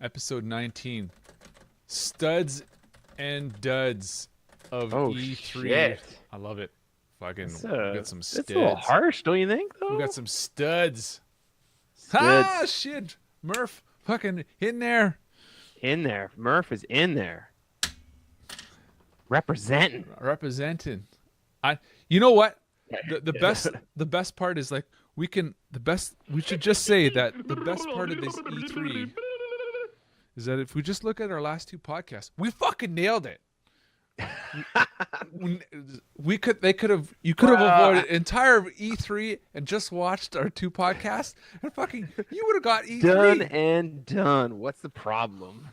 Episode 19. Studs and duds of Oh E3. shit! I love it. Fucking, That's we got some that's a little studs. harsh, don't you think? We Though. got some studs. Studs Ah, shit. Murph, fucking in there. in there. Murph is in there, representing. Representing. You know what? The best part is like we should just say that the best part of this E3 is that if we just look at our last two podcasts, we fucking nailed it. You could have avoided entire E3 and just watched our two podcasts and fucking you would have got E3. Done and done. What's the problem?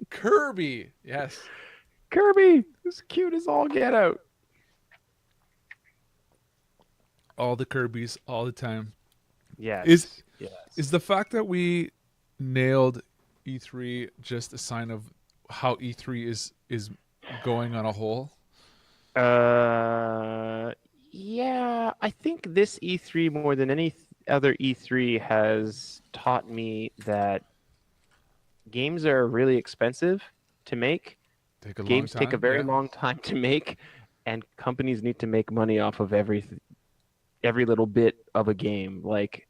Kirby, yes. Kirby, who's cute as all get out. All the Kirbys, all the time. Yes. Is the fact that we nailed E3 just a sign of how E3 is going on a whole? Yeah. I think this E3 more than any other E3 has taught me that games are really expensive to make. Games take a very long time to make, and companies need to make money off of every little bit of a game. Like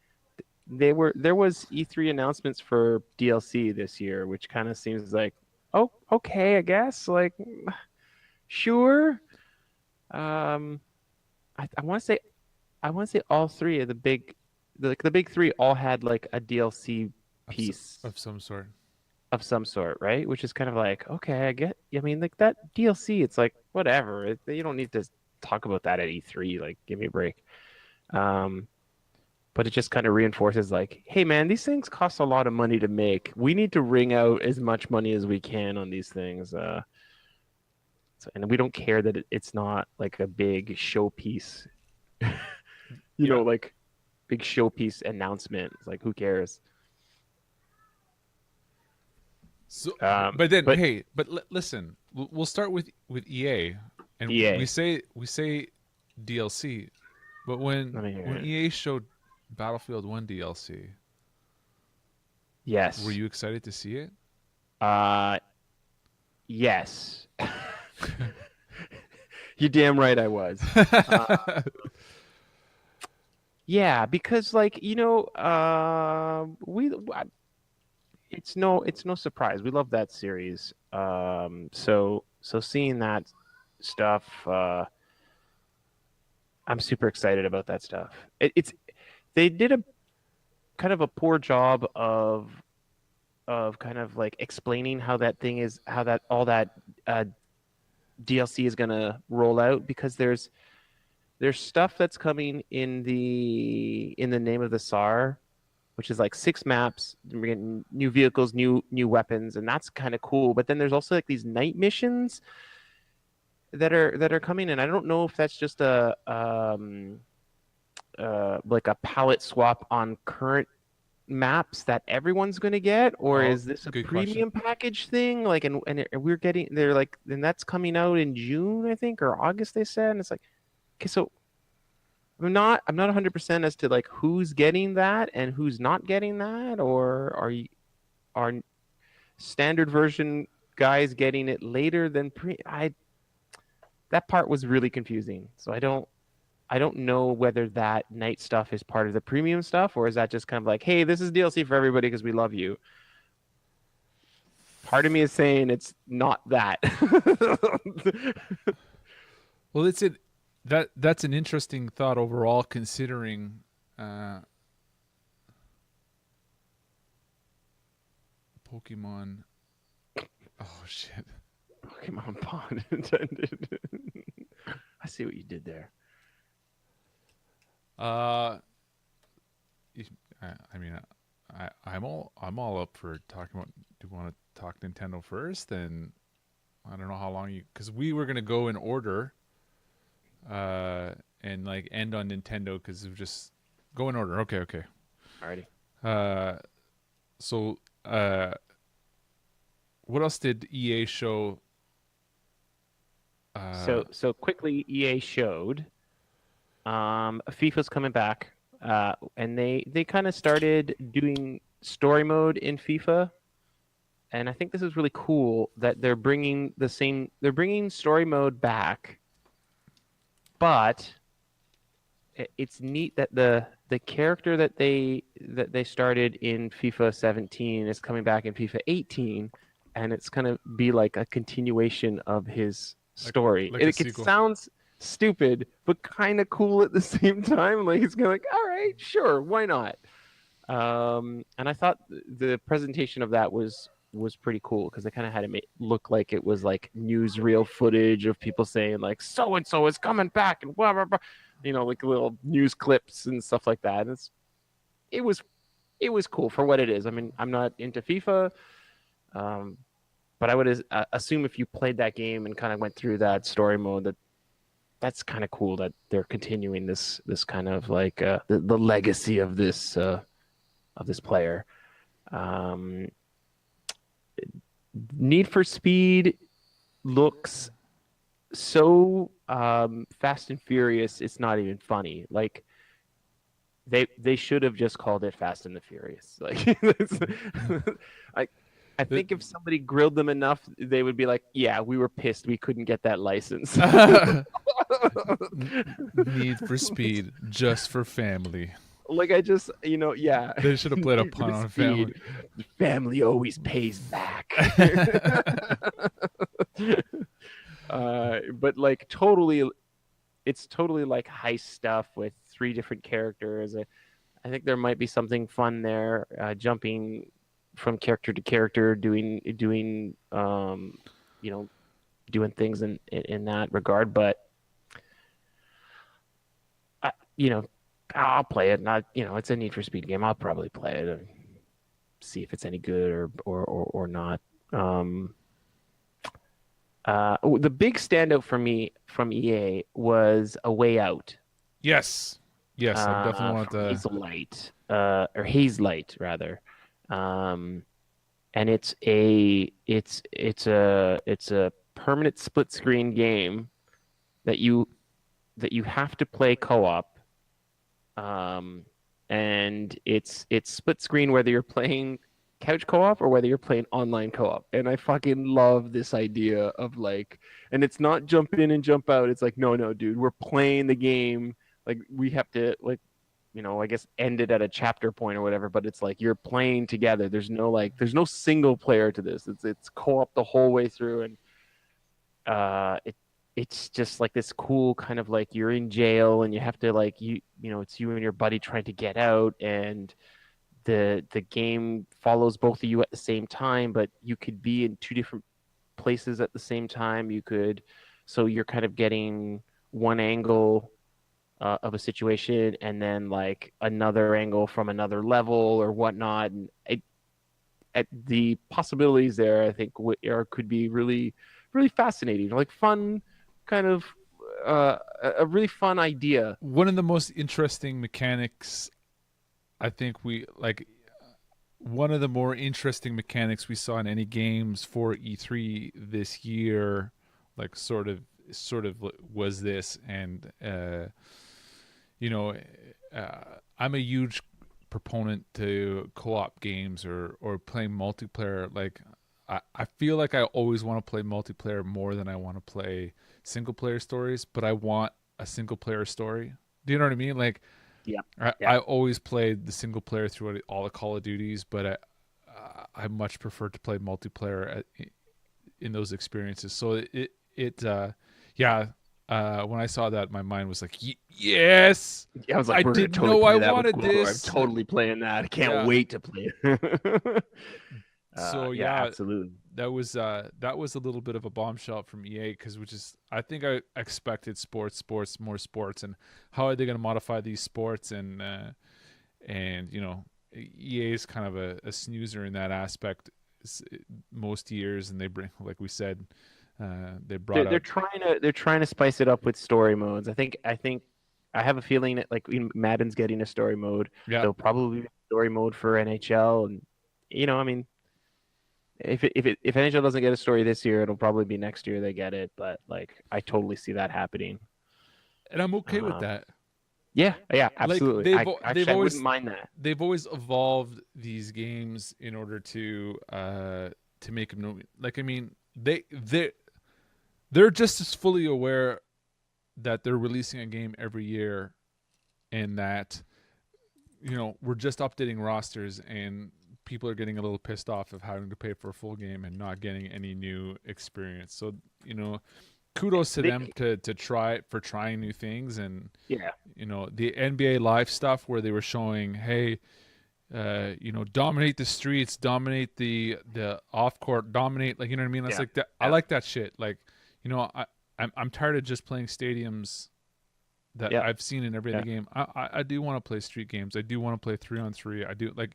there was E3 announcements for DLC this year, which kind of seems like, oh, okay, I guess. Like, sure. I want to say all three of the big three all had like a DLC piece of some sort. Of some sort, right? Which is kind of like, okay, I mean, like that DLC, it's like whatever. You don't need to talk about that at E3. Like, give me a break. But it just kind of reinforces like, hey man, these things cost a lot of money to make. We need to wring out as much money as we can on these things. And we don't care that it's not like a big showpiece, like big showpiece announcement. It's like, who cares? So, listen, we'll start with EA, and EA. we say DLC, but when EA showed Battlefield 1 DLC, yes, were you excited to see it? Yes. You're damn right I was. Yeah, because like it's no surprise. We love that series. So seeing that stuff, I'm super excited about that stuff. They did a kind of a poor job of kind of like explaining how all that DLC is gonna roll out, because there's stuff that's coming in the name of the SAR, which is like 6 maps. We're getting new vehicles, new weapons, and that's kind of cool. But then there's also like these night missions that are coming, and I don't know if that's just a like a palette swap on current maps that everyone's going to get, or is this a premium package thing? Like, and we're getting, they're like, and that's coming out in June, I think, or August, they said. And it's like, okay, so I'm not 100% as to like who's getting that and who's not getting that, or are standard version guys getting it later than that part was really confusing. So I don't know whether that night stuff is part of the premium stuff, or is that just kind of like, hey, this is DLC for everybody because we love you. Part of me is saying it's not that. Well, that's an interesting thought overall, considering Pokemon. Oh shit. Pokemon pun intended. I see what you did there. I mean, I'm all up for talking about. Do you want to talk Nintendo first? And I don't know how long because we were gonna go in order, and like end on Nintendo because of just go in order. Okay. Alrighty. So what else did EA show? So quickly, EA showed FIFA's coming back, and they kind of started doing story mode in FIFA, and I think this is really cool that they're bringing story mode back, but it's neat that the character that they started in FIFA 17 is coming back in FIFA 18, and it's gonna be like a continuation of his like story. like a It sequel. sounds stupid, but kind of cool at the same time. Like it's gonna like, all right, sure, why not? And I thought the presentation of that was pretty cool because they kind of had it look like it was like newsreel footage of people saying like so and so is coming back and blah blah blah, like little news clips and stuff like that. And it was it was cool for what it is. I mean, I'm not into FIFA, um, but I would assume if you played that game and kind of went through that story mode, that's kind of cool that they're continuing this kind of like the legacy of this player. Um, Need for Speed looks so Fast and Furious. It's not even funny. Like they should have just called it Fast and the Furious. Like I I The- think if somebody grilled them enough, they would be like, "Yeah, we were pissed. We couldn't get that license." Need for Speed, just for family. Like I just, yeah. They should have played a Need pun for on family. Speed. Family always pays back. But like totally, it's totally like heist stuff with three different characters. I think there might be something fun there, jumping from character to character, you know, doing things in that regard. But I, I'll play it. Not, it's a Need for Speed game. I'll probably play it and see if it's any good or not. The big standout for me from EA was A Way Out. Yes, yes, I definitely want From to. Hazelight rather. And it's a permanent split screen game that you have to play co-op. And it's split screen whether you're playing couch co-op or whether you're playing online co-op. And I fucking love this idea of like, and it's not jump in and jump out. It's like, no, dude, we're playing the game. Like we have to like, I guess end it at a chapter point or whatever, but it's like you're playing together. There's no single player to this. It's co-op the whole way through. And it's just like this cool kind of like you're in jail and you have to like it's you and your buddy trying to get out, and the game follows both of you at the same time, but you could be in two different places at the same time. So you're kind of getting one angle of a situation and then like another angle from another level or whatnot. And the possibilities there, I think, could be really, really fascinating, like fun, kind of a really fun idea. One of the most interesting mechanics, I think one of the more interesting mechanics we saw in any games for E3 this year, like sort of was this. And you know, I'm a huge proponent to co-op games or playing multiplayer. Like I feel like I always want to play multiplayer more than I want to play single player stories, but I want a single player story. Do you know what I mean? Like, Yeah, I always played the single player through all the Call of Duties, but I much prefer to play multiplayer in those experiences. So when I saw that, my mind was like, yes, I was like, I we're gonna didn't totally know play I that with wanted Global. I'm this. totally playing that. I can't Yeah. wait to play it. So yeah, absolutely. that was a little bit of a bombshell from EA, because I think I expected more sports, and how are they going to modify these sports, and EA is kind of a snoozer in that aspect most years, and they bring, like we said, they brought They're out. trying to spice it up with story modes. I have a feeling that like Madden's getting a story mode. Yeah, There'll probably be a story mode for NHL, and I mean, if NHL doesn't get a story this year, it'll probably be next year they get it. But like, I totally see that happening. and I'm okay with Um, that. Yeah, Like absolutely. they've I wouldn't always mind that. they've always evolved these games in order to make them like I mean they're just as fully aware that they're releasing a game every year and that we're just updating rosters and people are getting a little pissed off of having to pay for a full game and not getting any new experience. So kudos to They, them to trying new things. And yeah, the NBA live stuff where they were showing, hey, dominate the streets, dominate the off court, dominate, like, you know what I mean? That's yeah, like that. I yeah, like that shit. Like, I'm tired of just playing stadiums that yeah, I've seen in every other yeah. game. I do want to play street games. I do want to play 3-on-3. I do like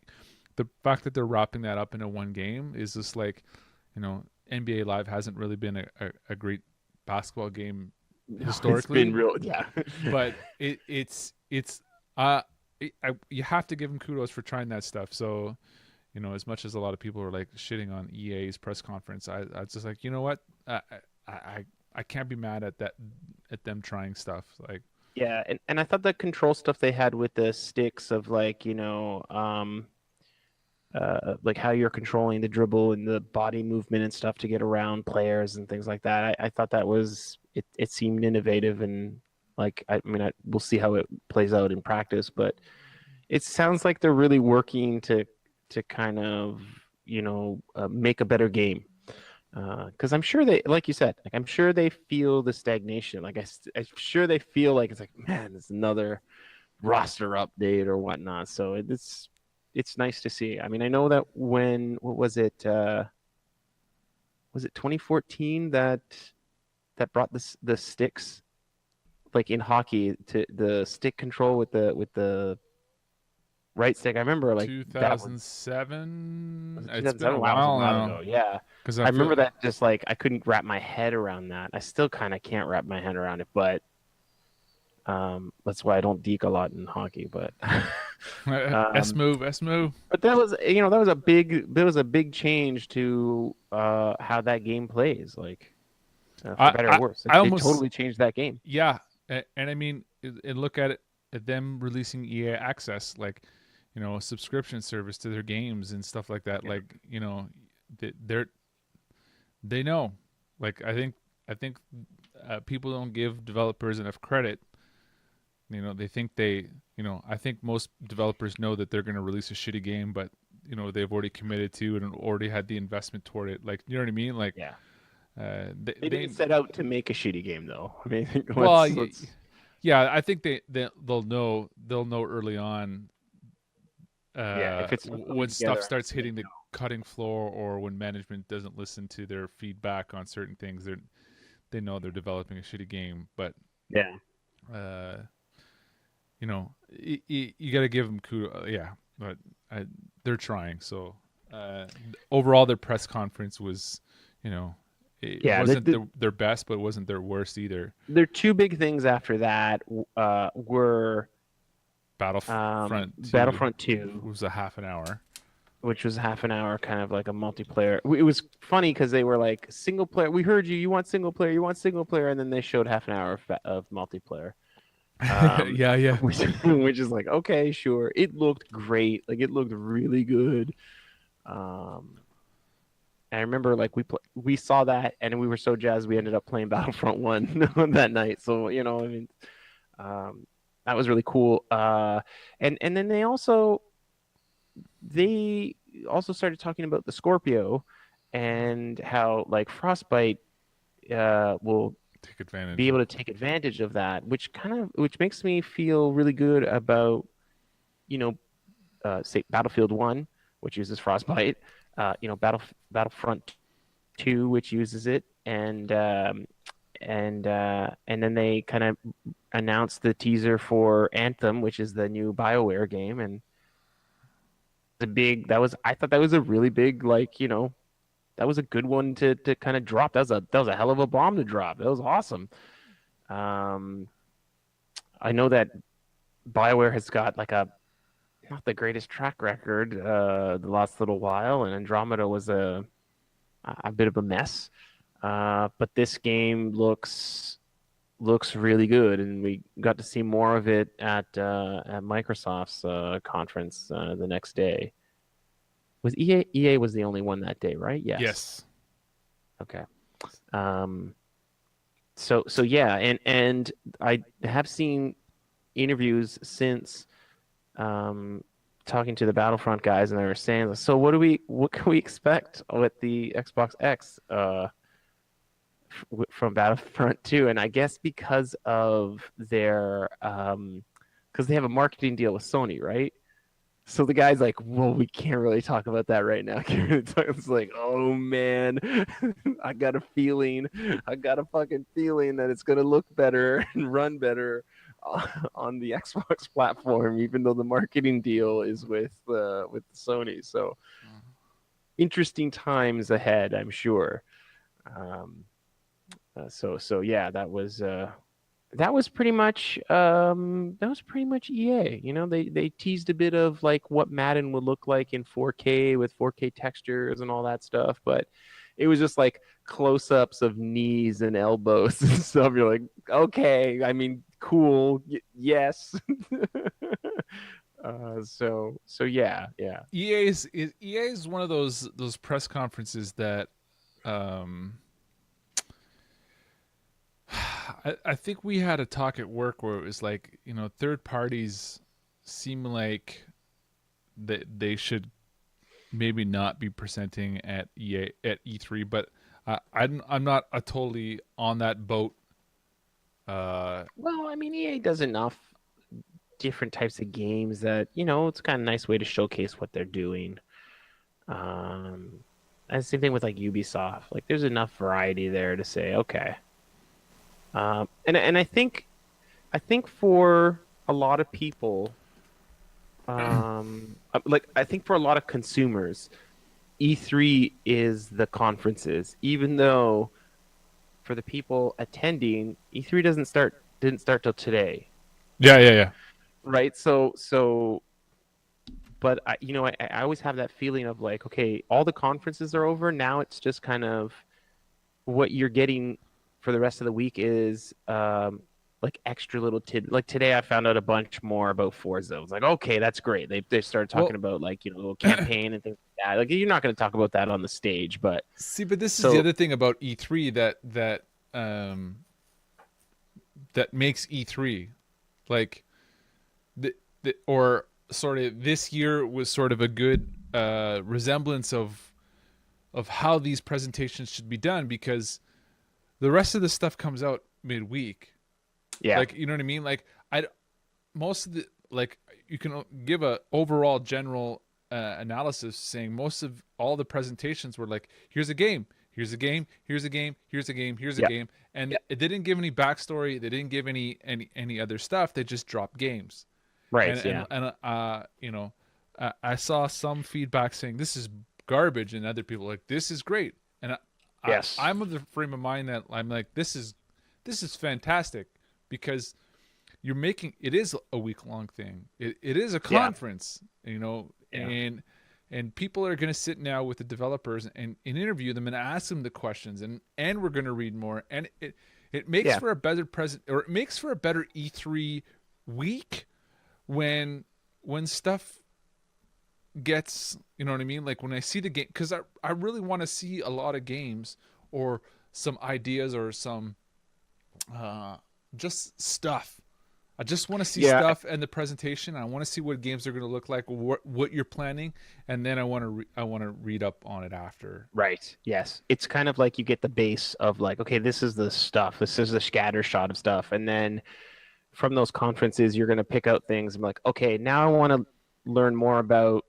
the fact that they're wrapping that up into one game is just like, NBA Live hasn't really been a great basketball game No, it's been historically, real. Yeah, but uh you have to give them kudos for trying that stuff. So, as much as a lot of people are like shitting on EA's press conference, I was just like, you know what, I can't be mad at that, at them trying stuff like. yeah, and I thought the control stuff they had with the sticks of like like how you're controlling the dribble and the body movement and stuff to get around players and things like that. I thought that was it. It seemed innovative and like I mean we'll see how it plays out in practice, but it sounds like they're really working to kind of make a better game. Because I'm sure they, like you said, like I'm sure they feel the stagnation. Like I'm sure they feel like it's like, man, it's another roster update or whatnot. So it's nice to see. I mean, I know that what was it? Was it 2014 that brought the sticks like in hockey to the stick control with the right stick? I remember like that was 2007. It's been 2007. a Wow, that was a while while now ago. Yeah. because I I remember feel that just like I couldn't wrap my head around that. I still kind of can't wrap my head around it, but that's why I don't deke a lot in hockey. But S um, move, S move. but that was a big change to how that game plays. Like for I better or I, worse, I it almost totally changed that game. yeah, and I mean, and look at it at them releasing EA Access, like a subscription service to their games and stuff like that. Yeah. Like they're they know. Like I think people don't give developers enough credit. They think I think most developers know that they're going to release a shitty game, but they've already committed to and already had the investment toward it. Like, you know what I mean? Like, Yeah. they, They they didn't set out to make a shitty game, though. I mean, well, let's yeah, I think they'll know early on yeah. If it's not when coming stuff together, starts hitting the cutting floor or when management doesn't listen to their feedback on certain things. They know they're developing a shitty game, but yeah, uh, you got to give them kudos. Yeah, but they're trying. So overall, their press conference was, it yeah. wasn't their best, but it wasn't their worst either. Their two big things after that were Battlefront 2 Battlefront 2, was a half an hour. which was half an hour, kind of like a multiplayer. It was funny because they were like single player. We heard you. You want single player. You want single player, and then they showed half an hour of multiplayer. Yeah. Which is like okay, sure. It looked great. Like it looked really good. I remember like we saw that and we were so jazzed we ended up playing Battlefront 1 that night. So, I mean, that was really cool. And then they also started talking about the Scorpio and how like Frostbite will Take advantage. be able to take advantage of that, which makes me feel really good about, say Battlefield 1, which uses Frostbite, Battlefront 2, which uses it, and then they kind of announced the teaser for Anthem, which is the new BioWare game, and I thought that was a really big, like, that was a good one to kind of drop. That was a hell of a bomb to drop. That was awesome. I know that BioWare has got like not the greatest track record the last little while, and Andromeda was a bit of a mess. But this game looks looks really good, and we got to see more of it at Microsoft's conference the next day. Was EA? EA was the only one that day, right? Yes. Yes. Okay. Um, so yeah, and I have seen interviews since talking to the Battlefront guys, and they were saying, so what can we expect with the Xbox X from Battlefront 2? And I guess because of their because they have a marketing deal with Sony, right? So the guy's like, well, we can't really talk about that right now. It's like, oh man, I got a feeling, I got a fucking feeling that it's gonna look better and run better on the Xbox platform, even though the marketing deal is with Sony. So interesting times ahead, I'm sure. Um, so yeah, that was pretty much EA. You know, they teased a bit of like what Madden would look like in 4K with 4K textures and all that stuff, but it was just like close-ups of knees and elbows and stuff. You're like, okay, I mean, cool, yes. So yeah, yeah. EA is one of those press conferences that um I think we had a talk at work where it was like, third parties seem like that they should maybe not be presenting at E3, but I'm not totally on that boat. Well, I mean, EA does enough different types of games that, it's kind of a nice way to showcase what they're doing. And same thing with like Ubisoft. Like, there's enough variety there to say, okay. And I think for a lot of people, like I think for a lot of consumers, E3 is the conferences, even though for the people attending, E3 didn't start till today, Yeah, yeah, yeah. right? So, but I always have that feeling of like, okay, all the conferences are over. Now it's just kind of what you're getting for the rest of the week is like extra little tid. Like today, I found out a bunch more about Forza. I was like, okay, that's great. They started talking Well, about like campaign and things like that. Like you're not going to talk about that on the stage, but see, but this is the so other thing about E3 um that makes E3 like or sort of this year was sort of a good resemblance of how these presentations should be done, because the rest of the stuff comes out midweek. yeah, Like, you know what I mean? Like, I most of the like you can give a overall general analysis saying most of all the presentations were like, here's a game, here's a game, here's a game, here's a game, here's a yeah, game, and yeah, it didn't give any backstory. They didn't give any other stuff. They just dropped games. right, And I saw some feedback saying this is garbage, and other people like this is great. And yes, I'm of the frame of mind that I'm like this is fantastic, because you're making it is a week long thing. It is a yeah, conference, yeah, and people are going to sit now with the developers and interview them and ask them the questions, and we're going to read more, and it makes yeah, for a better it makes for a better E3 week when stuff gets, you know what I mean, like when I see the game, because I really want to see a lot of games or some ideas or some just stuff. I just want to see yeah. stuff and the presentation. I want to see what games are going to look like, what you're planning, and then I want to I want to read up on it after. Right. Yes. It's kind of like you get the base of like, okay, this is the stuff. This is the scatter shot of stuff. And then from those conferences, you're going to pick out things and be like, okay, now I want to learn more about,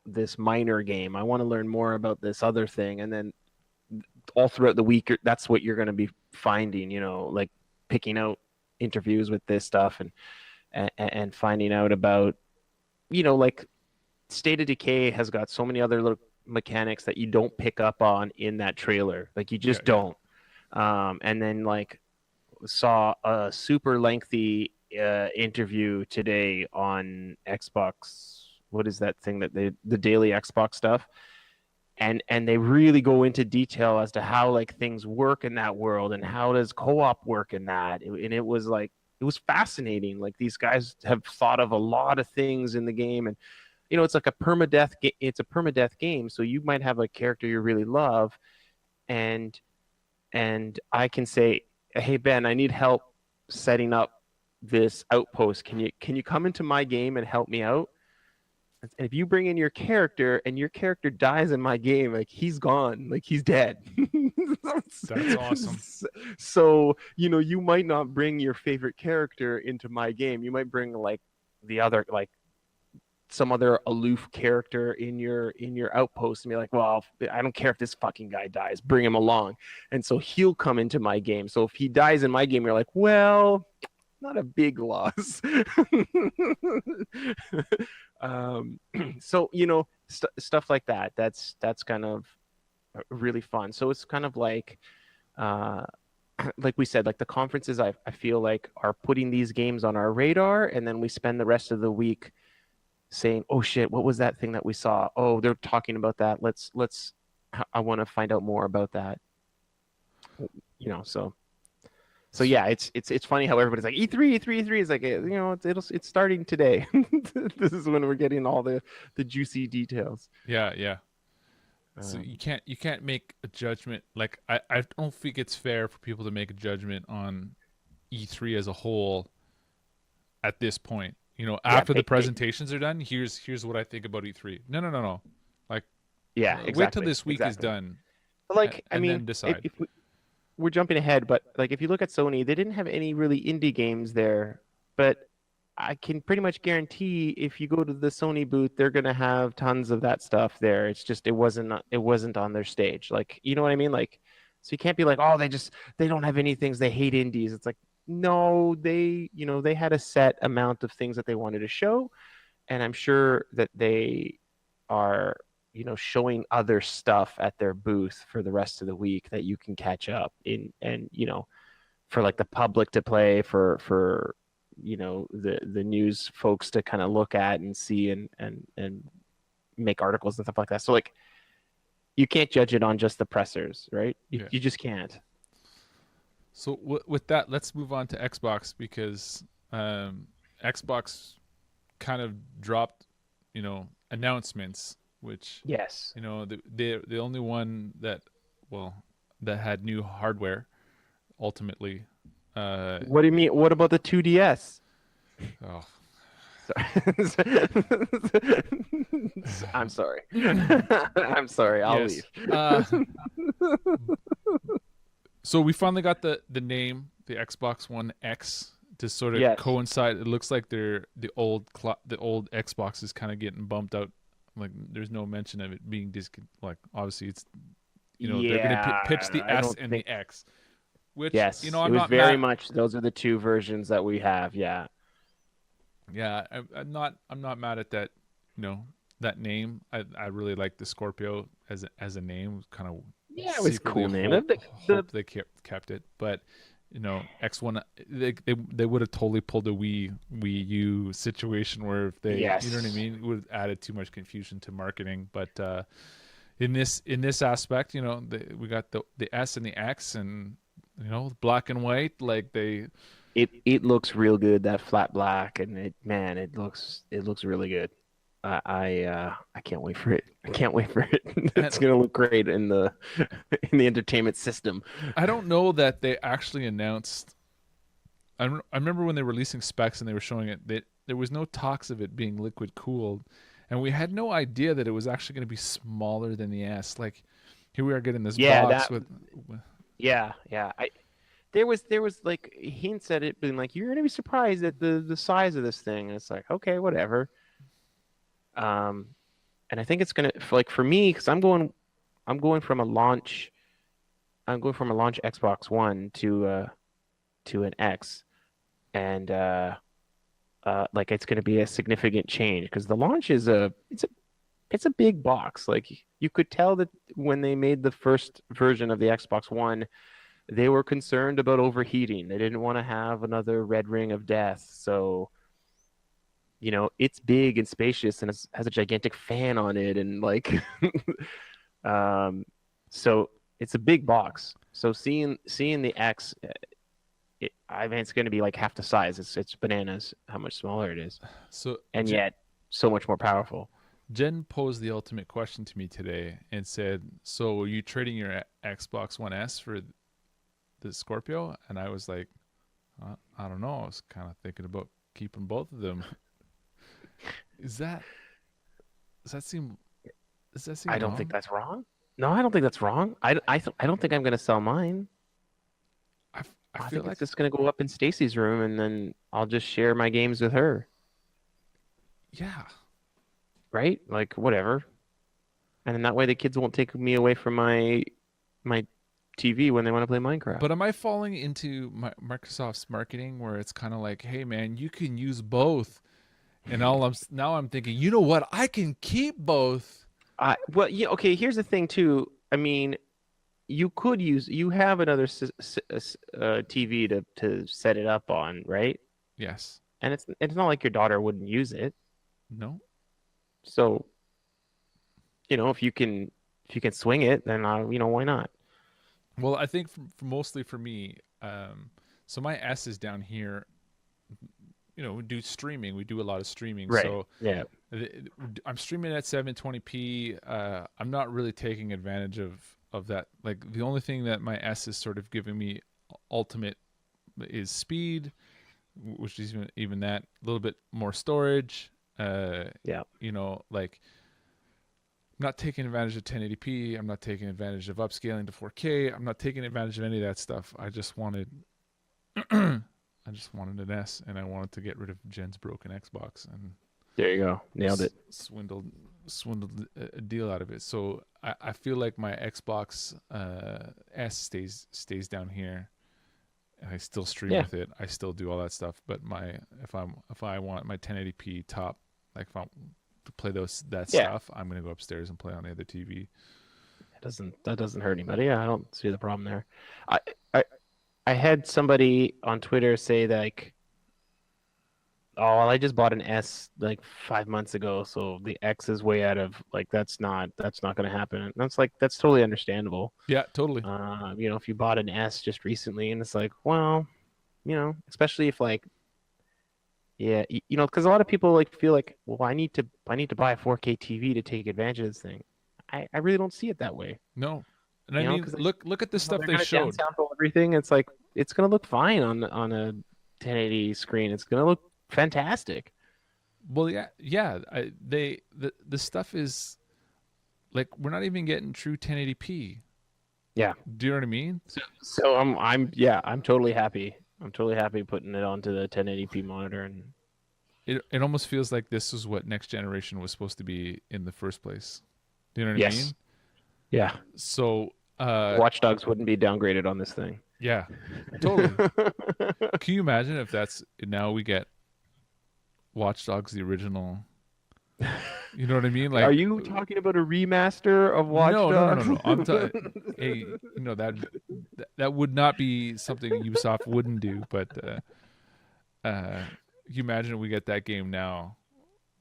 this minor game. I want to learn more about this other thing. And then all throughout the week, that's what you're going to be finding, like picking out interviews with this stuff and finding out about, like State of Decay has got so many other little mechanics that you don't pick up on in that trailer. Like you Yeah, just yeah. don't. And then like saw a super lengthy interview today on Xbox. What is that thing that the daily Xbox stuff? and they really go into detail as to how like things work in that world and how does co-op work in that. And it was like it was fascinating. Like these guys have thought of a lot of things in the game, and it's like it's a permadeath game, so you might have a character you really love, and I can say, hey Ben, I need help setting up this outpost. Can you come into my game and help me out? And if you bring in your character and your character dies in my game, like he's gone, like he's dead. That's awesome. So, you might not bring your favorite character into my game. You might bring like the other, like some other aloof character in your outpost and be like, well, I don't care if this fucking guy dies, bring him along. And so he'll come into my game. So if he dies in my game, you're like, well, not a big loss. So stuff like that. That's kind of really fun. So it's kind of like like we said, like the conferences I feel like are putting these games on our radar, and then we spend the rest of the week saying, oh shit, what was that thing that we saw? Oh, they're talking about that. Let's I want to find out more about that. So yeah, it's funny how everybody's like E3 is like, it's starting today. This is when we're getting all the juicy details. Yeah. So you can't make a judgment. Like I don't think it's fair for people to make a judgment on E3 as a whole at this point. After the presentations are done, here's what I think about E3. No. Like, yeah, exactly. Wait till this week is done. Like, and then decide. If we're jumping ahead, but like if you look at Sony, they didn't have any really indie games there. But I can pretty much guarantee if you go to the Sony booth, they're gonna have tons of that stuff there. It's just it wasn't on their stage. Like, you know what I mean? Like, so you can't be like, oh, they don't have any things. They hate indies. It's like, no, they had a set amount of things that they wanted to show, and I'm sure that they are showing other stuff at their booth for the rest of the week that you can catch up in, and for like the public to play, for the news folks to kind of look at and see and make articles and stuff like that. So like you can't judge it on just the pressers, right? You just can't. So with that, let's move on to Xbox, because Xbox kind of dropped, announcements, which yes, the only one that had new hardware ultimately. What do you mean? What about the 2DS? Oh, I'm sorry. I'm sorry. I'll leave. So we finally got the name, the Xbox One X, to sort of coincide. It looks like the old Xbox is kind of getting bumped out. Like there's no mention of it being like obviously it's they're going to pitch the S and the X. Which, yes, I'm it was not very mad. much. Those are the two versions that we have. Yeah. I'm not mad at that. That name. I really like the Scorpio as a name. Kind of it was a cool name. Hope they kept it, but X1 they would have totally pulled a Wii U situation where if they you know what I mean, it would have added too much confusion to marketing. But in this aspect, we got the S and the X, and black and white, like it looks real good, that flat black, and it looks really good. I can't wait for it. I can't wait for it. It's gonna look great in the entertainment system. I don't know that they actually announced. I remember when they were releasing specs and they were showing it, that there was no talks of it being liquid cooled, and we had no idea that it was actually going to be smaller than the S. Like here we are getting this box with. Yeah. There was like hints at it being like, you're gonna be surprised at the size of this thing. And it's like, okay, whatever. And I think it's gonna, like, for me, because I'm going from a launch Xbox One to an X, and like it's gonna be a significant change because the launch is it's a big box. Like you could tell that when they made the first version of the Xbox One, they were concerned about overheating. They didn't want to have another red ring of death. So, it's big and spacious and it has a gigantic fan on it. And like, So it's a big box. So seeing the X, I mean, it's going to be like half the size. It's bananas how much smaller it is, So and yet so much more powerful. Jen posed the ultimate question to me today and said, "So are you trading your Xbox One S for the Scorpio?" And I was like, "I don't know. I was kind of thinking about keeping both of them." Is that does that seem does that seem I don't think wrong? that's wrong. No, I don't think that's wrong. I don't think I'm going to sell mine. I I feel think it's like just going to go up in Stacy's room, and then I'll just share my games with her, yeah, right? Like whatever. And then that way the kids won't take me away from my TV when they want to play Minecraft. but am I falling into Microsoft's marketing where it's kind of like, "Hey man, you can use both." And now I'm thinking, "You know what? I can keep both." Well, yeah, okay, here's the thing too. I mean, you have another TV to set it up on, right? Yes. And it's not like your daughter wouldn't use it. No. So, if you can swing it, then why not? Well, I think mostly for me, so my S is down here. We do streaming. We do a lot of streaming. Right. So Yeah. I'm streaming at 720p. I'm not really taking advantage of that. Like the only thing that my S is sort of giving me ultimate is speed, which is even that a little bit more storage. Yeah. Like I'm not taking advantage of 1080p. I'm not taking advantage of upscaling to 4K. I'm not taking advantage of any of that stuff. I just wanted I just wanted an S, and I wanted to get rid of Jen's broken Xbox and There you go. Nailed it. swindled a deal out of it. So I feel like my Xbox S stays down here, and I still stream Yeah. with it. I still do all that stuff. But if I want my 1080p top, like if I to play that Yeah. stuff, I'm gonna go upstairs and play on the other TV. That doesn't hurt anybody. Yeah, I don't see the problem there. I I I had somebody on Twitter say like, "Oh, well, I just bought an S like 5 months ago, so the X is way out of like that's not going to happen." And that's totally understandable. Yeah, totally. If you bought an S just recently, and it's like, well, especially if like, yeah, because a lot of people like feel like, well, I need to buy a 4K TV to take advantage of this thing. I really don't see it that way. No, and I mean, Because look at the stuff they're they gonna showed. downsample everything. It's like it's gonna look fine on a 1080 screen. It's gonna look fantastic. Well, yeah. The stuff is like we're not even getting true 1080p. Yeah. Do you know what I mean? So I'm totally happy. I'm totally happy putting it onto the 1080p monitor. And It almost feels like this is what next generation was supposed to be in the first place. Do you know what I yes, mean? yeah, So, Watch Dogs wouldn't be downgraded on this thing. yeah, totally. Can you imagine if that's now we get Watch Dogs the original? You know what I mean? Are Like, you talking about a remaster of Watch no, Dogs? no. Hey, that would not be something Ubisoft wouldn't do. But you imagine if we get that game now?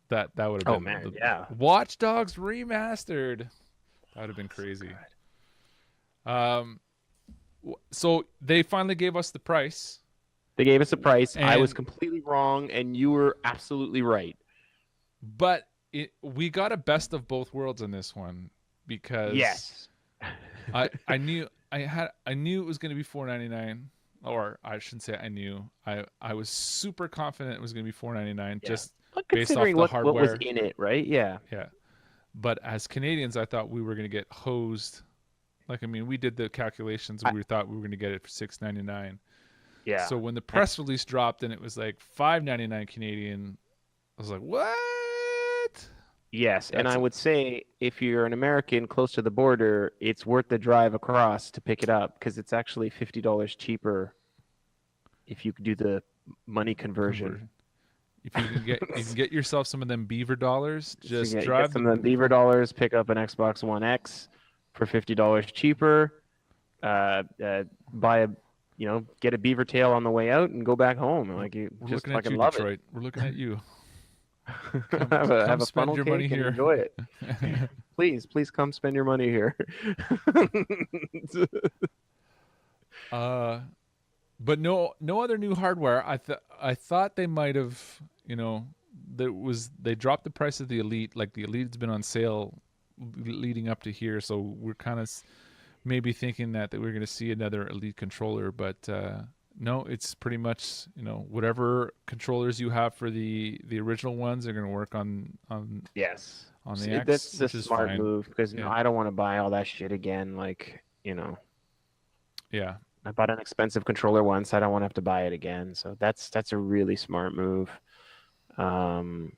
That would have Oh been man, the yeah. Watch Dogs remastered. That would have been crazy. Um, so they finally gave us the price, They gave us a price. I was and completely wrong, and you were absolutely right. but we got a best of both worlds in this one because Yes. I knew it was going to be $4.99, or I shouldn't say I knew. I was super confident it was going to be $4.99 Yeah. just Well, based off considering the what was hardware. in it, right? Yeah. Yeah, but as Canadians, I thought we were going to get hosed. Like, I mean, we did the calculations and we thought we were going to get it for $6.99. Yeah. So when the press release dropped and it was like $5.99 Canadian, I was like, what? Yes, and That's I would say if you're an American close to the border, it's worth the drive across to pick it up because it's actually $50 cheaper if you could do the money conversion. conversion. If you can get yourself some of them beaver dollars, So just get drive some of the beaver dollars, pick up an Xbox One X for $50 cheaper. Buy get a beaver tail on the way out and go back home. Like you We're just looking at fucking you, love it. Detroit. We're looking at you. Come have a spend funnel your money cake and here. enjoy it. Please come spend your money here. uh, but no other new hardware. I thought they might have, they dropped the price of the Elite. Like the Elite's been on sale leading up to here, so we're kind of maybe thinking that we're going to see another Elite controller, but no, it's pretty much whatever controllers you have for the original ones are going to work Yes. on the That's X, the which is smart fine. move because Yeah, I don't want to buy all that shit again. Like, yeah. I bought an expensive controller once. I don't want to have to buy it again. So that's a really smart move. Um,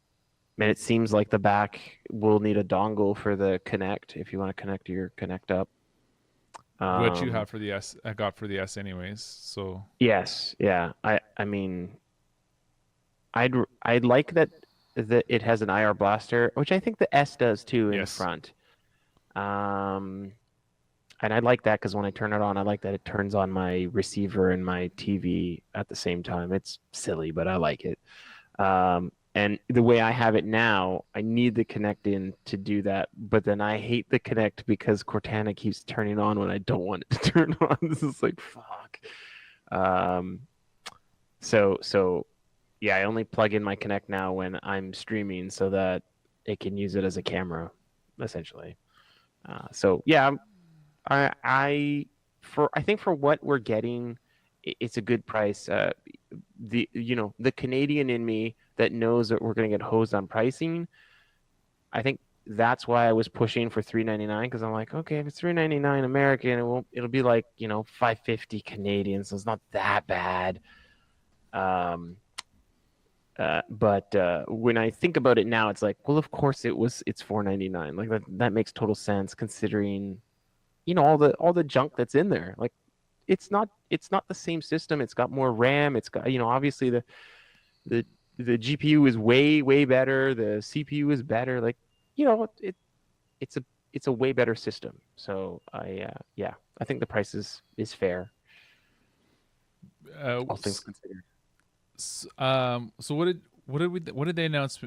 and it seems like the back will need a dongle for the Connect if you want to connect your Connect up. What you Um, have for the S, I got for the S anyways. So yes, yeah. I mean, I'd like that it has an IR blaster, which I think the S does too in the yes, front. Um, and I like that because when I turn it on, I like that it turns on my receiver and my TV at the same time. It's silly, but I like it. And the way I have it now, I need the Connect in to do that, but then I hate the Connect because Cortana keeps turning on when I don't want it to turn on. This is like fuck. Um, so yeah, I only plug in my Connect now when I'm streaming so that it can use it as a camera, essentially. So yeah, I think for what we're getting, it's a good price. The Canadian in me that knows that we're going to get hosed on pricing, I think that's why I was pushing for 399 because I'm like, okay, if it's 399 American, it'll be like 550 Canadian, so it's not that bad. Um, but when I think about it now, it's like, well, of course it's 499. Like that makes total sense considering all the junk that's in there. Like it's not the same system. It's got more RAM. It's got obviously the the GPU is way better. The CPU is better. Like it's a it's a way better system. So yeah, I think the price is fair, uh, all things considered. so what did they announce?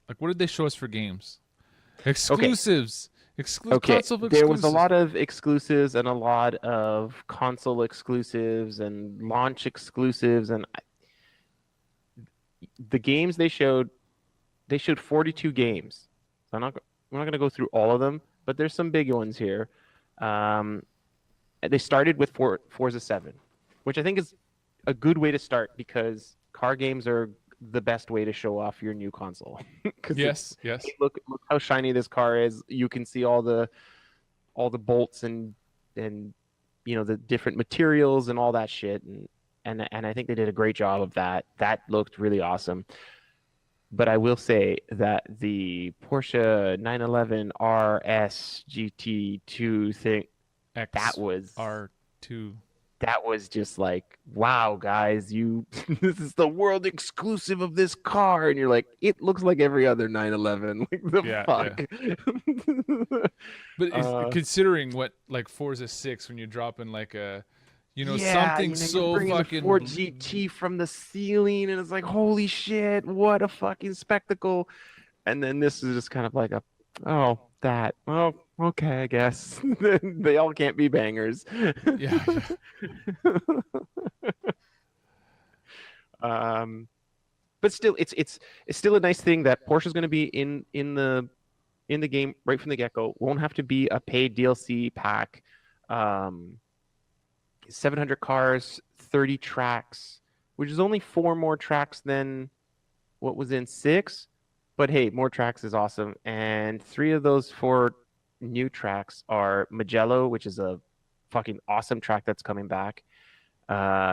Like, what did they show us for games? Okay, Exclusives, okay. console There was a exclusives. lot of exclusives and a lot of console exclusives and launch exclusives and the games they showed 42 games. So we're not going to go through all of them, but there's some big ones here. Um, they started with Forza 7, which I think is a good way to start because car games are the best way to show off your new console because Yes, hey, yes. look how shiny this car is. You can see all the bolts and the different materials and all that shit and I think they did a great job of that. That looked really awesome. But I will say that the Porsche 911 RS GT2 thing, that X was R2. that was just like, wow, guys, this is the world exclusive of this car, and you're like, it looks like every other 911. Like the Yeah, yeah. fuck. But is uh, considering what like Forza 6 when you drop in like yeah, something you're so bringing the fucking Ford GT from the ceiling, and it's like, holy shit, what a fucking spectacle. And then this is just kind of like oh, okay, I guess. They all can't be bangers. yeah, yeah. um, but still, it's still a nice thing that Porsche's going to be in the game right from the get go. Won't have to be a paid DLC pack. Um, 700 cars, 30 tracks, which is only four more tracks than what was in six. But hey, more tracks is awesome. And three of those four new tracks are Magello, which is a fucking awesome track that's coming back.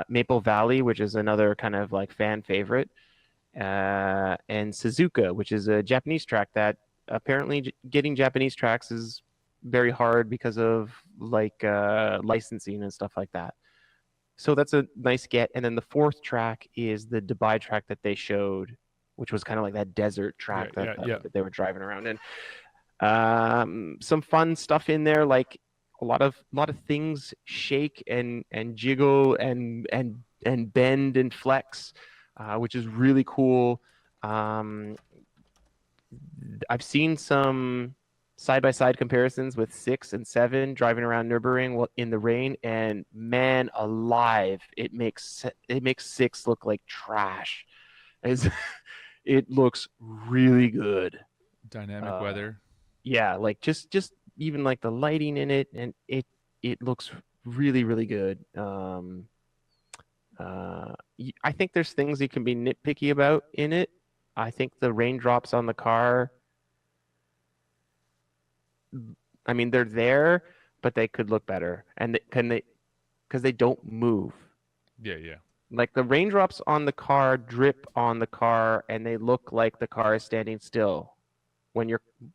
Maple Valley, which is another kind of like fan favorite. And Suzuka, which is a Japanese track that apparently getting Japanese tracks is very hard because of like licensing and stuff like that. So that's a nice get. And then the fourth track is the Dubai track that they showed, which was kind of like that desert Yeah, track that, yeah, that, yeah. that they were driving around in. Some fun stuff in there, like a lot of things shake and jiggle and bend and flex, which is really cool. I've seen some side-by-side comparisons with 6 and 7 driving around Nürburgring in the rain, and man alive, it makes 6 look like trash. It's, it looks really good. Dynamic Uh, weather. yeah, like just even like the lighting in it, and it looks really really good. I think there's things you can be nitpicky about in it. I think the raindrops on the car, I mean, they're there, but they could look better. And can they, because they don't move. Yeah, yeah. Like the raindrops on the car drip on the car, and they look like the car is standing still.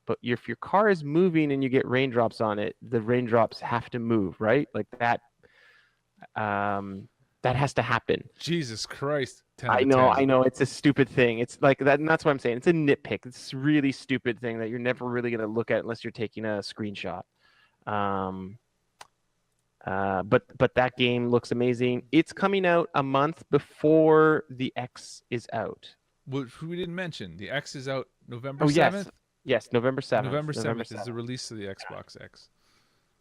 But if your car is moving and you get raindrops on it, the raindrops have to move, right? Like that has to happen. Jesus Christ. 10 out of I 10. know, it's a stupid thing. It's like that, and that's what I'm saying. It's a nitpick. It's a really stupid thing that you're never really gonna look at unless you're taking a screenshot. Um, but that game looks amazing. It's coming out a month before the X is out. Which we didn't mention. The X is out November Oh yes, 7th. yes, November 7th. November November 7th is the 7th. release of the Xbox X.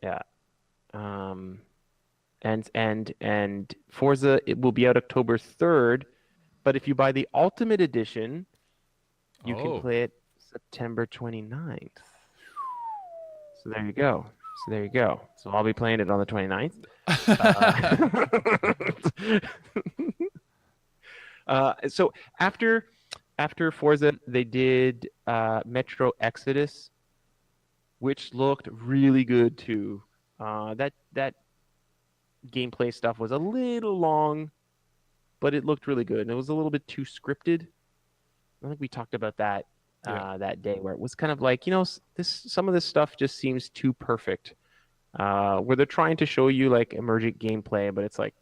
Yeah. Um, and Forza, it will be out October 3rd, but if you buy the Ultimate Edition, you can Oh. play it September 29th. So there you go. So there you go. So I'll be playing it on the 29th. So after Forza, they did Metro Exodus, which looked really good too. That gameplay stuff was a little long, but it looked really good, and it was a little bit too scripted. I think we talked about that Yeah. that day, where it was kind of like, some of this stuff just seems too perfect. Where they're trying to show you like emergent gameplay, but it's like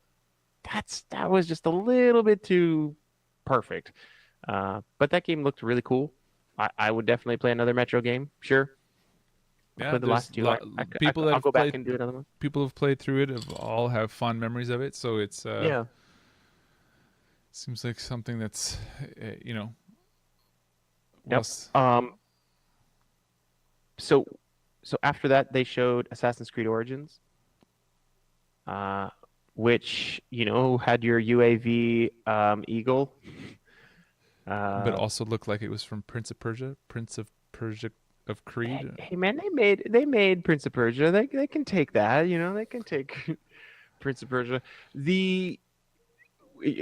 that was just a little bit too perfect. But that game looked really cool. I would definitely play another Metro game. Sure. I Yeah, played the there's last two. people that I'll have go back played and do another one. people who've played through it have all have fond memories of it, so it's Yeah. seems like something that's you know, well, Yep. So after that, they showed Assassin's Creed Origins, which had your UAV Eagle. but also looked like it was from Prince of Persia of Creed. Hey man, they made Prince of Persia. They can take that, they can take Prince of Persia. The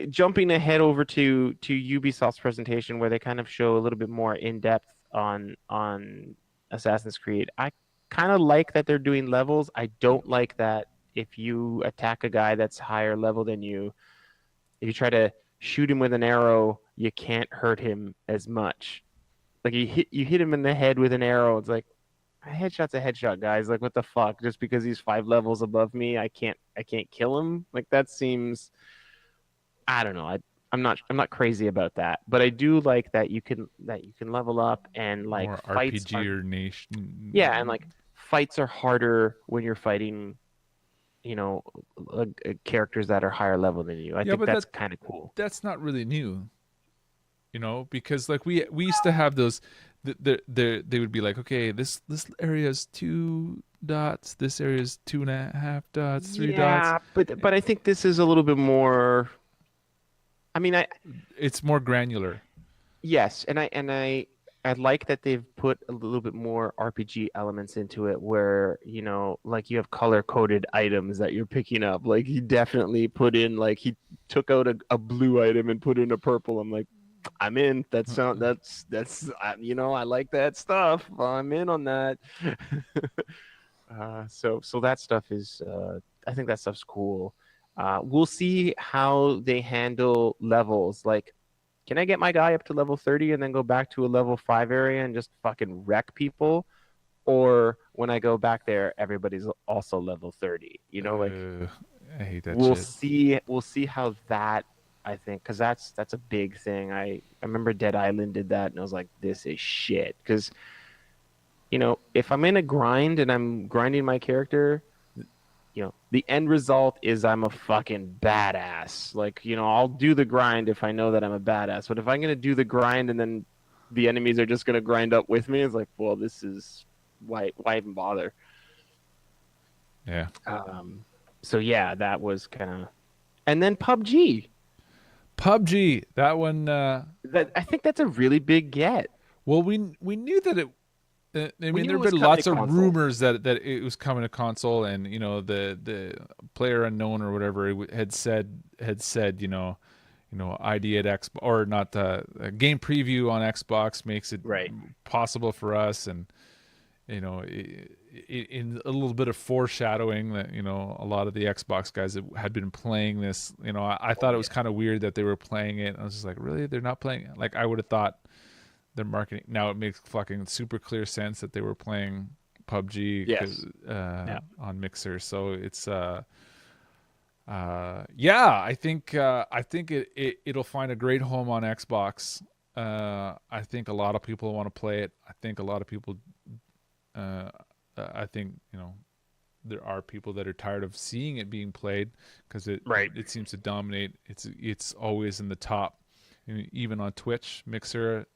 Jumping ahead over to Ubisoft's presentation, where they kind of show a little bit more in depth on Assassin's Creed. I kind of like that they're doing levels. I don't like that if you attack a guy that's higher level than you, if you try to shoot him with an arrow, you can't hurt him as much. Like you hit him in the head with an arrow, it's like a headshot's a headshot, guys. Like what the fuck? Just because he's 5 levels above me, I can't kill him. Like that seems, I don't know. I'm not crazy about that, but I do like that you can level up, and like More fights RPG are, or nation. yeah, and like fights are harder when you're fighting, characters that are higher level than you. I Yeah, think but that's kind of cool. that's not really new, because like we used to have those. They would be like, okay, this area is 2 dots, this area is 2.5 dots, 3 dots. Yeah, but I think this is a little bit more. I mean, It's more granular. yes, and I like that they've put a little bit more RPG elements into it, where like you have color coded items that you're picking up. Like he definitely put in, like he took out a blue item and put in a purple. I'm like, I'm in. That's I like that stuff. I'm in on that. So that stuff is, I think that stuff's cool. We'll see how they handle levels. Like, can I get my guy up to level 30 and then go back to a level 5 area and just fucking wreck people? Or when I go back there, everybody's also level 30. I hate that We'll shit. see. We'll see how that. I think, because that's a big thing. I remember Dead Island did that, and I was like, this is shit. Because if I'm in a grind and I'm grinding my character, the end result is I'm a fucking badass. Like, I'll do the grind if I know that I'm a badass. But if I'm gonna do the grind and then the enemies are just gonna grind up with me. It's like, well, this is why even bother? Yeah. So yeah, that was kind of, and then PUBG. PUBG, that one. That I think that's a really big get. Well, we knew that it. I We mean, knew there it have was been coming to lots of console. rumors that it was coming to console, and the player unknown or whatever had said ID at Xbox, or not, a game preview on Xbox makes it Right. possible for us, and in a little bit of foreshadowing that a lot of the Xbox guys that had been playing this. I thought it was kind of weird that they were playing it. I was just like, really, they're not playing it? Like, I would have thought their marketing. Now it makes fucking super clear sense that they were playing PUBG Yes. on Mixer. So it's yeah, I think it'll find a great home on Xbox. I think a lot of people want to play it. I think a lot of people. I think there are people that are tired of seeing it being played because Right. it seems to dominate. It's always in the top. Even on Twitch, Mixer,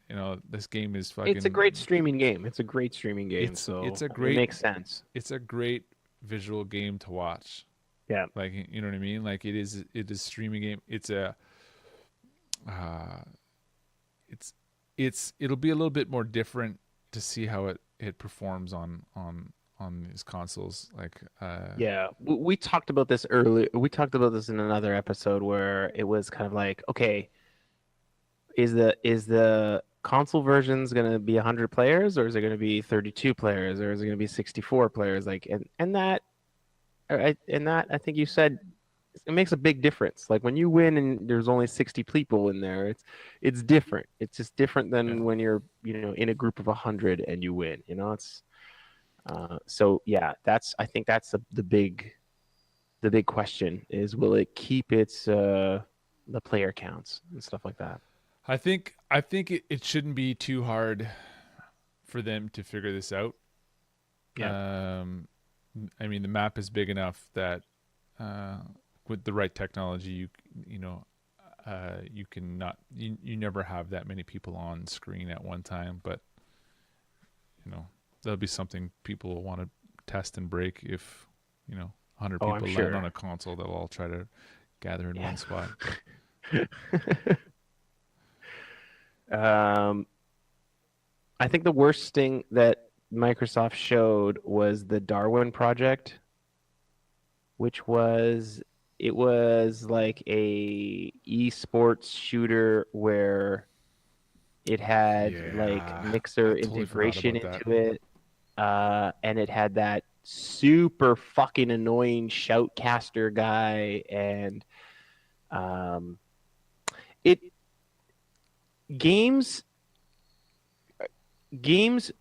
this game is fucking. It's a great streaming game. It's a great streaming game. It's So it's a it great makes sense. it's a great visual game to watch. Yeah. Like, you know what I mean? Like, it is streaming game. It's a uh it'll be a little bit more different to see how it performs on these consoles. Like, Yeah, we talked about this earlier. We talked about this in another episode where it was kind of like, okay, is the console versions going to be 100 players, or is it going to be 32 players, or is it going to be 64 players? Like, and that I think you said it makes a big difference. Like when you win and there's only 60 people in there, it's different. It's just different yeah. than when you're in a group of 100 and you win. It's so yeah. I think that's the big question is, will it keep its the player counts and stuff like that? I think it shouldn't be too hard for them to figure this out. Yeah. I mean, the map is big enough that with the right technology, you can not you never have that many people on screen at one time, but that'll be something people will want to test and break if 100 Oh, I'm people land sure. on a console. They'll all try to gather in Yeah. one spot. I think the worst thing that Microsoft showed was the Darwin project, which was like a esports shooter where it had like Yeah, Mixer I totally forgot integration about that. into it, and it had that super fucking annoying shoutcaster guy, and um, it games games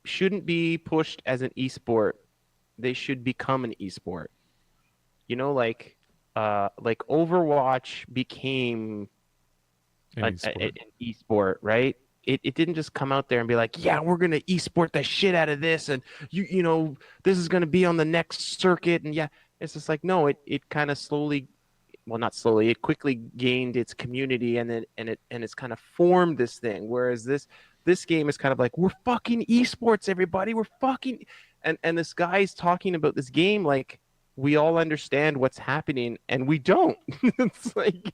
shouldn't be pushed as an esport. They should become an esport. Like Overwatch became Any an sport. esport, right? It didn't just come out there and be like, yeah, we're gonna esport the shit out of this, and this is gonna be on the next circuit, and yeah, it's just like, no, it kind of slowly, well, not slowly, it quickly gained its community, and it's kind of formed this thing. Whereas this game is kind of like, we're fucking esports, everybody, we're fucking, and this guy's talking about this game like we all understand what's happening, and we don't. It's like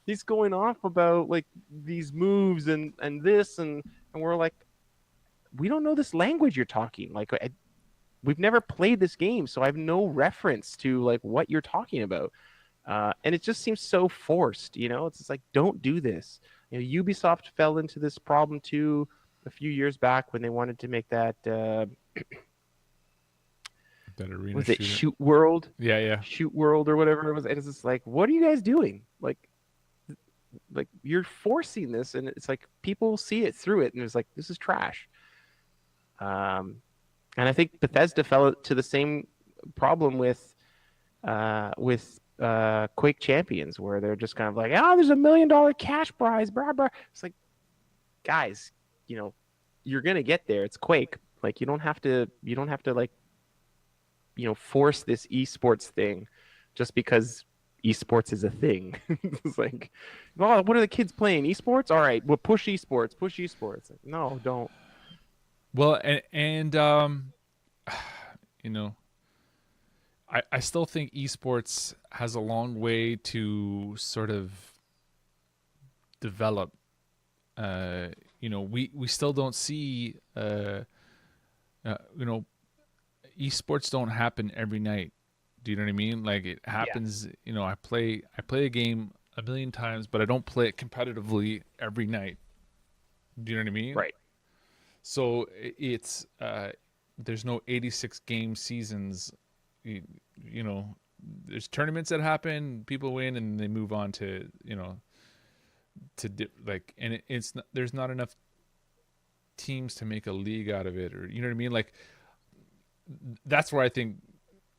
he's going off about like these moves and this, and we're like, we don't know this language you're talking. Like, we've never played this game, so I have no reference to like what you're talking about. And it just seems so forced. It's just like, don't do this. Ubisoft fell into this problem too a few years back when they wanted to make that That arena was it shooter. Shoot World, Yeah. Shoot World or whatever it was, and it's just like, what are you guys doing? Like you're forcing this, and it's like people see it through it, and it's like, this is trash. And I think Bethesda fell to the same problem with Quake Champions, where they're just kind of like, oh, there's $1 million cash prize, blah blah. It's like, guys, you're gonna get there. It's Quake. Like, you don't have to like force this esports thing just because esports is a thing. It's like, oh, what are the kids playing? Esports? All right, well, push esports, push esports. Like, no, don't. Well, and you know, I still think esports has a long way to sort of develop. We still don't see you know, esports don't happen every night. Do you know what I mean? Like it Yeah. happens, I play a game a million times, but I don't play it competitively every night. Do you know what I mean? Right. So it's there's no 86 game seasons. You, you know, there's tournaments that happen, people win, and they move on to and there's not enough teams to make a league out of it, or you know what I mean? Like that's where I think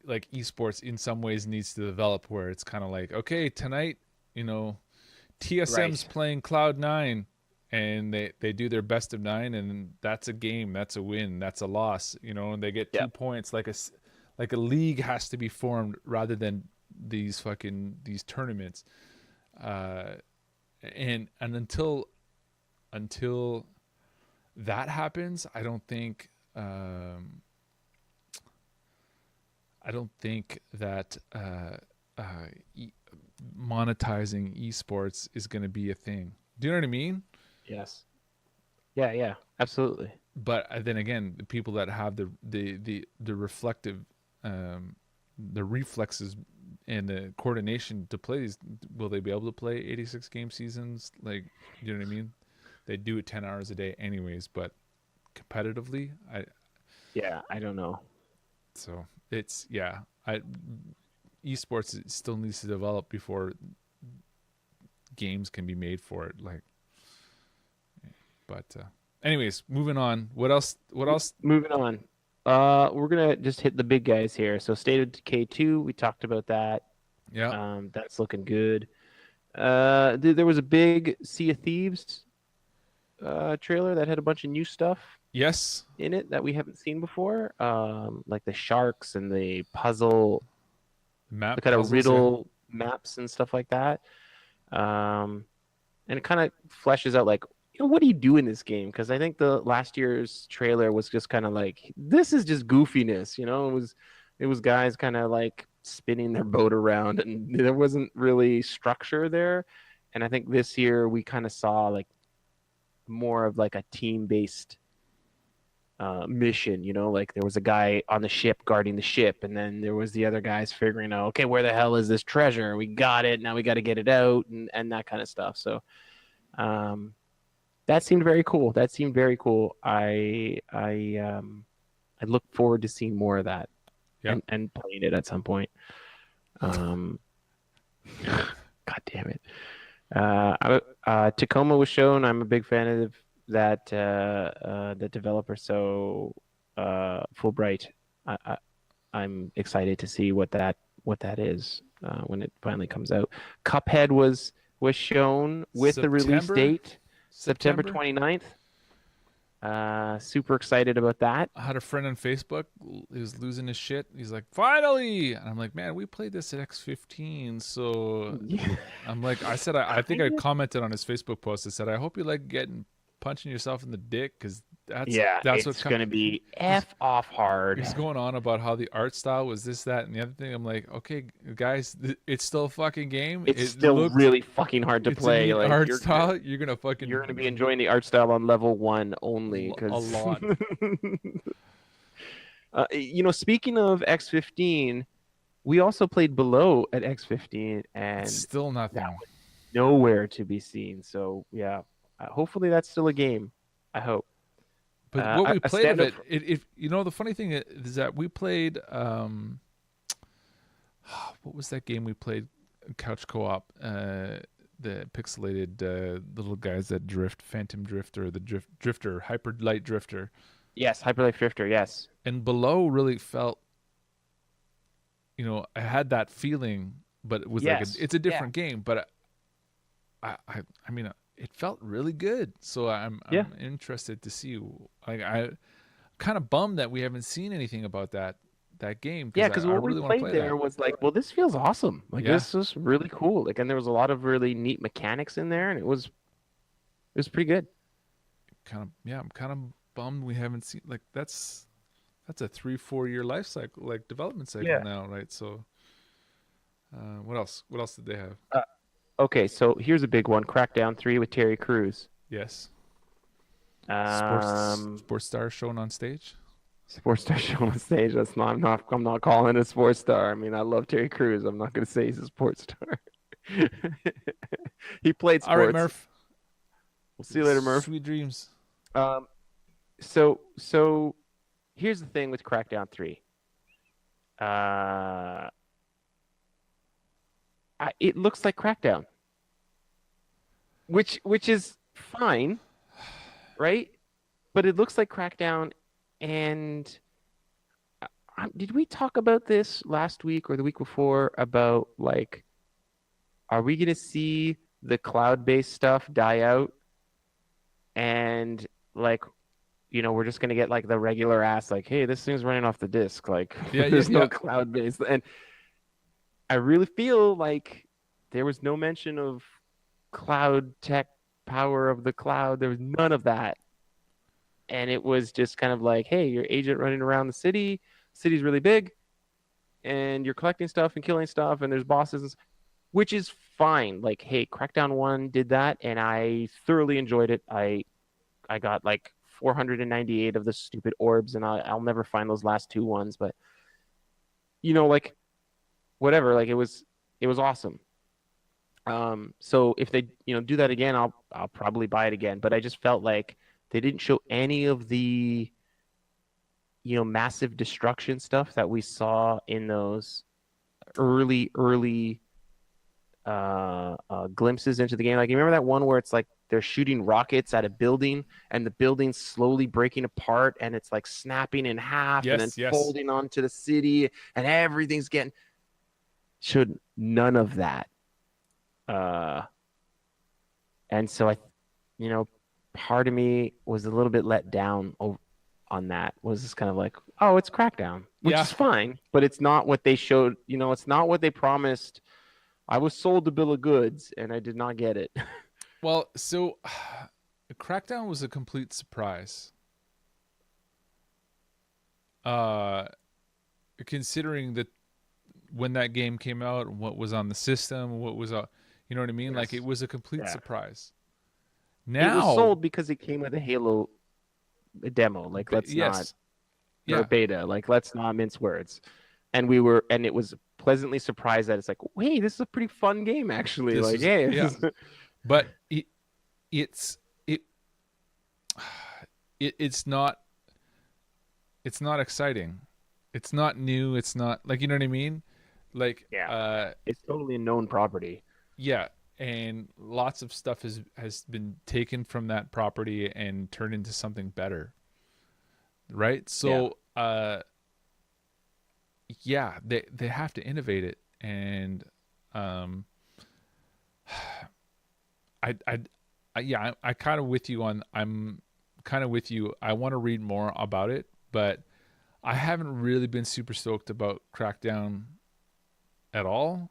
like esports in some ways needs to develop, where it's kind of like, okay, tonight, you know, TSM's Right. playing Cloud9, and they do their best of 9, and that's a game, that's a win, that's a loss, and they get 2 points. Like a league has to be formed rather than these tournaments. Uh, and until that happens, I don't think that e- monetizing esports is going to be a thing. Do you know what I mean? Yes. Yeah, yeah, absolutely. But then again, the people that have the reflective, the reflexes and the coordination to play these, will they be able to play 86 game seasons? Like, you know what I mean? They do it 10 hours a day anyways, but competitively, Yeah, I don't know. so it's, yeah, esports still needs to develop before games can be made for it. Like, but anyways, moving on. What else? What else? Moving on. We're gonna just hit the big guys here. So State of Decay 2, we talked about that. Yeah. That's looking good. There was a big Sea of Thieves trailer that had a bunch of new stuff Yes. in it that we haven't seen before. Like the sharks and the puzzle, Map the kind of puzzles. Yeah. riddle maps and stuff like that. And it kind of fleshes out like, what do you do in this game? Because I think the last year's trailer was just kind of like, this is just goofiness, it was guys kind of like spinning their boat around, and there wasn't really structure there. And I think this year we kind of saw like more of like a team-based mission. Like there was a guy on the ship guarding the ship, and then there was the other guys figuring out, okay, where the hell is this treasure? We got it, now we got to get it out, and that kind of stuff. So that seemed very cool. I look forward to seeing more of that. Yeah. And playing it at some point. God damn it. Tacoma was shown. I'm a big fan of that the developer. So Fulbright, I'm excited to see what that is when it finally comes out. Cuphead was shown with the release date, September 29th. Super excited about that. I had a friend on Facebook. He was losing his shit. He's like, finally! And I'm like, man, we played this at X15. So I'm like, I said, I think I commented on his Facebook post. I said, I hope you like punching yourself in the dick, because that's it's going to be F off hard. He's going on about how the art style was this, that, and the other thing. I'm like, okay, guys, it's still a fucking game. It's still really fucking hard to play. Like art style, you're gonna be enjoying the art style on level 1 only. A lot. Speaking of X15, we also played Below at X15, and it's still nothing. That was nowhere to be seen. So yeah, hopefully that's still a game. I hope. But what we played of it, the funny thing is that we played, what was that game we played, couch co-op, the pixelated little guys that drift, Phantom Drifter, the Drifter, Hyper Light Drifter. Yes, Hyper Light Drifter, yes. And Below really felt, I had that feeling, but it was it's a different game, but I mean, it felt really good. So I'm interested to see. Like, I'm kind of bummed that we haven't seen anything about that that game Yeah, because because I what we really want to played play there that. was like, well, this feels awesome. Like Yeah, this was really cool. Like, and there was a lot of really neat mechanics in there, and it was pretty good. kind of. Yeah, I'm kind of bummed we haven't seen like that's a 3-4 year life cycle, like development cycle Yeah. now, right? So, what else? What else did they have? Uh, okay, so here's a big one: Crackdown 3 with Terry Crews. Yes, Um, sports stars shown on stage. Sports star show on stage. That's not. I'm not calling it a sports star. I mean, I love Terry Crews. I'm not going to say he's a sports star. He played All right, sports. Murph. We'll see you later, Murph. Sweet dreams. Um, so here's the thing with Crackdown 3. Uh, it looks like Crackdown, which is fine, right? But it looks like Crackdown, and did we talk about this last week or the week before about like, are we gonna see the cloud-based stuff die out, and like, we're just gonna get like the regular ass like, hey, this thing's running off the disk, like Yeah, yeah, there's yeah. no cloud-based, and I really feel like there was no mention of cloud tech, power of the cloud. There was none of that. And it was just kind of like, hey, your agent running around the city. City's really big, and you're collecting stuff and killing stuff, and there's bosses, which is fine. Like, hey, Crackdown 1 did that, and I thoroughly enjoyed it. I got like 498 of the stupid orbs, and I'll never find those last two ones, but like whatever, like it was awesome. So if they, do that again, I'll probably buy it again. But I just felt like they didn't show any of the, massive destruction stuff that we saw in those early glimpses into the game. Like, you remember that one where it's like they're shooting rockets at a building and the building's slowly breaking apart and it's like snapping in half and then Yes. folding onto the city and everything's getting showed none of that. And so part of me was a little bit let down on that. Was just kind of like, oh, it's Crackdown, which Yeah. is fine, but it's not what they showed. It's not what they promised. I was sold a bill of goods, and I did not get it. Well, so Crackdown was a complete surprise. Considering that when that game came out, what was on the system, what was you know what I mean? Yes. Like, it was a complete Yeah. surprise. It Now, was sold because it came with a Halo demo. Like, let's yes, not, or yeah, beta. Like, let's not mince words. And it was pleasantly surprised that it's like, hey, this is a pretty fun game, actually. This Like, is- hey, yeah. But it's not exciting. It's not new. It's not like, you know what I mean? Like, Yeah. It's totally a known property. yeah, and lots of stuff has been taken from that property and turned into something better, right? So, yeah, they have to innovate it, and I kind of with you on. I'm kind of with you. I want to read more about it, but I haven't really been super stoked about Crackdown at all.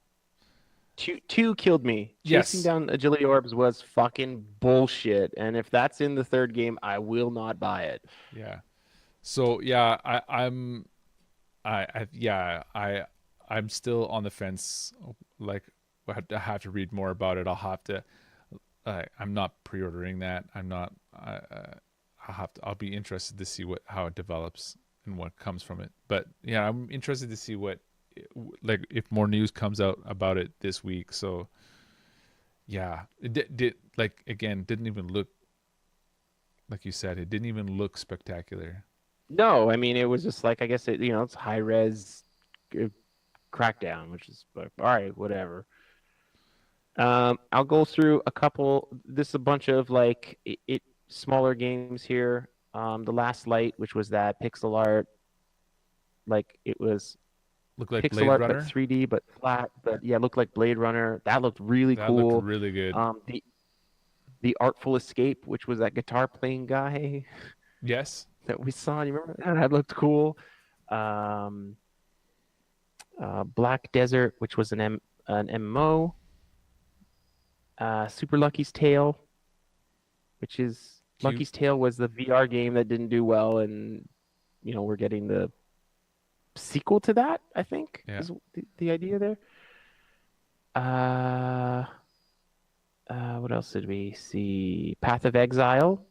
Two killed me. Yes. Chasing down agility orbs was fucking bullshit. And if that's in the third game, I will not buy it. Yeah. So yeah, I'm still on the fence. Like, I have to read more about it. I'll have to. I'm not pre-ordering that. I'm not. I'll be interested to see how it develops and what comes from it. But yeah, I'm interested to see like if more news comes out about it this week. So yeah, it did like, again, didn't even look, like you said, it didn't even look spectacular. No, I mean, it was just like, I guess it's high res Crackdown, which is like, all right, whatever. I'll go through a couple. This is a bunch of like smaller games here. The Last Light, which was that pixel art, like it was Looked like pixel Blade art Runner. but 3D but flat, but yeah, looked like Blade Runner. That looked really That cool. looked really good. The Artful Escape, which was that guitar playing guy Yes. that we saw. You remember that? That looked cool. Black Desert, which was an MMO. Super Lucky's Tale, which is Cute. Lucky's Tale was the VR game that didn't do well, and we're getting the sequel to that, I think, Yeah. is the idea there. Uh, what else did we see? Path of Exile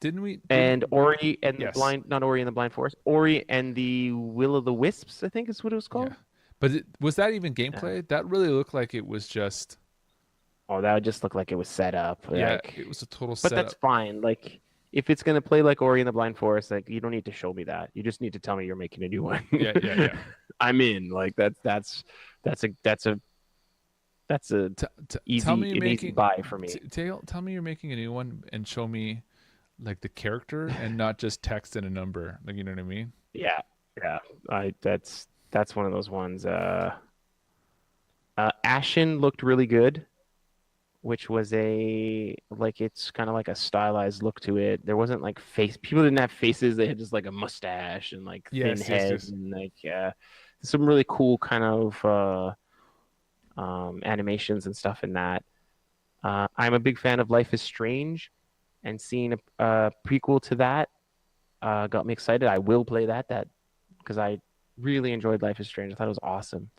Didn't we? and Ori and the Yes. Blind, not Ori and the Blind Forest, Ori and the Will of the Wisps, I think is what it was Yeah. called. But was that even Uh, gameplay? That really looked like it was just. oh, that would just look like it was set up. Yeah, Like, it was a total but that's setup. fine. Like, if it's gonna play like Ori and the Blind Forest, like you don't need to show me that. You just need to tell me you're making a new one. Yeah, yeah, yeah. I'm in. Like that's a Tell me you're easy making. buy for me. Tell me you're making a new one and show me like the character and not just text and a number. Like you know what I mean? Yeah, yeah. I that's one of those ones. Ashen looked really good, which was it's kind of like a stylized look to it. There wasn't like face. People didn't have faces. They had just like a mustache and like thin Yes, yes, heads yes. and like some really cool kind of animations and stuff in that. I'm a big fan of Life is Strange, and seeing a prequel to that got me excited. I will play that because I really enjoyed Life is Strange. I thought it was awesome.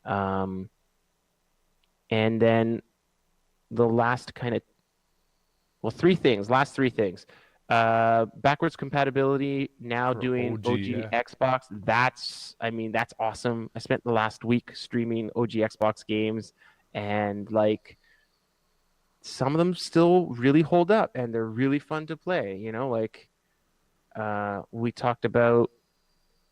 Um, and then the last kind of last three things. Backwards compatibility now For doing OG, OG yeah. Xbox. That's awesome. I spent the last week streaming OG Xbox games, and like some of them still really hold up and they're really fun to play. Like we talked about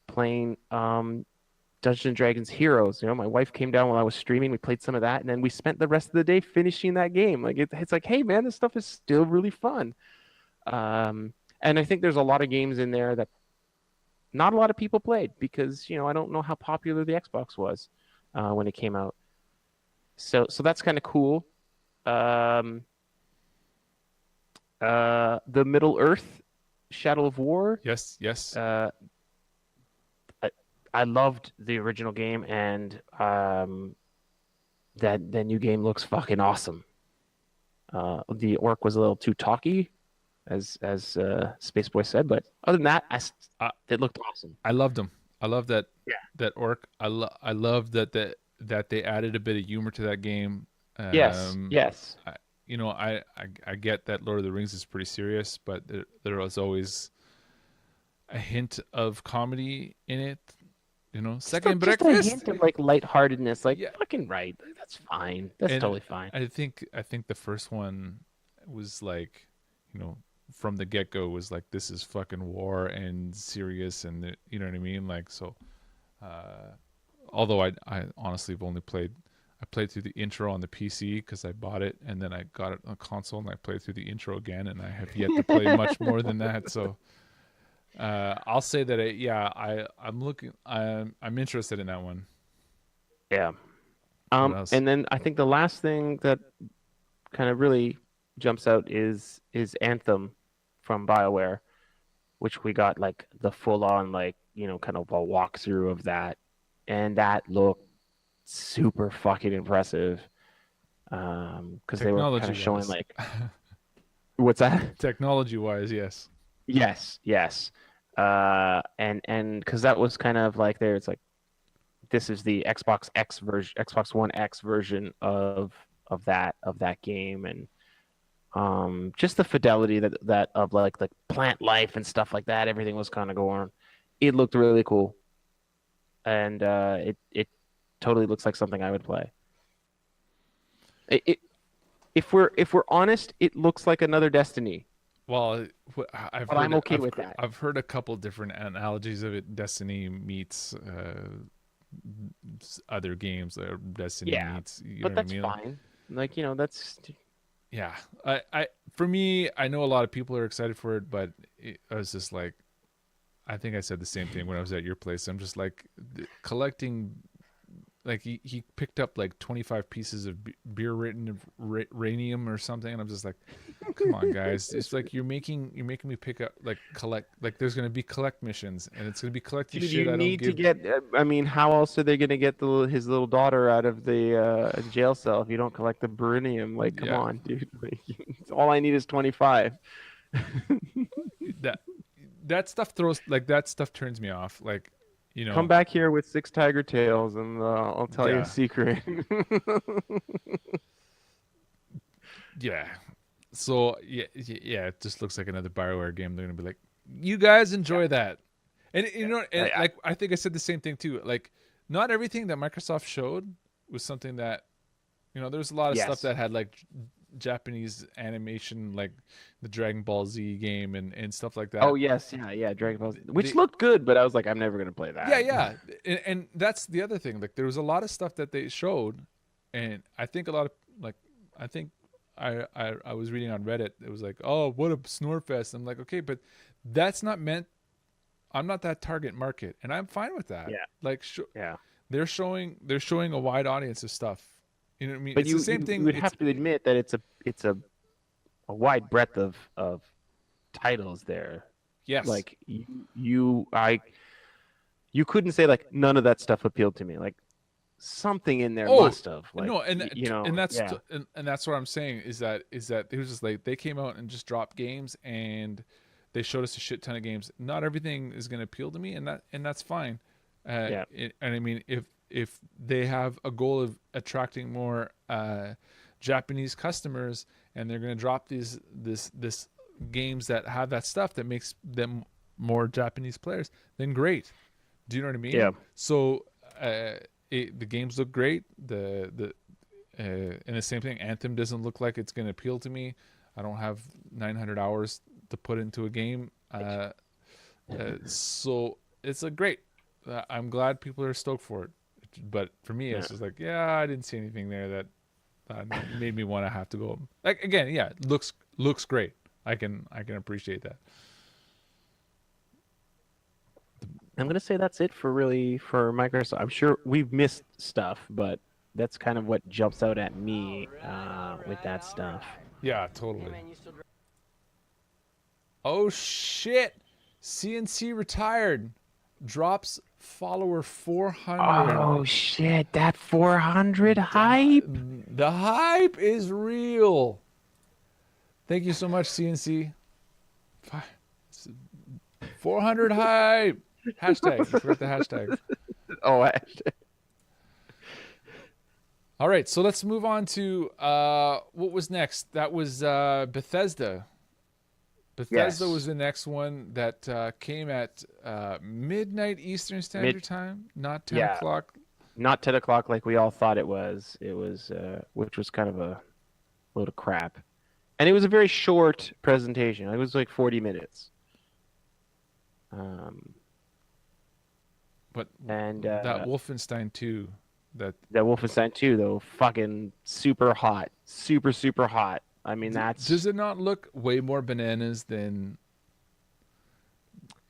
playing Dungeons and Dragons Heroes. My wife came down while I was streaming. We played some of that, and then we spent the rest of the day finishing that game. Like it's like, hey man, this stuff is still really fun. And I think there's a lot of games in there that not a lot of people played because I don't know how popular the Xbox was when it came out. So that's kind of cool. Um, the Middle Earth Shadow of War. Yes, yes. Uh, I loved the original game, and that new game looks fucking awesome. The orc was a little too talky, as Space Boy said, but other than that, I it looked awesome. I loved them. I love that Yeah. that orc. I love that they added a bit of humor to that game. Yes. Yes. I, I get that Lord of the Rings is pretty serious, but there was always a hint of comedy in it. Second Just a breakfast. hint of like lightheartedness, like Yeah, fucking right. That's fine. That's and totally fine. I think the first one was like, from the get go was like this is fucking war and serious and you know what I mean. Like so, although I honestly have only played through the intro on the PC because I bought it and then I got it on console and I played through the intro again and I have yet to play much more than that. So I'll say that I'm interested in that one. Yeah. What else? And then I think the last thing that kind of really jumps out is Anthem from BioWare, which we got like the full on like kind of a walkthrough of that, and that looked super fucking impressive. Because they were kind Technology of showing wise, like what's that? technology wise, yes. Yes, yes. And because that was kind of like it's like this is the Xbox X version, Xbox One X version of that game, and just the fidelity that of like the plant life and stuff like that. Everything was kind of going. It looked really cool, and it totally looks like something I would play. It if we're honest, it looks like another Destiny, Well, but I'm okay with that. I've heard a couple different analogies of it. Destiny meets other games, or Destiny Yeah, meets, you know but what I that's mean? fine. Like that's Yeah, for me, I know a lot of people are excited for it, but I was just like, I think I said the same thing when I was at your place. I'm just like, collecting like he picked up like 25 pieces of beer written of ranium or something, and I'm just like, come on guys, it's like you're making me pick up like collect, like there's gonna be collect missions, and it's gonna be collecting Dude, shit you I don't need to give. get. I mean, how else are they going to get his little daughter out of the jail cell if you don't collect the beryllium? Like, come Yeah, on, dude. Like, all I need is 25. that that stuff throws, like that stuff turns me off, like, you Come know. back here with 6 tiger tails, and I'll tell you a Yeah, secret. yeah. So yeah, it just looks like another Bioware game. They're gonna be like, you guys enjoy that. And you know, and like I think I said the same thing too. Like, not everything that Microsoft showed was something that, you know, there's a lot of stuff Yes. that had like Japanese animation, like the Dragon Ball Z game and stuff like Oh that. yes, yeah, Dragon Ball Z, which They, looked good, but I was like, I'm never gonna play yeah, that. yeah, and that's the other thing. Like, there was a lot of stuff that they showed, and I think a lot of, like, I think I was reading on Reddit. It was like, oh, what a snore fest. I'm like, okay, but that's not meant. I'm not that target market, and I'm fine with that. Yeah, Like, yeah. they're showing a wide audience of stuff. You know what I mean? But It's the you same you thing. would It's have to admit that it's a wide breadth of titles there. yes. Like you couldn't say like none of that stuff appealed to me. Like something in there Oh must have. Like no, you know, yeah, and that's what I'm saying is that it was just like they came out and just dropped games, and they showed us a shit ton of games. Not everything is going to appeal to me, and that's fine. yeah. And I mean, if they have a goal of attracting more Japanese customers, and they're going to drop this games that have that stuff that makes them more Japanese players, then great. Do you know what I mean? Yeah. So the games look great. And the same thing. Anthem doesn't look like it's going to appeal to me. I don't have 900 hours to put into a game. So it's a great. I'm glad people are stoked for it. But for me, Yeah. it's just like, yeah, I didn't see anything there that made me want to have to go. Like, again, yeah, it looks great. I can appreciate that. I'm gonna say that's it for Microsoft. I'm sure we've missed stuff, but that's kind of what jumps out at me with that stuff. Yeah, totally. Oh shit! CNC retired. Drops follower 400. Oh shit, that 400 hype. The hype is real. Thank you so much, CNC. 400 hype. Hashtag. You forgot the hashtag. Oh, actually. All right, so let's move on to what was next. That was Bethesda. Bethesda Yes. was the next one that came at midnight Eastern Standard Time, not 10 Yeah. o'clock. Not 10 o'clock like we all thought it was. It was, which was kind of a load of crap. And it was a very short presentation. It was like 40 minutes. But And that Wolfenstein 2, that Wolfenstein 2, though, fucking super hot. Super, super hot. I mean, that's... does it not look way more bananas than,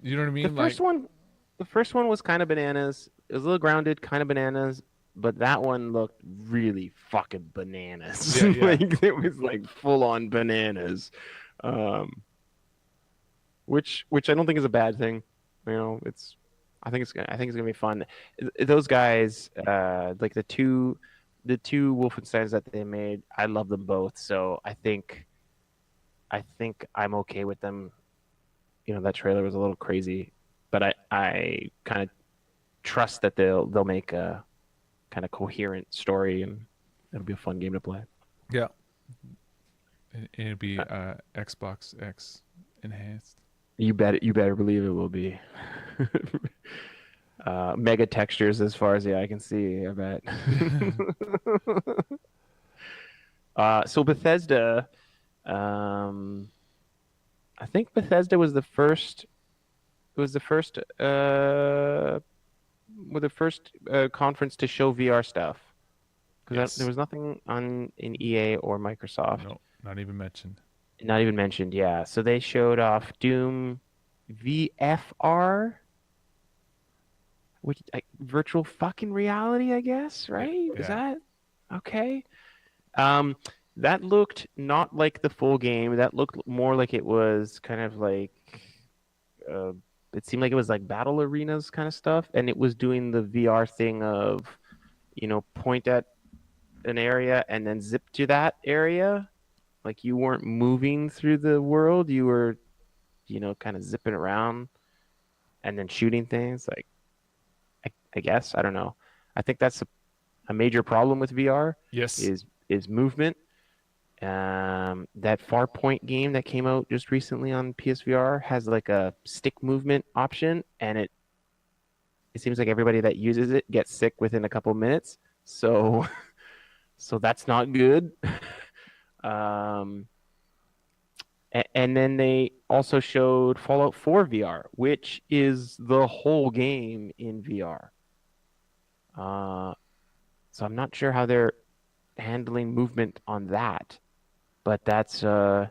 you know what I mean? The first one was kind of bananas. It was a little grounded, kind of bananas, but that one looked really fucking bananas. Yeah, yeah. Like it was like full on bananas, which I don't think is a bad thing. You know, I think it's gonna be fun. Those guys, like the two Wolfensteins that they made, I love them both. So I think I'm okay with them. You know, that trailer was a little crazy, but I kind of trust that they'll make a kind of coherent story, and it'll be a fun game to play. yeah, it'd be Xbox X enhanced. You better believe it will be. Mega textures as far as the eye can see, I bet. So Bethesda, I think Bethesda was the first. It was the first. With the first conference to show VR stuff, because Yes. there was nothing in EA or Microsoft. No, not even mentioned. Not even mentioned. Yeah, so they showed off Doom VFR, virtual fucking reality, I guess, Yeah, right? Is yeah. that okay? Um, that looked not like the full game. That looked more like it was kind of like uh, it seemed like it was like battle arenas kind of stuff, and it was doing the VR thing of, point at an area and then zip to that area. Like you weren't moving through the world, you were, kind of zipping around and then shooting things. Like I guess I don't know. I think that's a major problem with VR Yes. is movement. That Farpoint game that came out just recently on PSVR has like a stick movement option, and it seems like everybody that uses it gets sick within a couple minutes. So so that's not good. Um, and then they also showed Fallout 4 VR, which is the whole game in VR. So I'm not sure how they're handling movement on that, but that's pretty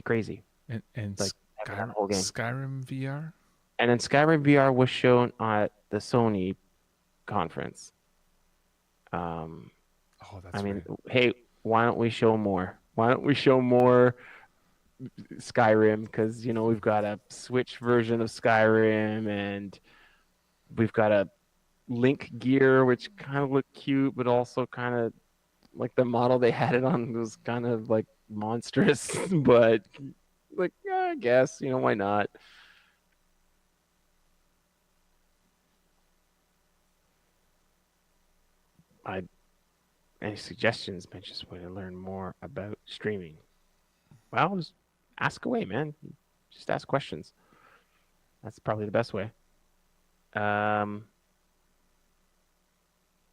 crazy. And Like having that whole game. Skyrim VR. And then Skyrim VR was shown at the Sony conference. Um, Oh, I that's mean, right. hey, why don't we show more? Why don't we show more Skyrim? Because we've got a Switch version of Skyrim, and we've got a Link gear, which kind of looked cute, but also kind of like the model they had it on was kind of like monstrous. But like, yeah, I guess why not? I Any suggestions, man? Just want to learn more about streaming. Well, just ask away, man. Just ask questions. That's probably the best way. Um,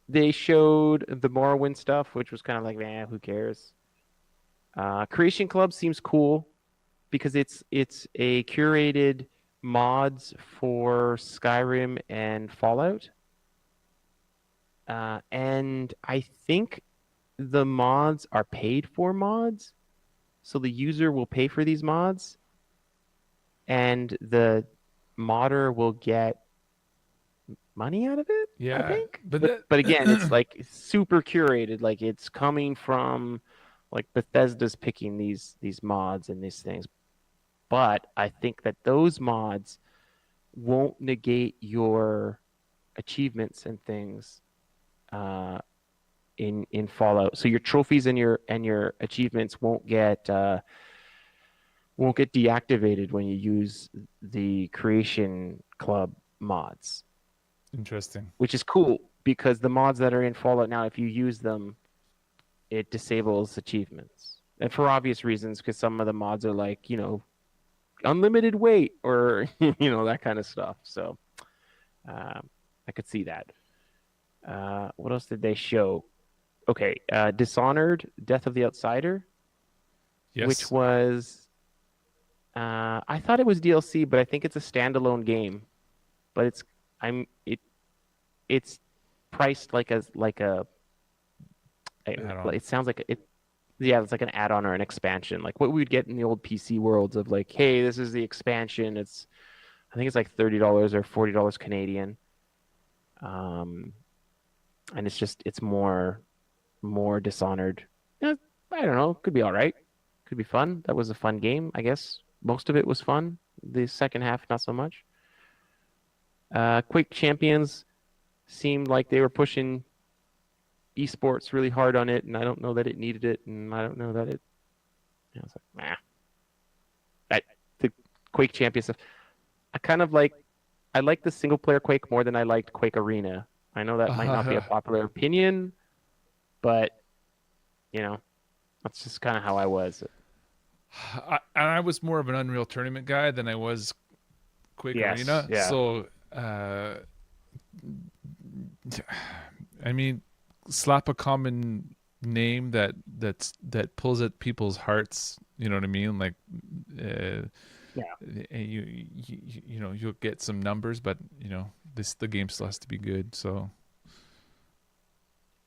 they showed the Morrowind stuff, which was kind of like, man, who cares? Creation Club seems cool because it's a curated mods for Skyrim and Fallout. And I think the mods are paid for mods. So the user will pay for these mods, and the modder will get money out of it, I Yeah, think. but But again, it's that like super curated. Like it's coming from like Bethesda's picking these mods and these things. But I think that those mods won't negate your achievements and things uh, in Fallout. So your trophies and your achievements won't get deactivated when you use the Creation Club mods, interesting. which is cool because the mods that are in Fallout now, if you use them, it disables achievements. And for obvious reasons, because some of the mods are like, unlimited weight or, that kind of stuff. So I could see that. What else did they show? Okay, Dishonored, Death of the Outsider, which Yes. was I thought it was DLC, but I think it's a standalone game. But it's priced Add on. it sounds like it yeah, it's like an add-on or an expansion, like what we would get in the old PC worlds of like, hey, this is the expansion. I think it's like $30 or $40 Canadian. Um, and it's more Dishonored. I don't know, could be all right. Could be fun. That was a fun game, I guess. Most of it was fun. The second half, not so much. Quake Champions seemed like they were pushing esports really hard on it, and I don't know that it needed it, and I don't know that it. I was like, nah. The Quake Champions stuff. I kind of like. I like the single player Quake more than I liked Quake Arena. I know that might not be a popular opinion, but that's just kind of how I was. I was more of an Unreal Tournament guy than I was Quake Yes, Arena. yeah. So, I mean, slap a common name that pulls at people's hearts. You know what I mean? Like, uh, Yeah. you'll get some numbers, but the game still has to be good. So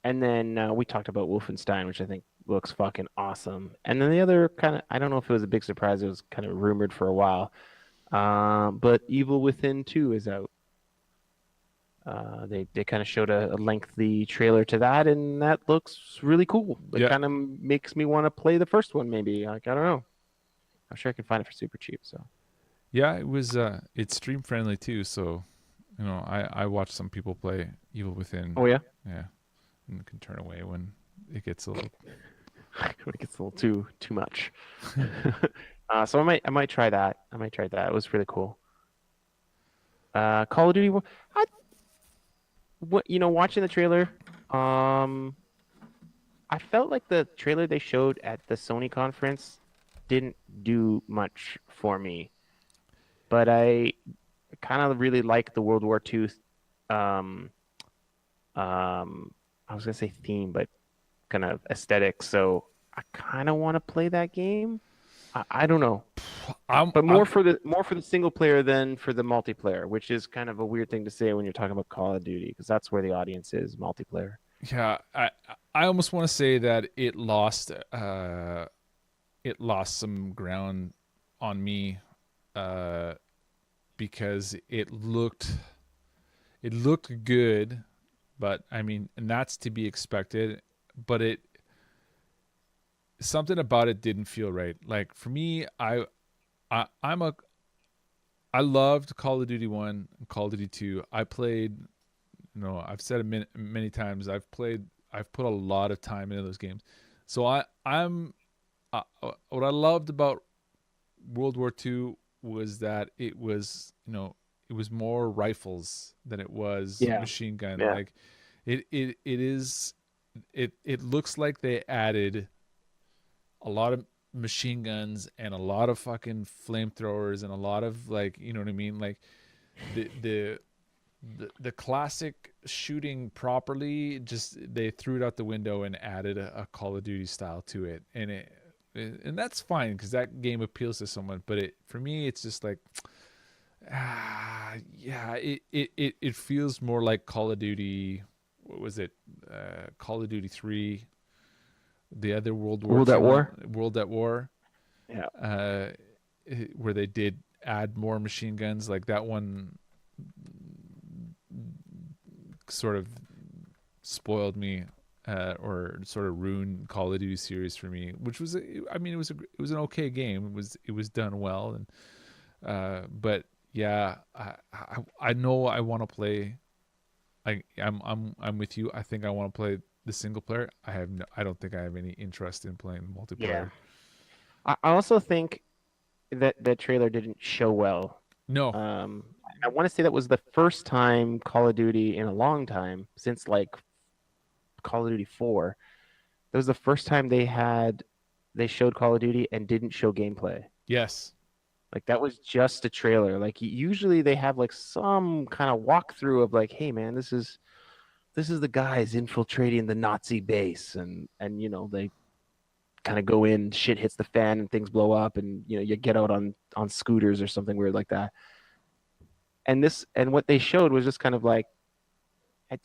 And then we talked about Wolfenstein, which I think looks fucking awesome. And then the other kind of, I don't know if it was a big surprise. It was kind of rumored for a while. But Evil Within 2 is out. They kind of showed a lengthy trailer to that, and that looks really cool. It Yeah, kind of makes me want to play the first one, maybe. Like, I don't know. I'm sure I can find it for super cheap. So, yeah. It was. It's stream friendly too, so I watched some people play Evil Within. oh yeah, Yeah, and can turn away when it gets a little. when it gets a little too much. So I might try that. I might try that. It was really cool. Call of Duty. I, watching the trailer, um, I felt like the trailer they showed at the Sony conference didn't do much for me, but I kind of really like the World War II. Um, I was gonna say theme, but kind of aesthetic. So I kind of want to play that game. I don't know, but I'm more for the single player than for the multiplayer, which is kind of a weird thing to say when you're talking about Call of Duty, because that's where the audience is, multiplayer. Yeah, I almost want to say that it lost some ground on me uh because it looked good, but I mean, and that's to be expected, but it something about it didn't feel right. Like for me, I'm a I loved Call of Duty 1 and Call of Duty 2. I played, I've said it many times, I've put a lot of time into those games. So I'm what I loved about World War II was that it was more rifles than it was Yeah, machine gun. yeah, Like it is it looks like they added a lot of machine guns and a lot of fucking flamethrowers and a lot of, like, you know what I mean, like the the the classic shooting properly, just they threw it out the window and added a Call of Duty style to it, and that's fine because that game appeals to someone. But for me, it's just like, yeah, it feels more like Call of Duty. What was it? Call of Duty 3, the other World War World at II one, War. World at War, Yeah, uh, where they did add more machine guns. Like that one sort of spoiled me, or sort of ruined Call of Duty series for me, which was, I mean, it was an okay game. It was done well, and but yeah, I know I want to play. I'm with you. I think I want to play the single player. I don't think I have any interest in playing yeah. multiplayer. I also think that that trailer didn't show well. No. Um, I want to say that was the first time Call of Duty in a long time, since like Call of Duty 4. That was the first time they showed Call of Duty and didn't show gameplay. Yes. Like that was just a trailer. Like usually they have like some kind of walkthrough of like, hey man, this is the guys infiltrating the Nazi base, and they kind of go in, shit hits the fan and things blow up, and you get out on scooters or something weird like that. And what they showed was just kind of like, I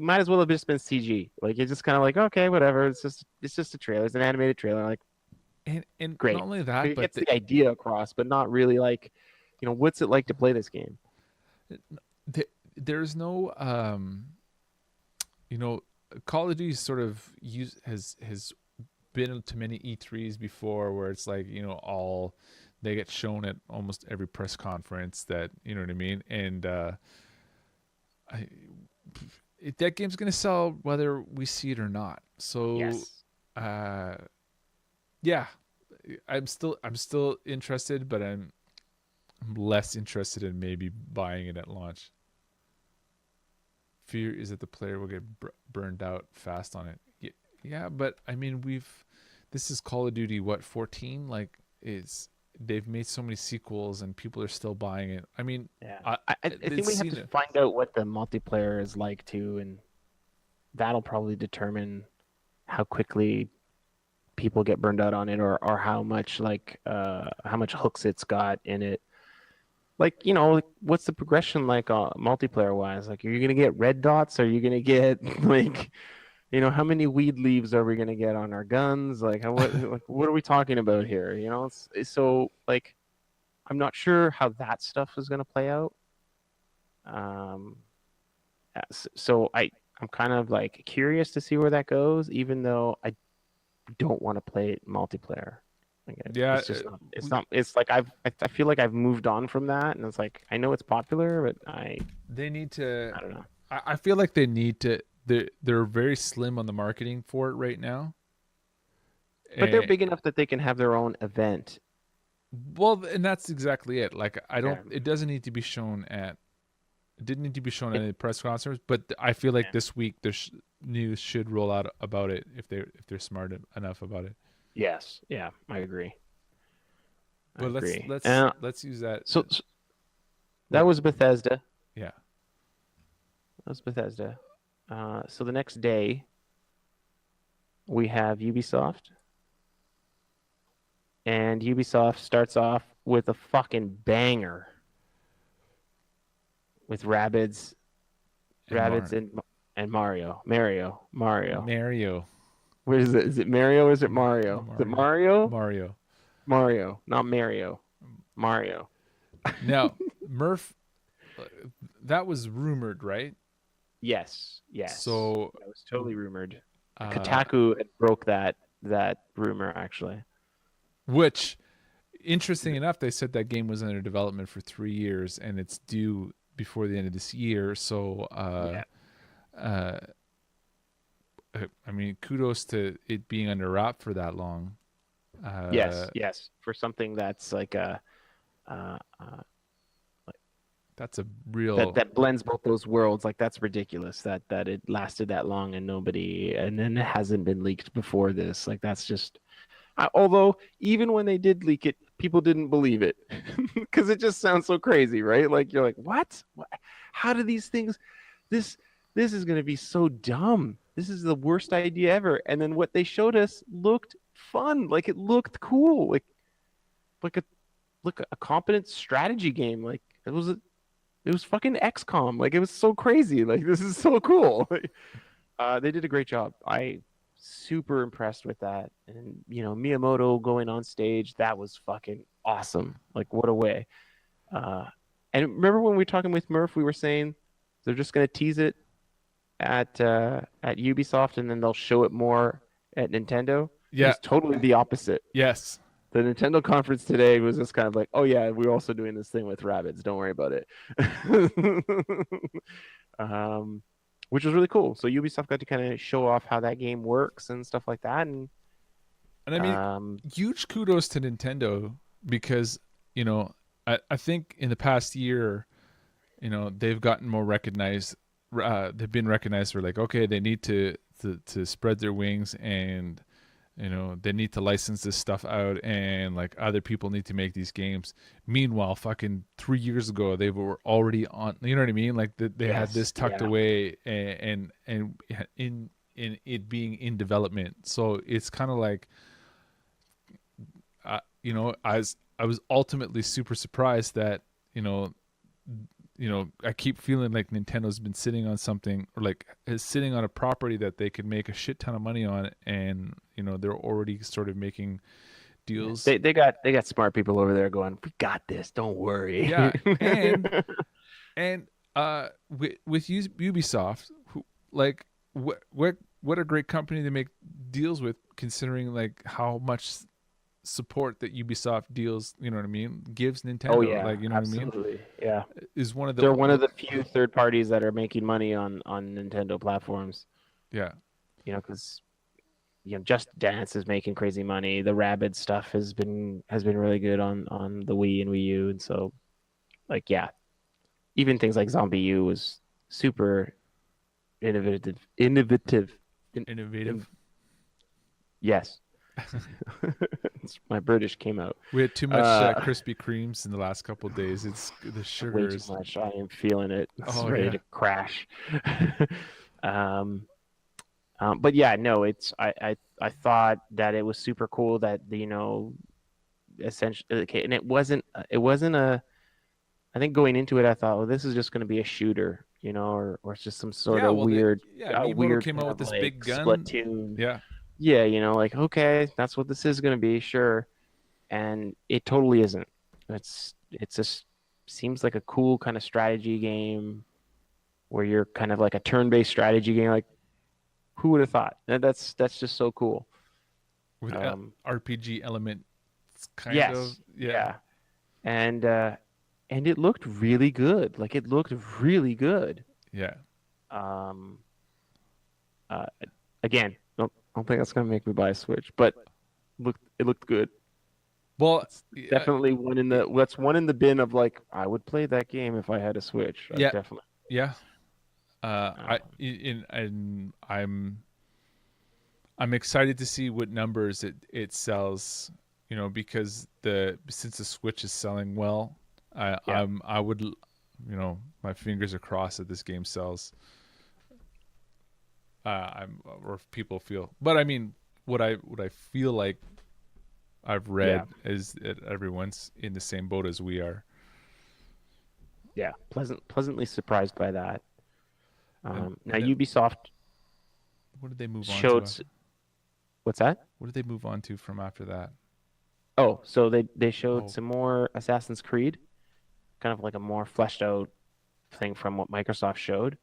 might as well have just been CG. Like it's just kind of like, okay, whatever. It's just a trailer. It's an animated trailer. Like And not great. only that, It but gets the idea across, but not really like, what's it like to play this game? there's no you know, Call of Duty sort of has been to many E3s before, where it's like, all they get shown at almost every press conference, that, you know what I mean, and I that game's gonna sell whether we see it or not. So Yes. uh yeah, I'm still interested, but I'm less interested in maybe buying it at launch. Fear is that the player will get burned out fast on it. Yeah, but I mean, this is Call of Duty, what, 14? Like, is they've made so many sequels and people are still buying it. I mean, Yeah. I, I think we have to find out what the multiplayer is like too, and that'll probably determine how quickly people get burned out on it, or how much how much hooks it's got in it. Like, like, what's the progression like multiplayer wise? Like, are you gonna get red dots? Are you gonna get like, how many weed leaves are we gonna get on our guns? Like, what are we talking about here? It's so like, I'm not sure how that stuff is gonna play out. Um, So I'm kind of like curious to see where that goes, even though I don't want to play it multiplayer. Like Yeah, it's just not. It's not. It's like I feel like I've moved on from that, and it's like I know it's popular, but they need to. I don't know. I feel like they need to. They're very slim on the marketing for it right now. But they're And, big enough that they can have their own event. well, and that's exactly it. Like I don't. Yeah. It doesn't need to be shown at. It didn't need to be shown at It, a press conference, but I feel like yeah. this week there's news should roll out about it if they're smart enough about it. Yes. Yeah. I agree. I But let's agree. let's let's use that. So that What? was Bethesda. Yeah. That was Bethesda. So the next day we have Ubisoft, and Ubisoft starts off with a fucking banger with Rabbids, And Rabbids and Mario. Mario. Where is it? Is it Mario or is it Mario? Is it Mario? Mario. Mario, not Mario. Mario. Now, Murph, that was rumored, right? Yes, yes. So, That was totally rumored. uh, Kotaku had broke that rumor actually. which, interesting enough, they said that game was under development for 3 years and it's due before the end of this year. So, Yeah. I mean, kudos to it being under wrap for that long. Yes. For something that's like a uh, That's a real. that blends both those worlds, like that's ridiculous that it lasted that long and then it hasn't been leaked before this. Like that's just. Although even when they did leak it, people didn't believe it because it just sounds so crazy, right? Like you're like, what? How do these things? This is going to be so dumb. This is the worst idea ever. And then what they showed us looked fun. Like it looked cool. Like a competent strategy game. Like it was fucking XCOM. Like it was so crazy. Like this is so cool. They did a great job. I super impressed with that. And Miyamoto going on stage, that was fucking awesome. Like what a way. And remember when we were talking with Murph, we were saying they're just gonna tease it at Ubisoft and then they'll show it more at Nintendo. Yeah. It's totally the opposite. Yes. The Nintendo conference today was just kind of like, oh yeah, we're also doing this thing with Rabbids. Don't worry about it. Which was really cool. So Ubisoft got to kind of show off how that game works and stuff like that. And I mean, huge kudos to Nintendo because, I think in the past year, they've gotten more recognized. They've been recognized for like, okay, they need to spread their wings and, they need to license this stuff out and like other people need to make these games. Meanwhile, fucking 3 years ago, they were already on, you know what I mean? Like they had this tucked away and in it being in development. So it's kind of like, I was ultimately super surprised that, I keep feeling like Nintendo's been sitting on something or like is sitting on a property that they could make a shit ton of money on, and they're already sort of making deals. They got smart people over there going, we got this, don't worry. Yeah, and with Ubisoft, like what a great company to make deals with, considering like how much support that Ubisoft deals, you know what I mean, gives Nintendo. Oh yeah, like, you know absolutely. what I mean? Yeah, Is one of the they're one of the few third parties that are making money on Nintendo platforms. Yeah, because Just Dance is making crazy money. The Rabbids stuff has been really good on the Wii and Wii U, and so like yeah, even things like Zombie U was super innovative. Yes. My British came out. We had too much Krispy Kremes in the last couple of days. It's the sugar Way is too much. I am feeling it. It's ready yeah. to crash. But yeah, no, I thought that it was super cool that essentially, okay, and it wasn't a. I think going into it, I thought, well, this is just going to be a shooter, or it's just some sort of weird. Miyamoto weird came out with this like big gun. Splatoon. Yeah, like okay, that's what this is going to be, sure, and it totally isn't. It's just seems like a cool kind of strategy game. where you're kind of like a turn-based strategy game. Like, who would have thought? That's just so cool. With RPG element, kind of. Yes, Yeah. yeah, and it looked really good. Like it looked really good. Yeah. Um, uh, again, don't think that's gonna make me buy a Switch, but it looked good. Well, It's definitely one in the that's one in the bin of like I would play that game if I had a Switch. I yeah, definitely. yeah. Um, I'm excited to see what numbers it sells. You know, because since the Switch is selling well, Yeah. I would, you know, my fingers are crossed that this game sells. Or if people feel, but I mean, what I feel like I've read is that everyone's in the same boat as we are. Yeah, pleasantly surprised by that. Now and Ubisoft what did they move on showed. to? What's that? What did they move on to from after that? Oh, so they showed Oh. some more Assassin's Creed, kind of like a more fleshed out thing from what Microsoft showed.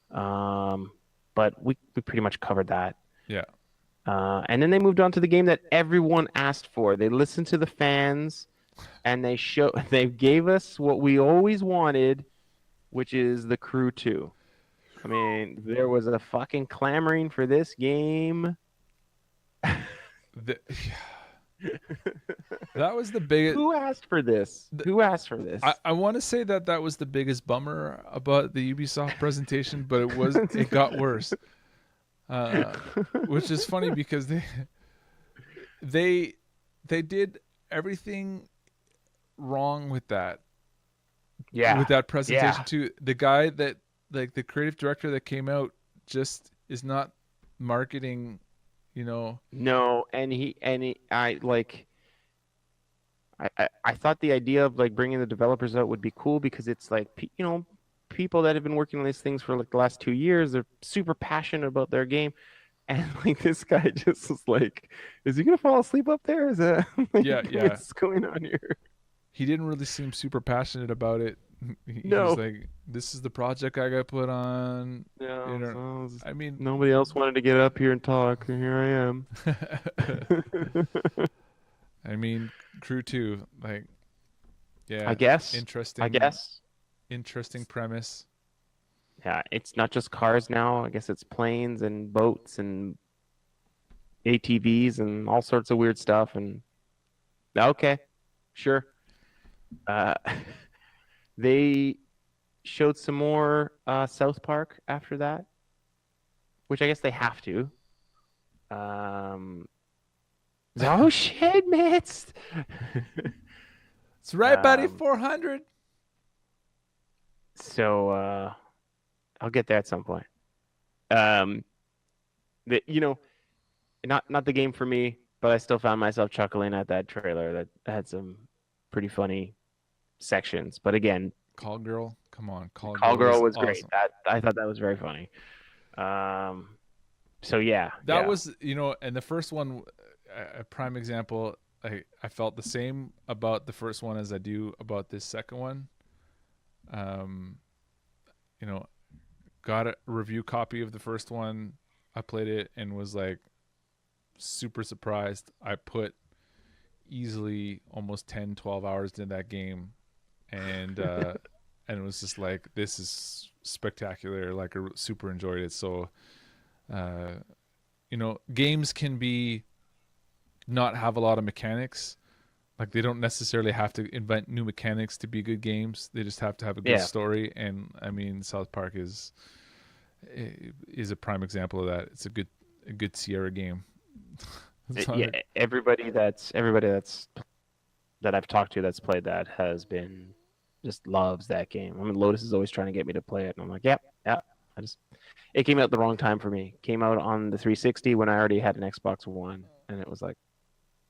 But we pretty much covered that. Yeah. And then they moved on to the game that everyone asked for. They listened to the fans, and they gave us what we always wanted, which is the Crew 2. I mean, there was a fucking clamoring for this game. That was the biggest. Who asked for this? Who asked for this? I want to say that was the biggest bummer about the Ubisoft presentation, but it got worse. Which is funny because they did everything wrong with that. Yeah. With that presentation Yeah. too. The guy that like the creative director that came out just is not marketing, you know. No, I thought the idea of like bringing the developers out would be cool because it's like people that have been working on these things for like the last 2 years, they're super passionate about their game, and like this guy just was like, is he gonna fall asleep up there? Is that like, Yeah. what's going on here? He didn't really seem super passionate about it. He No. was like, "This is the project I got put on." Yeah, You know, I mean, nobody else wanted to get up here and talk, and here I am. I mean, Crew 2, like, yeah, I guess. interesting premise. Yeah, it's not just cars now. I guess it's planes and boats and ATVs and all sorts of weird stuff. And okay, sure. They showed some more South Park after that, which I guess they have to. Oh shit, mates! It's right, buddy. 400. So I'll get there at some point. Not the game for me, but I still found myself chuckling at that trailer. That had some pretty funny sections. But again, Call Girl, come on, Call Girl was awesome. great. I thought that was very funny. So yeah, that was, and the first one, a prime example. I felt the same about the first one as I do about this second one. Got a review copy of the first one. I played it and was like super surprised. I put easily almost 10, 12 hours into that game, and and it was just like, this is spectacular. Like, I super enjoyed it. So games can be not have a lot of mechanics. Like, they don't necessarily have to invent new mechanics to be good games. They just have to have a good story. And I mean, South Park is a prime example of that. It's a good Sierra game. Everybody that I've talked to that's played that has been just loves that game. I mean, Lotus is always trying to get me to play it, and I'm like, yeah. It came out the wrong time for me. It came out on the 360 when I already had an Xbox One, and it was like,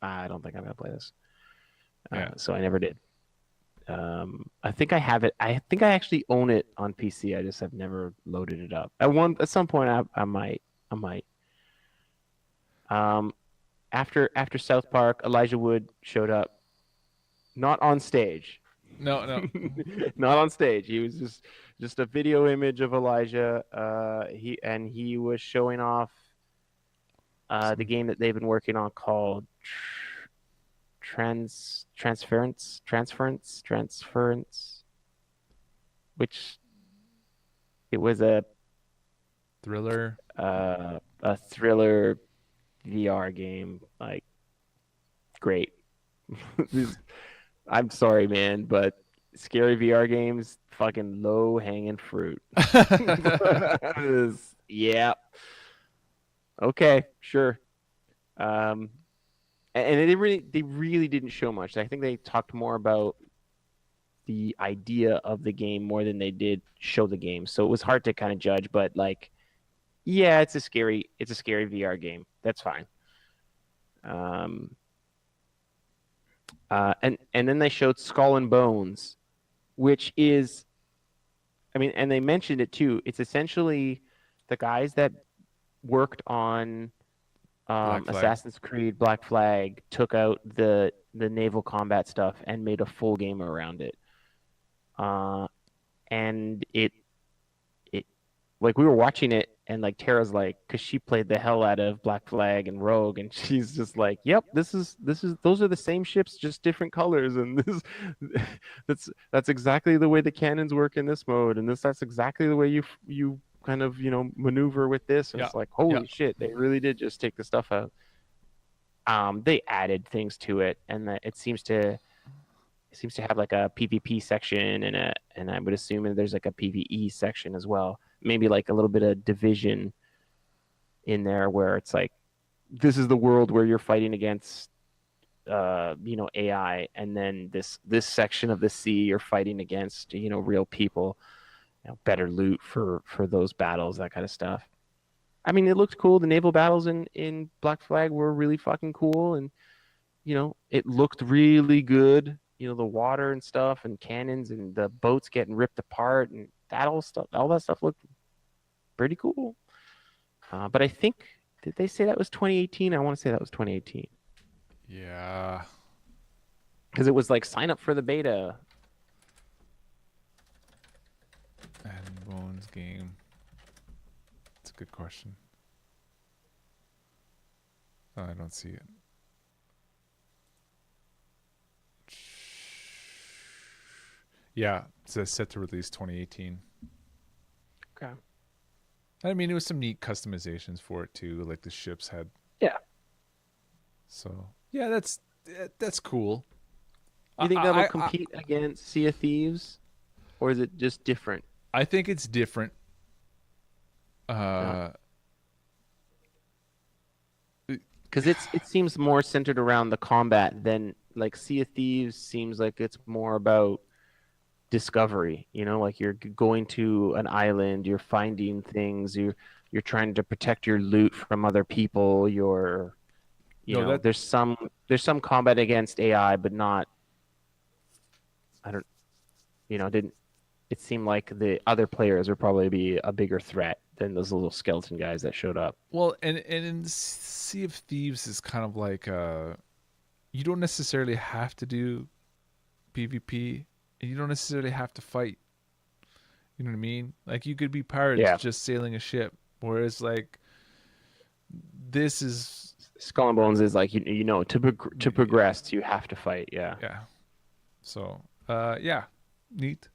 I don't think I'm gonna play this. So I never did. I think I have it. I think I actually own it on PC. I just have never loaded it up. At some point, I might. After South Park, Elijah Wood showed up, not on stage, No, no. Not on stage. He was just a video image of Elijah. He was showing off the Some game that they've been working on called Transference, which it was thriller. a thriller VR game. Like, great. I'm sorry, man, but scary VR games, fucking low hanging fruit. Yeah. Okay, sure. Um, and they really didn't show much. I think they talked more about the idea of the game more than they did show the game. So it was hard to kind of judge, but like, yeah, it's a scary VR game. That's fine. Um, and then they showed Skull and Bones, which is, I mean, and they mentioned it too. It's essentially the guys that worked on Black Flag. Assassin's Creed Black Flag took out the naval combat stuff and made a full game around it. Uh, and it like we were watching it and like Tara's like, because she played the hell out of Black Flag and Rogue, and she's just like, yep, this is those are the same ships, just different colors, and this that's exactly the way the cannons work in this mode, and that's exactly the way you kind of maneuver with this, and Yeah. it's like, Yeah. holy shit, they really did just take the stuff out. They added things to it, and that it seems to have like a PvP section and I would assume that there's like a PvE section as well. Maybe like a little bit of division in there where it's like this is the world where you're fighting against AI, and then this section of the sea you're fighting against real people. Better loot for those battles, that kind of stuff. I mean, it looked cool. The naval battles in Black Flag were really fucking cool, and it looked really good. The water and stuff, and cannons, and the boats getting ripped apart, and all that stuff looked pretty cool. But I think, did they say that was 2018? I want to say that was 2018 Yeah. because it was like sign up for the beta. And Bones game. It's a good question. Oh, I don't see it. Yeah, it says set to release 2018. Okay. I mean, it was some neat customizations for it too, like the ships had. Yeah. So yeah, that's cool. You think that will I compete against Sea of Thieves, or is it just different? I think it's different. Yeah. Uh, Because it seems more centered around the combat than like Sea of Thieves seems like it's more about discovery. Like you're going to an island, you're finding things, you're trying to protect your loot from other people. no, that There's some combat against AI, but not. I don't. Didn't. It seemed like the other players would probably be a bigger threat than those little skeleton guys that showed up. well, and in Sea of Thieves is kind of like you don't necessarily have to do PvP, and you don't necessarily have to fight. You know what I mean? Like you could be pirates Yeah. just sailing a ship, whereas like this is Skull and Bones is like to progress you have to fight. Yeah. yeah. So yeah, neat.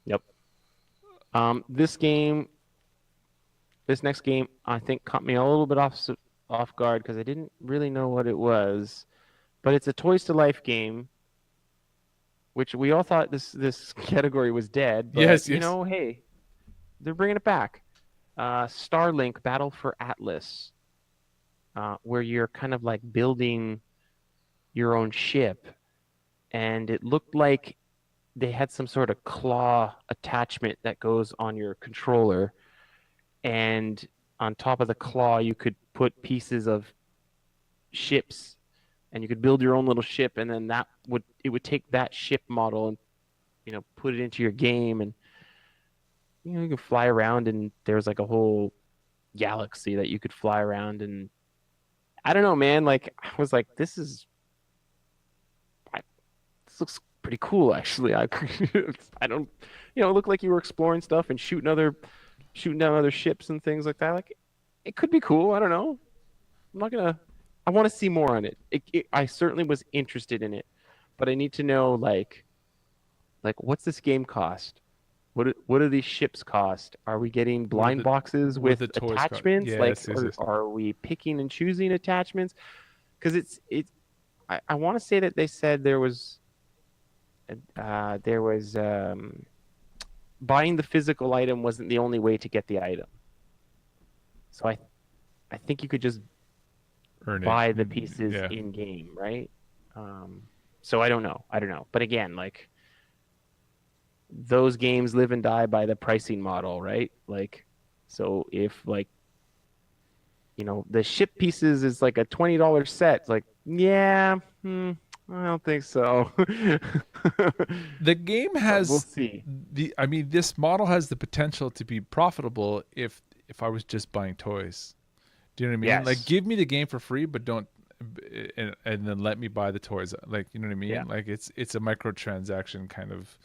Yep. This next game, I think caught me a little bit off guard because I didn't really know what it was, but it's a Toys to Life game, which we all thought this category was dead. But Yes, hey, they're bringing it back. Starlink Battle for Atlas, where you're kind of like building your own ship, and it looked like they had some sort of claw attachment that goes on your controller, and on top of the claw you could put pieces of ships, and you could build your own little ship, and then it would take that ship model and put it into your game, and you could fly around, and there was like a whole galaxy that you could fly around, and I don't know, man, like I was like, this looks pretty cool actually. I don't, you know, it looked like you were exploring stuff and shooting down other ships and things like that. Like it could be cool. I don't know. I'm not gonna. I want to see more on it. I certainly was interested in it, but I need to know like what's this game cost? What do these ships cost? Are we getting What are blind boxes what are with the toys cost? attachments? Like, Yes, yes, yes. are we picking and choosing attachments? Because it's. I want to say that they said there was buying the physical item wasn't the only way to get the item. So I think you could just Earn it. buy the pieces Yeah. in game, right? So I don't know. I don't know. But again, like those games live and die by the pricing model, right? Like, so if like, you know, the ship pieces is like a $20 set, it's like, yeah, I don't think so. The game But we'll has see. I mean, this model has the potential to be profitable if I was just buying toys. Do you know what I mean? Like, Yes. give me the game for free, but don't, and then let me buy the toys. Like, you know what I mean? Yeah. Like, it's a microtransaction kind of.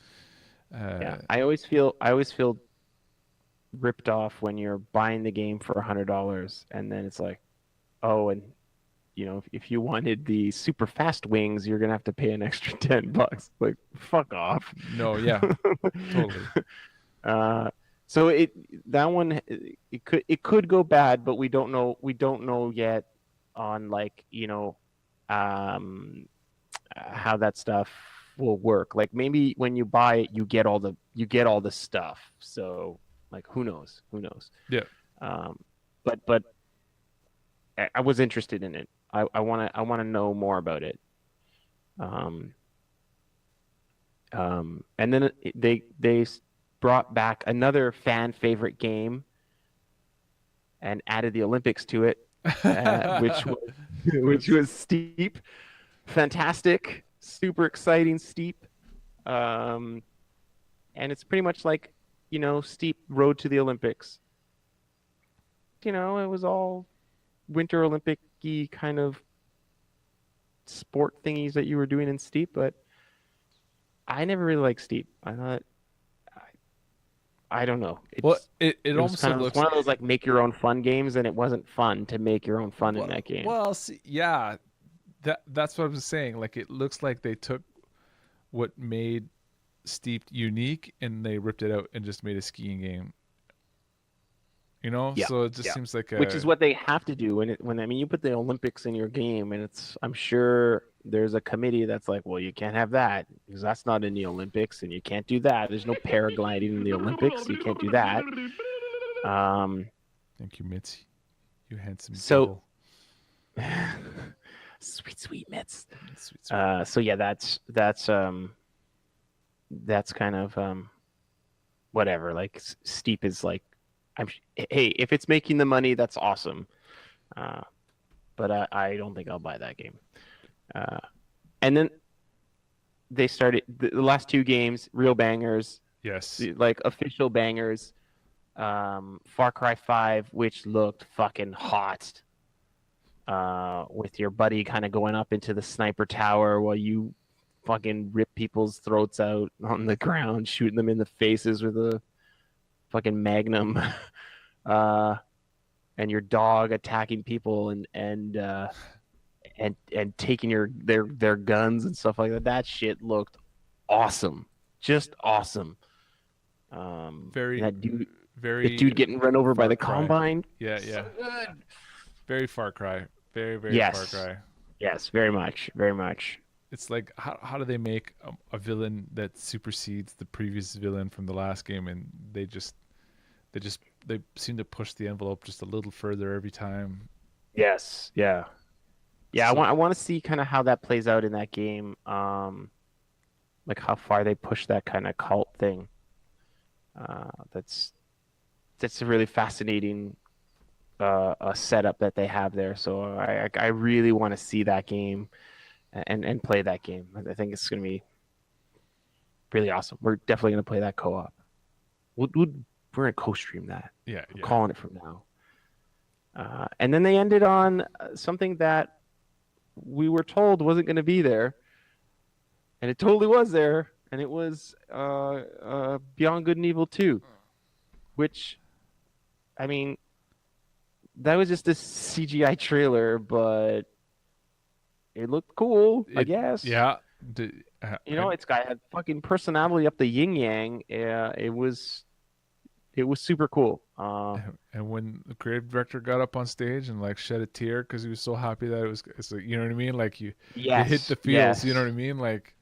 Yeah. I always feel ripped off when you're buying the game for $100 and then it's like, oh, and you know, if you wanted the super fast wings, you're gonna have to pay an extra $10. Like, fuck off. No, yeah, totally. Uh, so that one it could go bad, but we don't know yet on like, you know, how that stuff will work. Like maybe when you buy it, you get all the stuff. So like who knows? Who knows? Yeah. But I was interested in it. I wanna know more about it. Um, and then they brought back another fan favorite game and added the Olympics to it, which was Steep. Fantastic, super exciting Steep. Um, and it's pretty much like, you know, Steep Road to the Olympics. You know, it was all Winter Olympic-y kind of sport thingies that you were doing in Steep, but I never really liked Steep. I thought I don't know. Well, it It was almost kind of looks. one of those like make your own fun games, and it wasn't fun to make your own fun in Well, that game. well, see, yeah, that's what I was saying. Like, it looks like they took what made Steeped unique and they ripped it out and just made a skiing game. You know, Yeah, so it just yeah. seems like Which is what they have to do when I mean you put the Olympics in your game, and I'm sure there's a committee that's like, well, you can't have that because that's not in the Olympics, and you can't do that. There's no paragliding in the Olympics, so you can't do that. Um, Thank you, Mitzi. You handsome So- devil. sweet mitts. Sweet, sweet. So yeah, that's kind of whatever. Like Steep is like, hey, if it's making the money, that's awesome. But I don't think I'll buy that game. And then they started the last two games, real bangers, Yes. like official bangers. Far Cry 5, which looked fucking hot. With your buddy kind of going up into the sniper tower while you fucking rip people's throats out on the ground, shooting them in the faces with a fucking magnum. And your dog attacking people and taking their guns and stuff like that. That shit looked awesome, just awesome. Very, that dude, very. the dude getting run over by Far the Cry. combine. Yeah, yeah. Good. Very Far Cry. Very, very Yes. Far Cry. Yes, very much, very much. It's like, how do they make a villain that supersedes the previous villain from the last game, and they seem to push the envelope just a little further every time. Yes, yeah, yeah. So- I want to see kind of how that plays out in that game. Like how far they push that kind of cult thing. That's a really fascinating a setup that they have there. So I really want to see that game and play that game. I think it's going to be really awesome. We're definitely going to play that co-op. We're going to co-stream that. Yeah, I'm yeah. calling it from now. And then they ended on something that we were told wasn't going to be there. and it totally was there, and it was Beyond Good and Evil 2, which, I mean, that was just a CGI trailer, but it looked cool, I It guess. yeah. You know, it's got a fucking personality up the yin yang. Yeah, it was super cool. And when the creative director got up on stage and like shed a tear because he was so happy that it's like, you know what I mean, like it hit the Yes, feels, you know what I yes, mean, like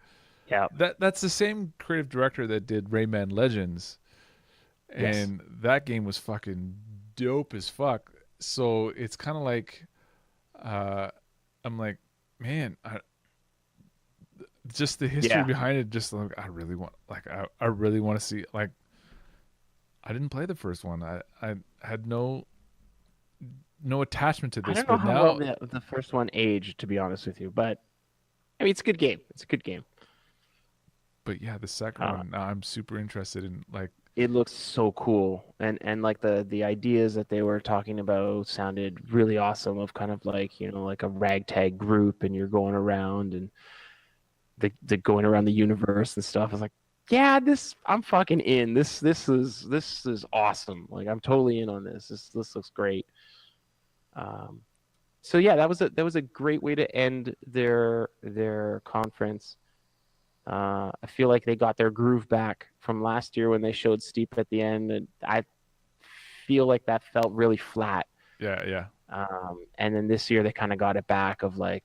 yeah, that's the same creative director that did Rayman Legends, yes. and that game was fucking dope as fuck. So it's kind of like uh I'm like, man, just the history Yeah. behind it, just like I really want, like I really want to see, like I didn't play the first one. I had no attachment to I this, don't know but how well now, the first one aged, to be honest with you, but I mean, it's a good game. It's a good game. but yeah, the second Uh, one, now I'm super interested in, like, it looks so cool, and like the ideas that they were talking about sounded really awesome. Of kind of like, like a ragtag group, and you're going around and the going around the universe and stuff. I was like, yeah, I'm fucking in. This is awesome. Like, I'm totally in on this. This looks great. Um, so yeah, that was a great way to end their conference. I feel like they got their groove back from last year when they showed Steep at the end, and I feel like that felt really flat. yeah, yeah. And then this year they kind of got it back of like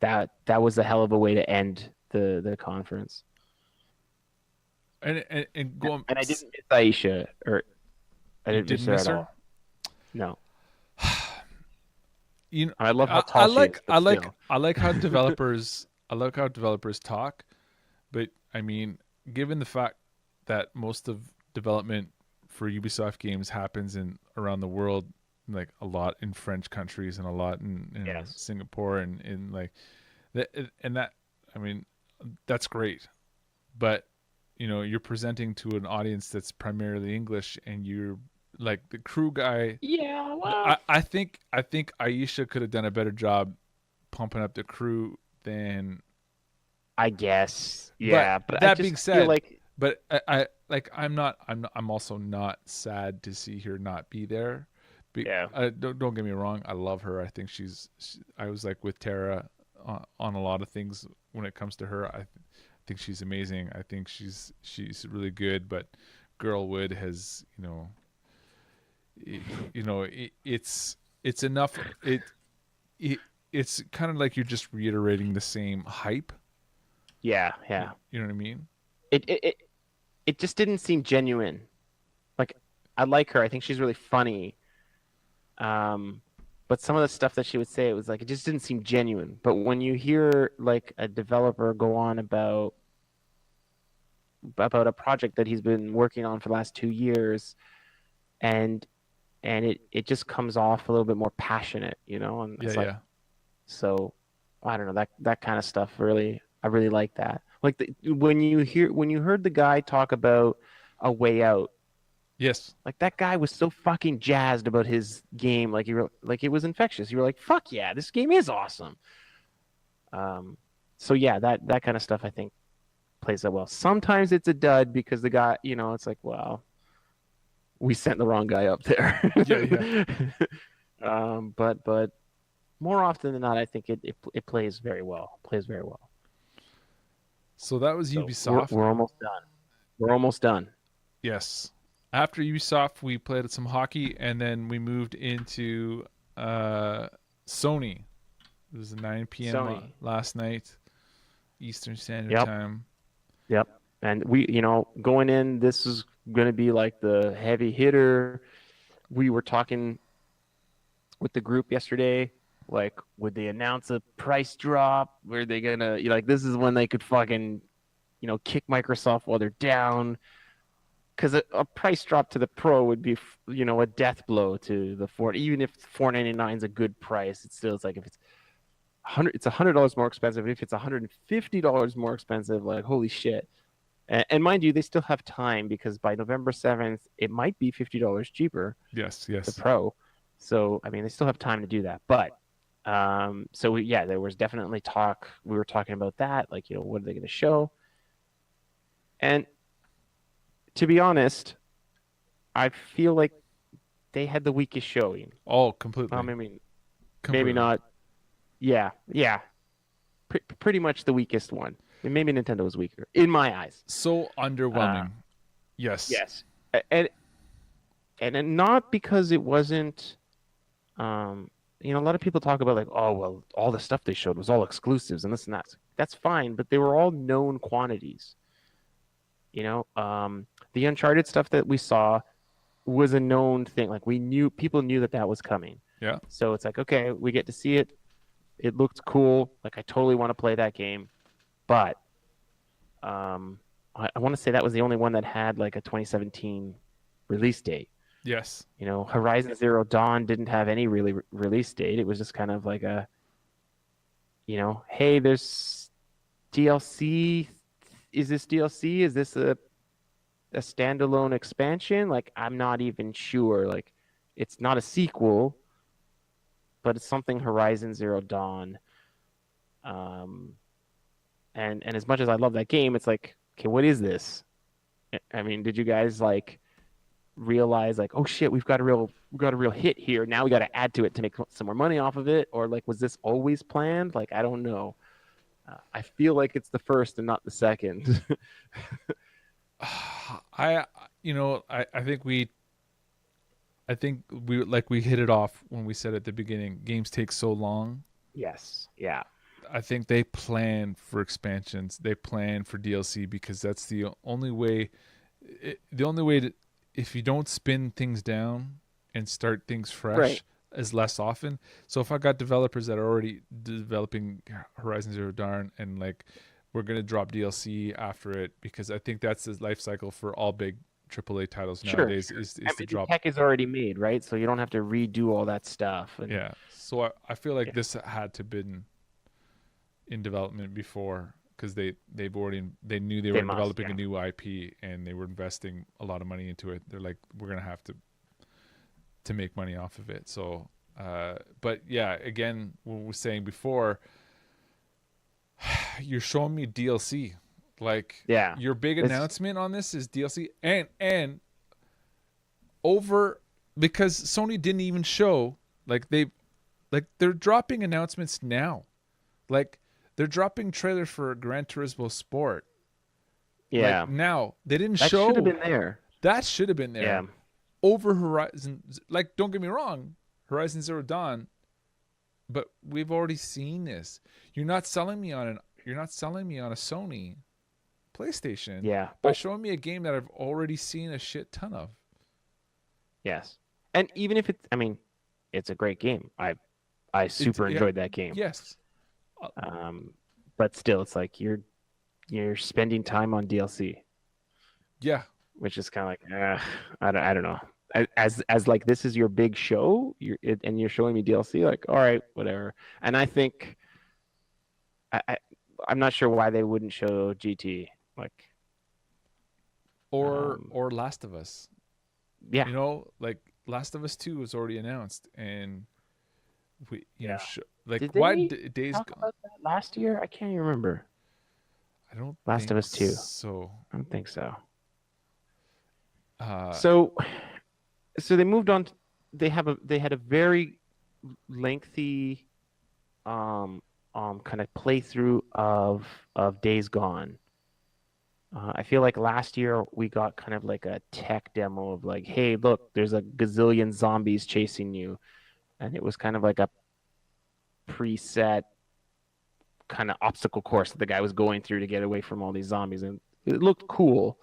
that was a hell of a way to end the conference. And going, And I didn't miss Aisha, or I you didn't miss didn't her miss at her. all. No, You know, I love how tall she is, but still. I like how developers talk, but I mean, given the fact that most of development for Ubisoft games happens in around the world, like a lot in French countries and a lot in Yes. Singapore and in like that, and that, I mean, that's great, but you're presenting to an audience that's primarily English, and you're like the crew guy. Yeah, well, I think Aisha could have done a better job pumping up the crew than. I guess. But Yeah, but I that being just feel said, like, but like I'm also not sad to see her not be there. yeah. Don't get me wrong. I love her. I think I was like with Tara on a lot of things when it comes to her. I think she's amazing. I think she's really good. But Girlwood has, it, it's enough. It it's kind of like you're just reiterating the same hype. Yeah, yeah. You know what I mean? It just didn't seem genuine. Like, I like her. I think she's really funny. Um, but some of the stuff that she would say, it was like it just didn't seem genuine. But when you hear like a developer go on about a project that he's been working on for the last 2 years, and it just comes off a little bit more passionate, and Yeah, it's like, yeah. so I don't know, that kind of stuff really, I really like that. Like, when you heard the guy talk about A Way Out, Yes. like, that guy was so fucking jazzed about his game, like like it was infectious. You were like, fuck yeah, this game is awesome. Um, so yeah, that kind of stuff I think plays that well. Sometimes it's a dud because the guy, it's like, well, we sent the wrong guy up there. Yeah, yeah. But more often than not, I think it plays very well. Plays very well. So that was So we're Ubisoft. we're almost done. We're almost done. Yes. After Ubisoft, we played some hockey, and then we moved into Sony. It was 9 p.m. Sony. Last night, Eastern Standard Yep. Time. Yep. And we, going in, this is going to be like the heavy hitter. We were talking with the group yesterday. Like, would they announce a price drop? Were they gonna, like, this is when they could fucking, kick Microsoft while they're down? Because a price drop to the Pro would be, a death blow to the Ford. Even if $499 is a good price, it's like, if it's $100 more expensive. If it's $150 more expensive, like, holy shit. And mind you, they still have time, because by November 7th, it might be $50 cheaper, Yes, the yes. Pro. So, I mean, they still have time to do that. But There was definitely talk. We were talking about that, like, what are they going to show? And to be honest, I feel like they had the weakest showing. Oh, completely. I mean, maybe Completely. not. Yeah, yeah, pretty much the weakest one. I mean, maybe Nintendo was weaker in my eyes. So Uh, underwhelming. Yes. yes, and not because it wasn't. Um, a lot of people talk about like, oh well, all the stuff they showed was all exclusives and this and that. That's fine, but they were all known quantities. The Uncharted stuff that we saw was a known thing. Like people knew that was coming. Yeah. So it's like, okay, we get to see it. It looked cool. Like I totally want to play that game, but I want to say that was the only one that had like a 2017 release date. Yes. Horizon Zero Dawn didn't have any really release date. It was just kind of like hey, there's DLC. Is this DLC? Is this a standalone expansion? Like, I'm not even sure. Like, it's not a sequel, but it's something Horizon Zero Dawn. And as much as I love that game, it's like, okay, what is this? I mean, did you guys like realize like, oh shit, we've got a real hit here. Now we got to add to it to make some more money off of it, or like, was this always planned? Like, I don't know. I feel like it's the first and not the second. I I think we hit it off when we said at the beginning, games take so long. Yes. Yeah. I think they plan for expansions. They plan for DLC because that's the only way. The only way to, if you don't spin things down and start things fresh, Right. is less often. So if I got developers that are already developing Horizon Zero Dawn and like we're gonna drop DLC after it because I think that's the life cycle for all big AAA titles Sure. nowadays Sure. is I to mean, the drop. tech is already made, right? So you don't have to redo all that stuff. And Yeah. So I feel like yeah, this had to been in development before because they knew they they were must. developing Yeah. a new IP and they were investing a lot of money into it. They're like, we're gonna have to make money off of it. So, but yeah, again, what we were saying before, you're showing me DLC. Like Yeah. your big It's announcement on this is DLC, and over because Sony didn't even show they're dropping announcements now. Like they're dropping trailers for Gran Turismo Sport. Like yeah. now they didn't That should have show been there. that should have been Yeah. there over Horizon. Like don't get me wrong, Horizon Zero Dawn, but we've already seen this. You're not selling me on a Sony PlayStation Yeah. by Oh, showing me a game that I've already seen a shit ton of. yes. And even if I mean, it's a great game. I It's super yeah, enjoyed that game. yes, Um, but still, it's like you're spending time on DLC, yeah, which is kind of like, I don't know. As like this is your big show, and you're showing me DLC, like, all right, whatever. And I think I, I I'm not sure why they wouldn't show GT. Like, um, or Last of Us. yeah, Like Last of Us 2 was already announced, and we, yeah. like Did why they Days talk Gone? about that last year? I can't even remember. I don't Last of think Us 2. so. I don't think so. Uh, So, they moved on. They had a very lengthy kind of playthrough of Days Gone. I feel like last year we got kind of like a tech demo of like, hey, look, there's a gazillion zombies chasing you, and it was kind of like a preset kind of obstacle course that the guy was going through to get away from all these zombies, and it looked cool.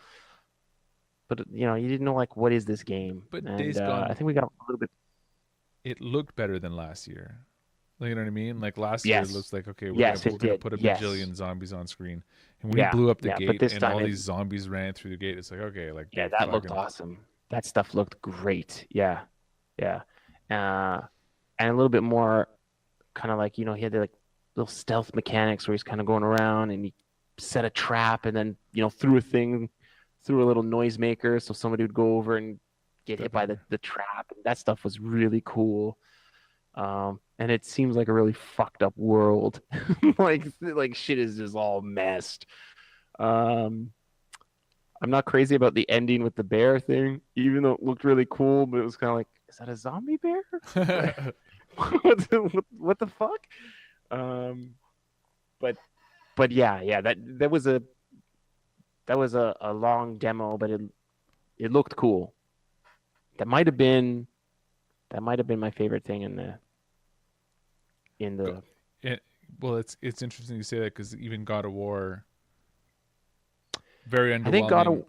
But you didn't know like what is this game, but and Days I Gone, think we got a little bit. it looked better than last year. Like, you know what I mean? Like last year, it Yes, looks like okay, yes, we're it gonna did. put a Yes, bajillion zombies on screen, and when he yeah, blew up the yeah. But gate this and time all it, these zombies ran through the gate, it's like okay, like yeah, they're that looked fucking awesome. That stuff looked great. Yeah, yeah. Uh, and a little bit more kind of like he had the like little stealth mechanics where he's kind of going around and he set a trap and then threw a thing, threw a little noisemaker so somebody would go over and get hit step by in there. the trap. That stuff was really cool. and it seems like a really fucked up world. Like shit is just all messed. Um, I'm not crazy about the ending with the bear thing, even though it looked really cool, but it was kind of like, is that a zombie bear? What the fuck? Um, but yeah, that was a long demo, but it looked cool. That might have been my favorite thing in Go- the. it, well, it's interesting you say that because even God of War, very I think God underwhelming. of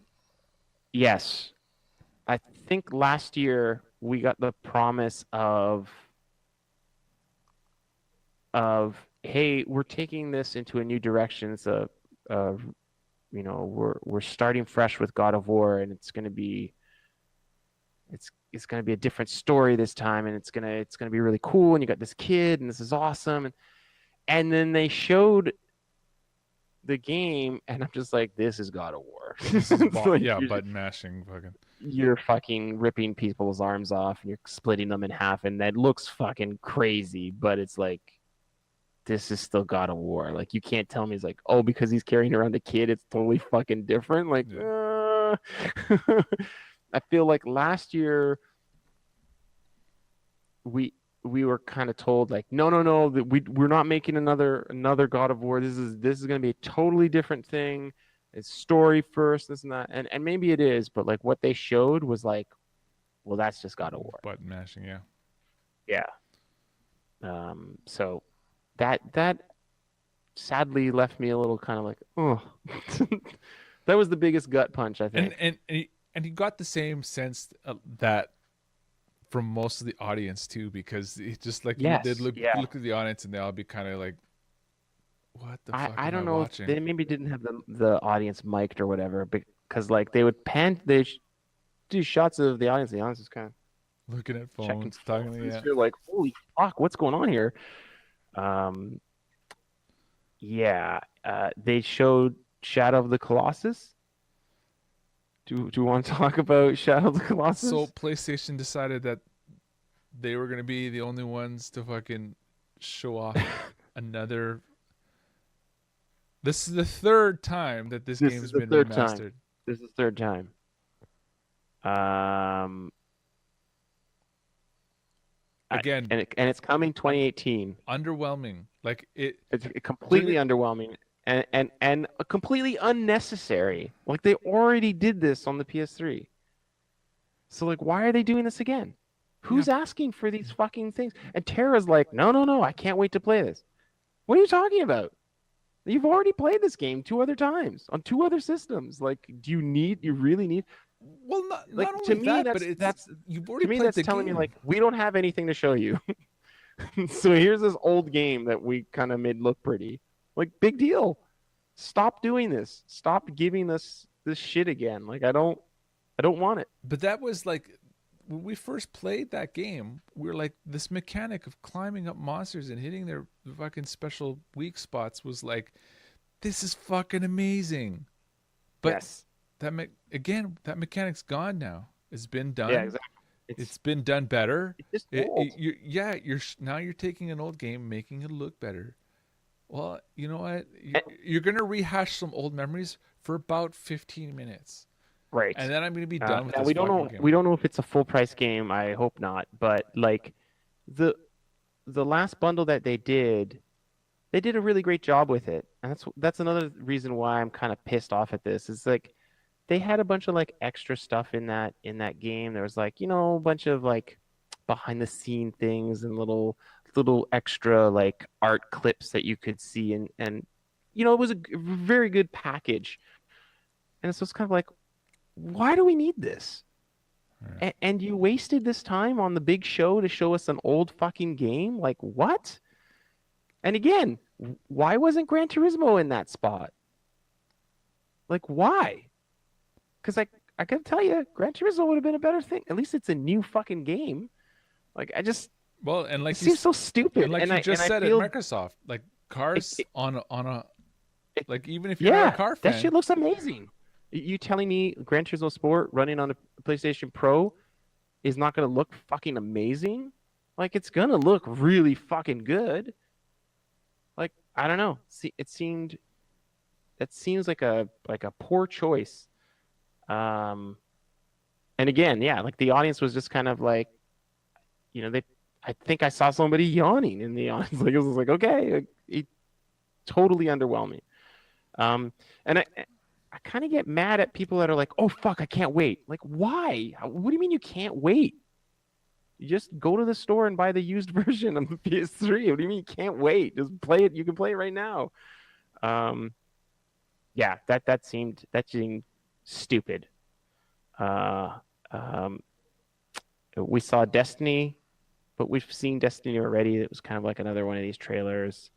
yes, I think last year we got the promise of hey, we're taking this into a new direction. It's a we're starting fresh with God of War, and it's gonna be a different story this time, and it's gonna be really cool. And you got this kid, and this is awesome. And then they showed the game, and I'm just like, this is God of War. This is It's like button mashing, fucking. you're fucking ripping people's arms off and you're splitting them in half, and that looks fucking crazy. But it's like this is still God of War. Like you can't tell me it's like, oh, because he's carrying around a kid, it's totally fucking different. Like, Yeah. I feel like last year we we were kind of told like, no, that we're not making another God of War. This is going to be a totally different thing. It's story first, this and that, and maybe it is, but like what they showed was like, well, that's just God of War. Button mashing, yeah. Yeah. So that sadly left me a little kind of like, oh, that was the biggest gut punch, I think. And he got the same sense that from most of the audience too, because it just like they'd Yes, yeah. look at the audience and they'll be kind of like, "What the fuck I am I don't know if watching?" they maybe didn't have the audience mic'd or whatever, because like they would do shots of the audience. The audience is kind of Looking at checking phones, talking phones. to And yeah. you're like, holy fuck, what's going on here? Um, yeah. They showed Shadow of the Colossus. Do you want to talk about Shadow of the So Colossus? PlayStation decided that they were gonna be the only ones to fucking show off another. This is the third time that this This is game's the been third time. remastered. This is the third time. Um, Again, and it's coming 2018. underwhelming. Like it It's did completely it. underwhelming and completely unnecessary. Like they already did this on the PS3. So like why are they doing this again? Yeah, Who's asking for these fucking things? And Tara's like, no, I can't wait to play this. What are you talking about? You've already played this game two other times on two other systems. Like, you really need well, not like only to me that, but it's that's you've to already me played that's the telling me like game. we don't have anything to show you. So here's this old game that we kind of made look pretty. Like big deal. Stop doing this. Stop giving us this shit again. Like I don't want it. But that was like when we first played that game, we were like this mechanic of climbing up monsters and hitting their fucking special weak spots was like this is fucking amazing. But Yes. again, that mechanic's gone now. It's been Yeah, done. exactly. It's been done better. It's just old. Now you're taking an old game, making it look better. Well, you know what? And- You're gonna rehash some old memories for about 15 minutes, right. and then I'm gonna be done with Now this we don't fucking know game. we don't know if it's a full price game. I hope not. But like the the last bundle that they did a really great job with it. And that's another reason why I'm kind of pissed off at this. Is like they had a bunch of like extra stuff in that game. There was like, a bunch of like behind the scene things and little extra like art clips that you could see and it was a very good package. And so it's kind of like, why do we need this? Right. And you wasted this time on the big show to show us an old fucking game? Like what? And again, why wasn't Gran Turismo in that spot? Like why? Because I gotta tell you, Gran Turismo would have been a better thing. At least it's a new fucking game. Like Well, and it seems so stupid. like And you I just and I said at feel Microsoft, like it, cars it, on a it- like even if you're not a yeah, car that shit fan, looks amazing. You telling me Gran Turismo Sport running on a PlayStation Pro is not gonna look fucking amazing? like it's gonna look really fucking good. Like I don't know. See, it seems like a poor choice. Um, and again, yeah, like the audience was just kind of like, they. I think I saw somebody yawning in the audience. Like it was like, okay, it totally underwhelming. And I kind of get mad at people that are like, oh fuck, I can't wait. Like, why? What do you mean you can't wait? You just go to the store and buy the used version of the PS3. What do you mean you can't wait? Just play it. You can play it right now. Um, yeah, that seemed stupid. Uh, um, we saw Destiny, but we've seen Destiny already. It was kind of like another one of these trailers.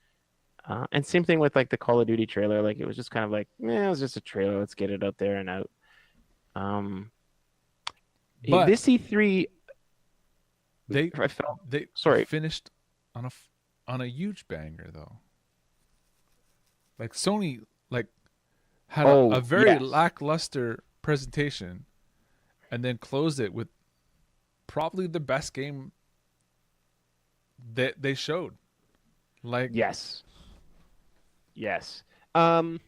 And same thing with like the Call of Duty trailer. Like it was just kind of like, it was just a trailer. Let's get it out there and out. Um, But this E3, they I felt they sorry. finished on a huge banger though. Like Sony like had a Oh very yes, lackluster presentation and then closed it with probably the best game that they showed. Like yes, yes. Um,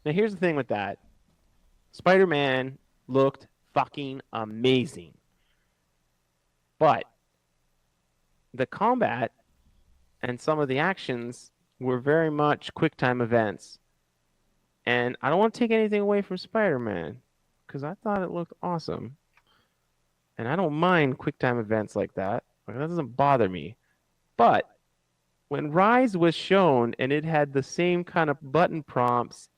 Now here's the thing with that. Spider-Man looked fucking amazing, but the combat and some of the actions were very much QuickTime events. And I don't want to take anything away from Spider-Man because I thought it looked awesome. And I don't mind QuickTime events like that. Like, that doesn't bother me. But when Rise was shown and it had the same kind of button prompts,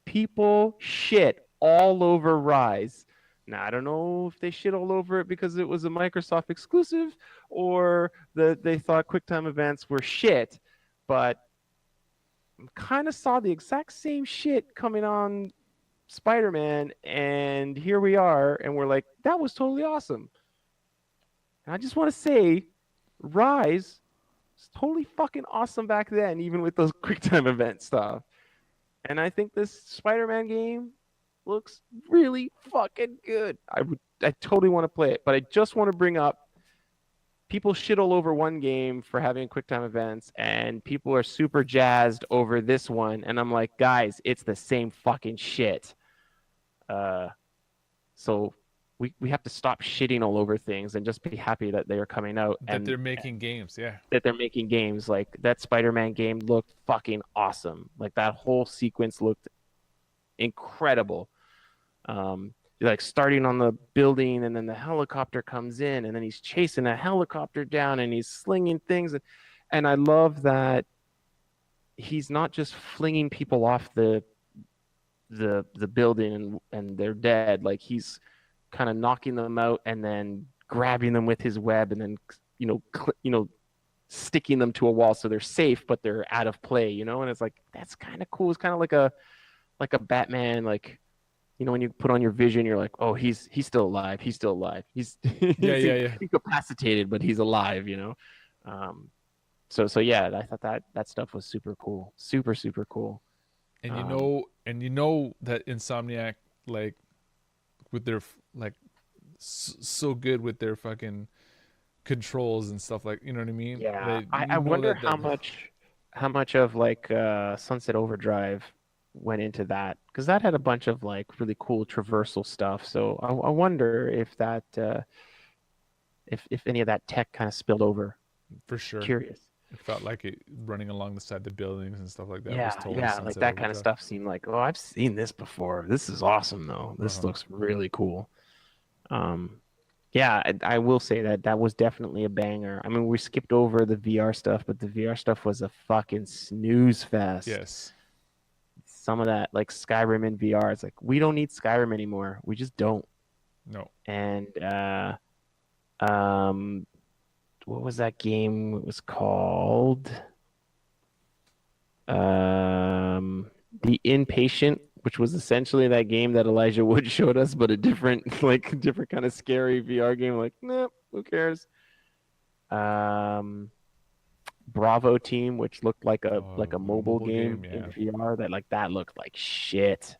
people shit all over Rise. Now, I don't know if they shit all over it because it was a Microsoft exclusive or that they thought QuickTime events were shit, but kind of saw the exact same shit coming on Spider-Man, and here we are, and we're like, that was totally awesome. And I just want to say, Rise was totally fucking awesome back then, even with those QuickTime event stuff. And I think this Spider-Man game looks really fucking good. I totally want to play it, but I just want to bring up people shit all over one game for having QuickTime events, and people are super jazzed over this one. And I'm like, guys, it's the same fucking shit. So we have to stop shitting all over things and just be happy that they are coming out that they're and making games, yeah. that they're making games. Like that Spider-Man game looked fucking awesome. Like that whole sequence looked incredible. Like starting on the building and then the helicopter comes in and then he's chasing a helicopter down and he's slinging things, and I love that he's not just flinging people off the building and they're dead. Like he's kind of knocking them out and then grabbing them with his web and then sticking them to a wall so they're safe but they're out of play, and it's like that's kind of cool. It's kind of like a Batman, like when you put on your vision, you're like, oh, he's still alive. He's still alive. He's Yeah. incapacitated, but he's alive. So yeah, I thought that stuff was super cool, super cool. And Um, that Insomniac, like with their like so good with their fucking controls and stuff, like, you know what I mean? yeah, They, I wonder how much of like Sunset Overdrive went into that because that had a bunch of like really cool traversal stuff. So I wonder if that if any of that tech kind of spilled over. for sure. Curious. It felt like it running along the side of the buildings and stuff like that was Yeah, totally yeah, like Sunset that kind of Overdrive. stuff seemed like, oh, I've seen this before. This is awesome though. This Uh-huh. looks really cool. Um, yeah, I will say that was definitely a banger. I mean, we skipped over the VR stuff, but the VR stuff was a fucking snooze fest. Yes. Some of that, like Skyrim in VR, it's like we don't need Skyrim anymore. We just don't. No. And um, what was that game? It was called The Inpatient, which was essentially that game that Elijah Wood showed us, but a different, like, different kind of scary VR game. Like, nope, who cares? Bravo Team, which looked like a mobile game in yeah. VR. That looked like shit.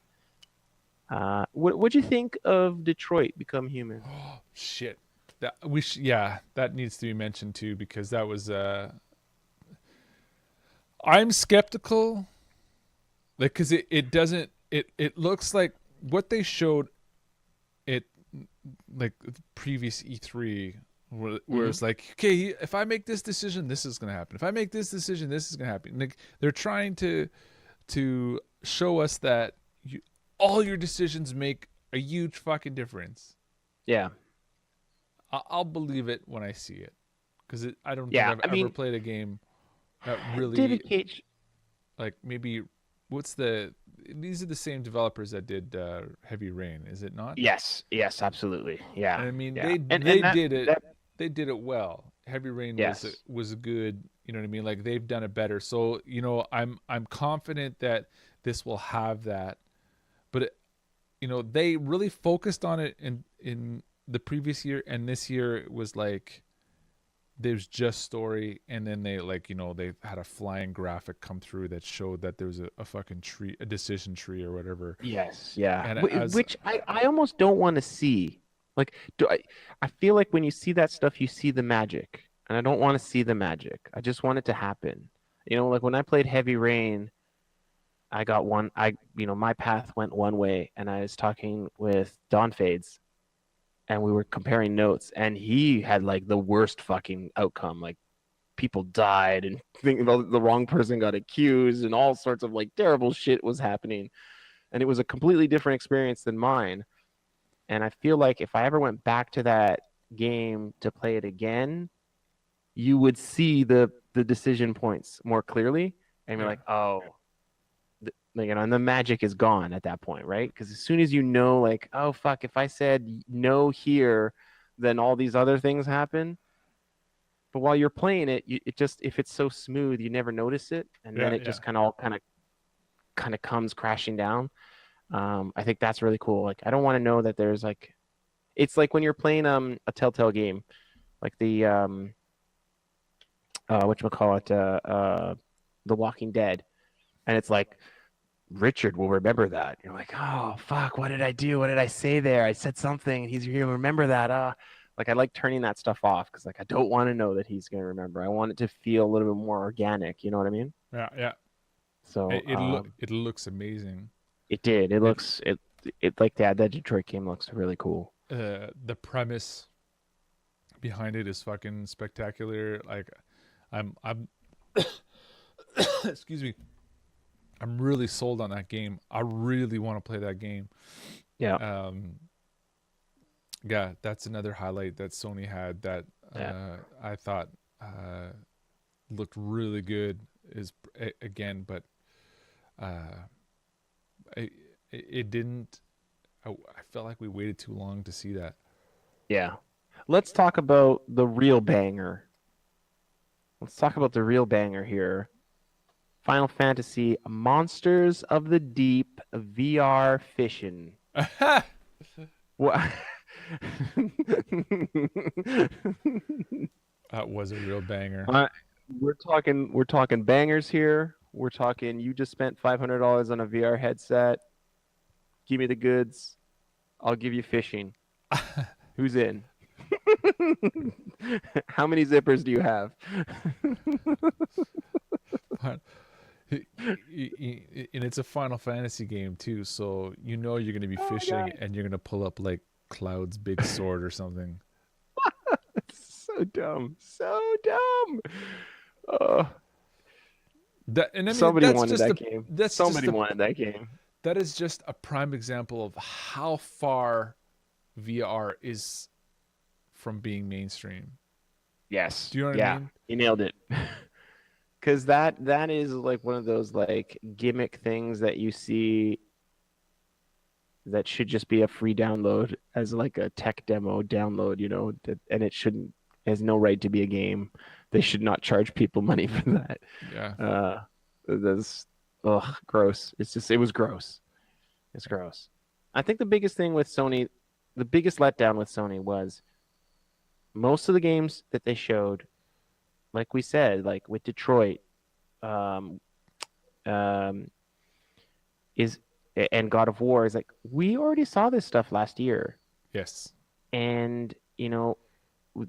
What'd you think of Detroit Become Human? Oh, shit. that that needs to be mentioned too, because that was I'm skeptical, like, because it doesn't, it looks like what they showed it, like the previous E3, where it's like, okay, if I make this decision, this is gonna happen. If I make this decision, this is gonna happen. Like, they're trying to show us that all your decisions make a huge fucking difference. Yeah. I'll believe it when I see it, because I don't think Yeah. I've I ever mean, played a game that really, David Cage. like, maybe these are the same developers that did Heavy Rain, is it not? Yes. Yes. Absolutely. Yeah. And I mean, Yeah. they And did it. that. They did it well. Heavy Rain Yes. was a good. You know what I mean? Like, they've done it better. So, I'm confident that this will have that. But they really focused on it in the previous year, and this year it was like there's just story, and then they, like, they had a flying graphic come through that showed that there was a fucking tree, a decision tree or whatever. Yes. Yeah. And Which I almost don't want to see. Like, I feel like when you see that stuff, you see the magic, and I don't want to see the magic. I just want it to happen. Like when I played Heavy Rain, I got one. My path went one way, and I was talking with Don Fades, and we were comparing notes, and he had like the worst fucking outcome. Like, people died, and the wrong person got accused, and all sorts of like terrible shit was happening, and it was a completely different experience than mine. And I feel like if I ever went back to that game to play it again, you would see the decision points more clearly, and you're like, oh, and the magic is gone at that point, right? Because as soon as like, oh fuck, if I said no here, then all these other things happen. But while you're playing it, it just, if it's so smooth, you never notice it, and then it just kind of comes crashing down. I think that's really cool. Like, I don't want to know that there's like, it's like when you're playing a Telltale game, like the whatchamacallit, The Walking Dead, and it's like, Richard will remember that. You're like, oh fuck, what did I do? What did I say there? I said something, and he's gonna remember that. Like, I like turning that stuff off, because like I don't want to know that he's gonna remember. I want it to feel a little bit more organic. You know what I mean? Yeah, yeah. So it looks amazing. It did. It looks it like that Detroit game looks really cool. The premise behind it is fucking spectacular. Like, I'm excuse me. I'm really sold on that game. I really want to play that game. Yeah. Yeah, that's another highlight that Sony had that I thought looked really good. Is again, but it didn't. I felt like we waited too long to see that. Yeah. Let's talk about the real banger. Let's talk about the real banger here. Final Fantasy Monsters of the Deep VR Fishing. What? That was a real banger. We're talking bangers here. We're talking, you just spent $500 on a VR headset. Give me the goods. I'll give you fishing. Who's in? How many zippers do you have? And it's a Final Fantasy game too, so you're going to be fishing, and you're going to pull up like Cloud's big sword or something. So dumb. Somebody wanted that game. Somebody wanted that game. That is just a prime example of how far VR is from being mainstream. Yes. Do you know what I mean? You nailed it. Because that is like one of those like gimmick things that you see that should just be a free download as like a tech demo download, and it has no right to be a game. They should not charge people money for that. Yeah. That's gross. It was gross. It's gross. I think the biggest thing with Sony, the biggest letdown with Sony was most of the games that they showed, like we said, like with Detroit, and God of War, is like, we already saw this stuff last year. Yes. And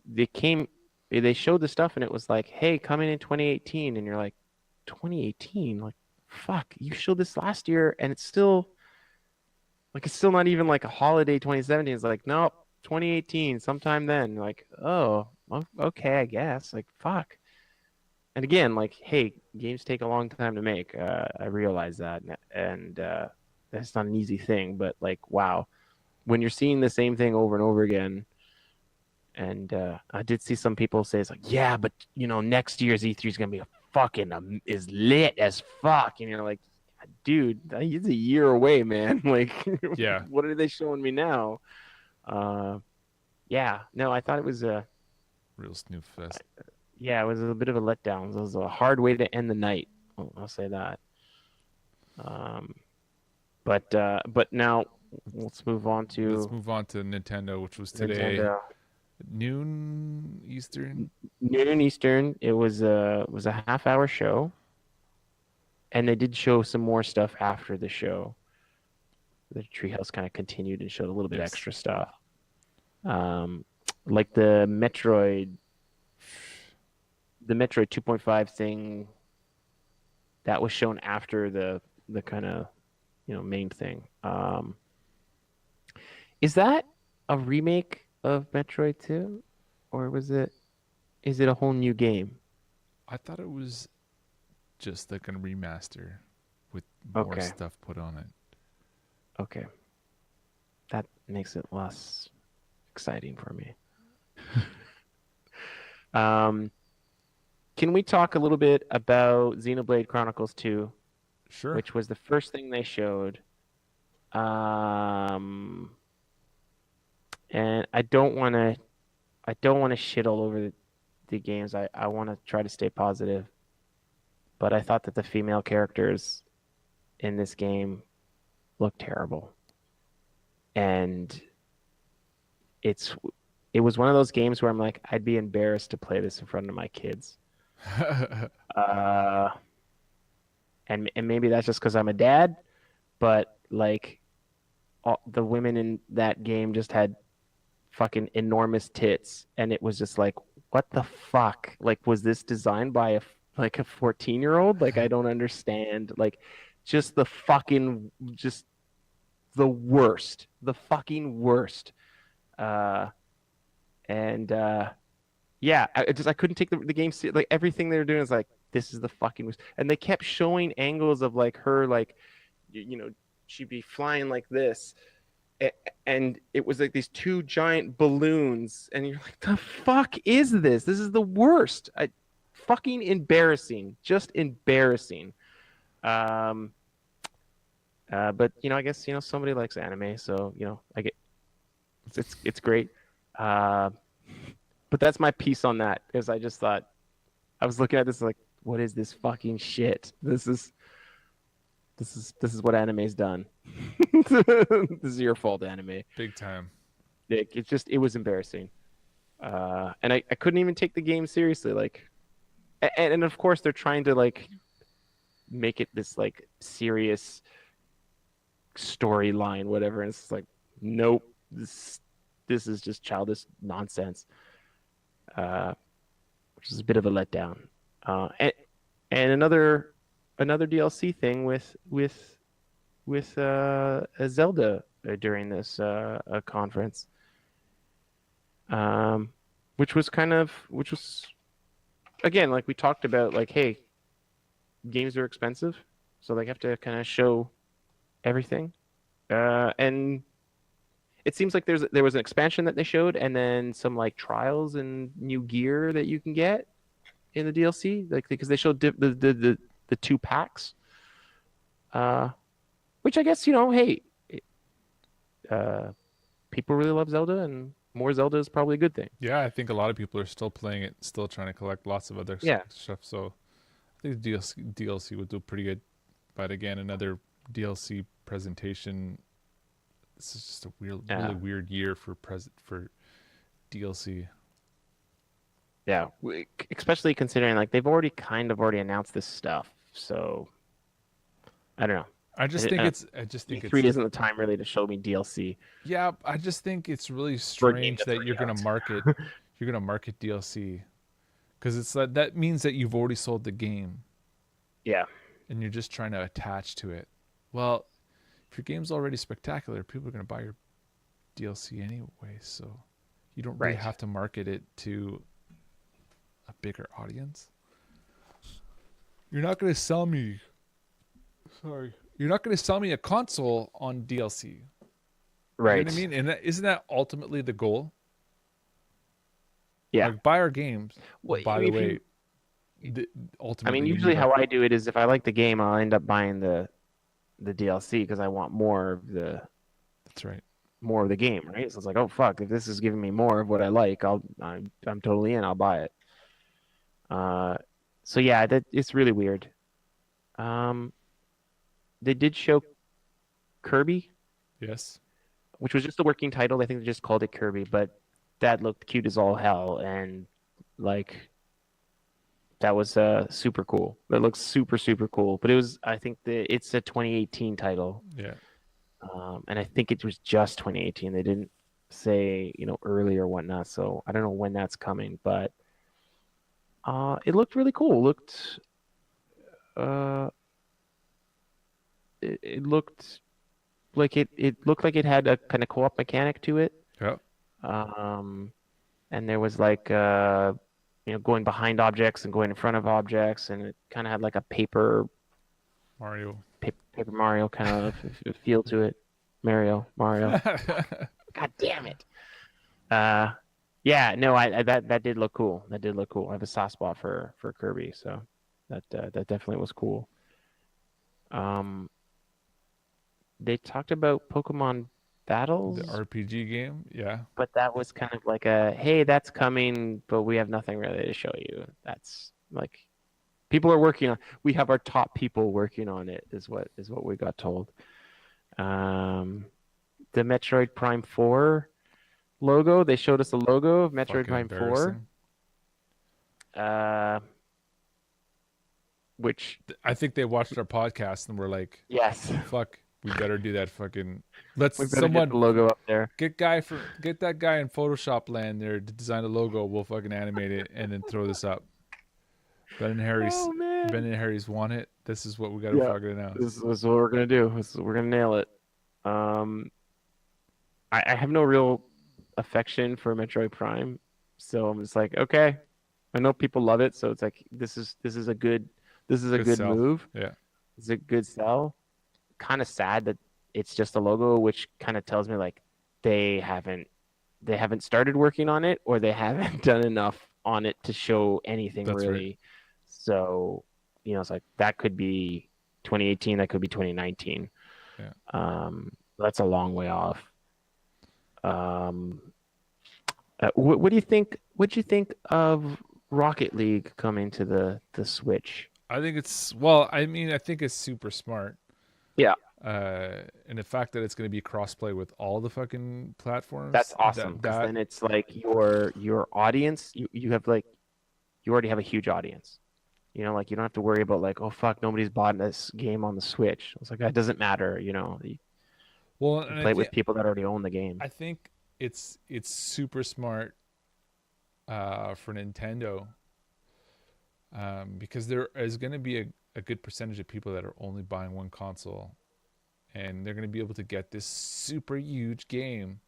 they showed the stuff and it was like, hey, coming in 2018, and you're like, 2018, like, fuck, you showed this last year, and it's still not even like a holiday 2017. It's like, nope, 2018, sometime then. Like, oh, okay, I guess. Like, fuck. And again, like, hey, games take a long time to make. I realize that, and that's not an easy thing. But like, wow, when you're seeing the same thing over and over again, and I did see some people say it's like, yeah, but next year's E3 is gonna be is lit as fuck, and you're like, dude, it's a year away, man. Like, Yeah. what are they showing me now? Yeah, no, I thought it was Real snoof fest. yeah, it was a bit of a letdown. It was a hard way to end the night. I'll say that. But now let's move on to Nintendo, which was today. Nintendo. Noon Eastern. Noon Eastern. It was a half-hour show, and they did show some more stuff after the show. The Treehouse kind of continued and showed a little bit extra stuff, like the Metroid 2.5 thing that was shown after the kind of main thing. Is that a remake of Metroid 2, or is it a whole new game? I thought it was just like a remaster with more stuff put on it. Okay. That makes it less exciting for me. Can we talk a little bit about Xenoblade Chronicles 2? Sure. Which was the first thing they showed. And I don't want to shit all over the games. I want to try to stay positive. But I thought that the female characters in this game looked terrible. And it was one of those games where I'm like, I'd be embarrassed to play this in front of my kids. And maybe that's just because I'm a dad, but like the women in that game just had fucking enormous tits, and it was just like, what the fuck? Like, was this designed by a 14-year-old? Like, I don't understand. Like, just the worst, the fucking worst. Yeah, I couldn't take the game like everything they were doing is like, this is the fucking worst. And they kept showing angles of like her, like, she'd be flying like this, and it was like these two giant balloons, and you're like, the fuck is this? This is the worst. Fucking embarrassing, just embarrassing. But I guess somebody likes anime, so I get it's great. But that's my piece on that, because I just thought, I was looking at this like, what is this fucking shit? This is what anime's done. This is your fault, anime. Big time. It was embarrassing. And I couldn't even take the game seriously. Like, and of course they're trying to like make it this like serious storyline, whatever. And it's like, nope, this is just childish nonsense. Which is a bit of a letdown. And another DLC thing with Zelda during this conference, which was again, like we talked about, like, hey, games are expensive, so they have to kind of show everything, and it seems like there was an expansion that they showed, and then some like trials and new gear that you can get in the DLC, like, because they showed the 2 packs, which I guess hey, people really love Zelda, and more Zelda is probably a good thing. Yeah, I think a lot of people are still playing it, still trying to collect lots of other stuff. So I think the DLC would do pretty good. But again, another DLC presentation. This is just a really weird year for DLC. Yeah, especially considering like they've already announced this stuff. So I don't know. I just think E3 isn't the time really to show me DLC. Yeah, I just think it's really strange that you're going to market you're gonna market DLC, because it's that means that you've already sold the game Yeah. and you're just trying to attach to it. Well, if your game's already spectacular, people are gonna buy your DLC anyway, so you don't really Right. have to market it to a bigger audience. You're not gonna sell me. Sorry. You're not gonna sell me a console on DLC. You Right. know what I mean? And isn't that ultimately the goal? Yeah. Like, buy our games. Well, By the way, ultimately, usually how I do it is if I like the game, I'll end up buying the DLC because I want that's right. more of the game, right? So it's like, oh fuck, if this is giving me more of what I like, I'm totally in. I'll buy it. So yeah, that it's really weird. Um, they did show Kirby, Yes. which was just a working title. I think they just called it Kirby, but that looked cute as all hell, and like that was super cool. That looks super cool. But it was, I think it's a 2018 title, Yeah. and I think it was just 2018. They didn't say early or whatnot, so I don't know when that's coming, but it looked really cool. Uh, it looked like it looked like it had a kind of co-op mechanic to it. Yeah. Um, and there was like going behind objects and going in front of objects, and it kind of had like a Mario. paper Mario kind of feel to it. Mario. God damn it. Yeah, no, I that did look cool. That did look cool. I have a soft spot for Kirby, so that definitely was cool. They talked about Pokemon Battles, The RPG game. Yeah. but that was kind of like hey, that's coming, but we have nothing really to show you. That's like people are working on. We have our top people working on it. Is what we got told. The Metroid Prime 4 logo. They showed us a logo of Metroid Fucking Prime 4. embarrassing. Which I think they watched our podcast and were like, yes, "Fuck, we better do that fucking. we Let's better get someone the logo up there. get that guy in Photoshop land there to design a logo. We'll fucking animate it and then throw this up. Ben and Oh man. Harry's want it. This is what we got to Yeah. fucking announce. This is what we're gonna do. We're gonna nail it. I have no real affection for Metroid Prime, so I'm just like, okay. I know people love it, so it's like this is a good good sell. move. Yeah. It's a good sell. Kind of sad that it's just a logo, which kind of tells me like they haven't started working on it, or they haven't done enough on it to show anything That's really. right. So it's like that could be 2018, that could be 2019. Yeah. That's a long way off. What do you think? What do you think of Rocket League coming to the Switch? I think I think it's super smart. Yeah. And the fact that it's going to be crossplay with all the fucking platforms. That's awesome. Because then it's like your audience. You have like you already have a huge audience. Like you don't have to worry about like, oh fuck, nobody's bought this game on the Switch. It's like that doesn't matter. You play it with people that already own the game. I think it's super smart for Nintendo, because there is going to be a good percentage of people that are only buying one console, and they're going to be able to get this super huge game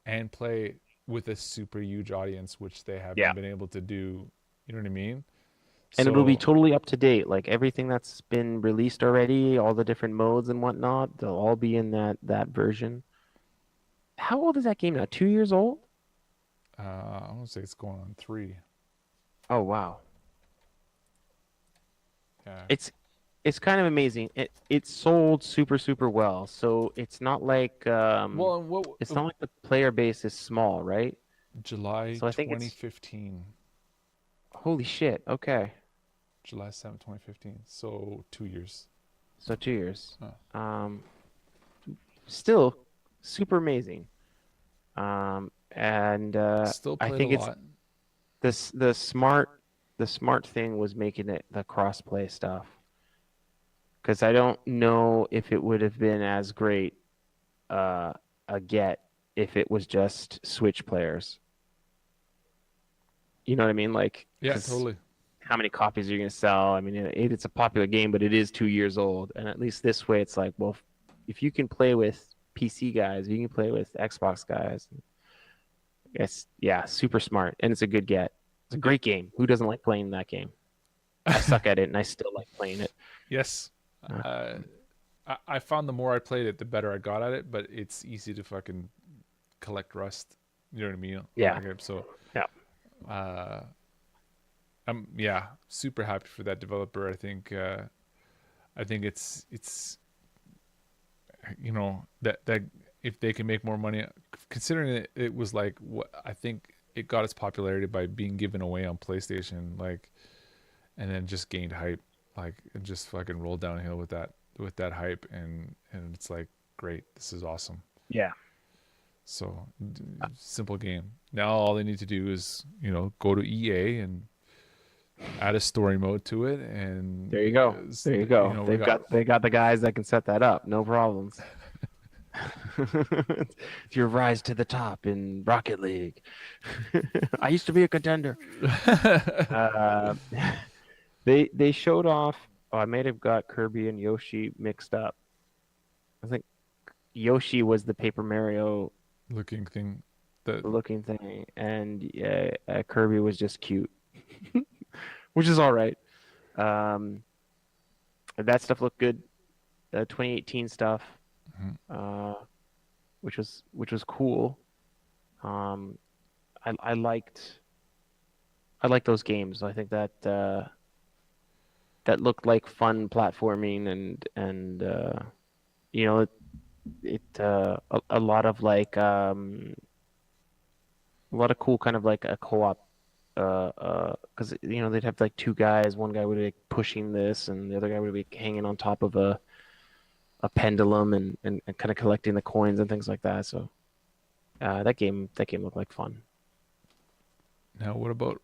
and play with a super huge audience, which they haven't been able to do. You know what I mean? And it'll be totally up to date. Like everything that's been released already, all the different modes and whatnot, they'll all be in that version. How old is that game now? 2 years old? I want to say it's going on 3. Oh wow. Yeah. It's kind of amazing. It sold super well. So it's not like it's not like the player base is small, right? July So I think 2015. Holy shit. Okay. July 7th, 2015. So 2 years. So 2 years. Huh. Still super amazing. And Still I played think a it's lot. the smart thing was making it the crossplay stuff. Because I don't know if it would have been as great a get if it was just Switch players. You know what I mean? Like, Yeah, 'cause totally. how many copies are you going to sell? I mean, it's a popular game, but it is 2 years old. And at least this way, it's like, well, if you can play with PC guys, you can play with Xbox guys. It's, yeah, super smart. And it's a good get. It's a great game. Who doesn't like playing that game? I suck at it, and I still like playing it. Yes. Uh, I found the more I played it, the better I got at it, but it's easy to fucking collect rust. You know what I mean? Yeah. Okay, so Yeah. I'm super happy for that developer. I think it's that if they can make more money, considering it was like what I think it got its popularity by being given away on PlayStation, like, and then just gained hype, like, and just fucking rolled downhill with that hype, and it's like, great, this is awesome. Yeah. So simple game. Now all they need to do is go to EA and add a story mode to it, and There you go. There you go. They got the guys that can set that up. No problems. It's your rise to the top in Rocket League. I used to be a contender. They showed off. Oh, I may have got Kirby and Yoshi mixed up. I think Yoshi was the Paper Mario looking thing. Looking thing, and Kirby was just cute, which is all right. That stuff looked good. 2018 stuff, which was cool. I liked those games. I think that that looked like fun platforming, and a lot of like a lot of cool kind of like a co-op, because they'd have like two guys. One guy would be pushing this, and the other guy would be hanging on top of a pendulum and kind of collecting the coins and things like that. So that game looked like fun. Now, what about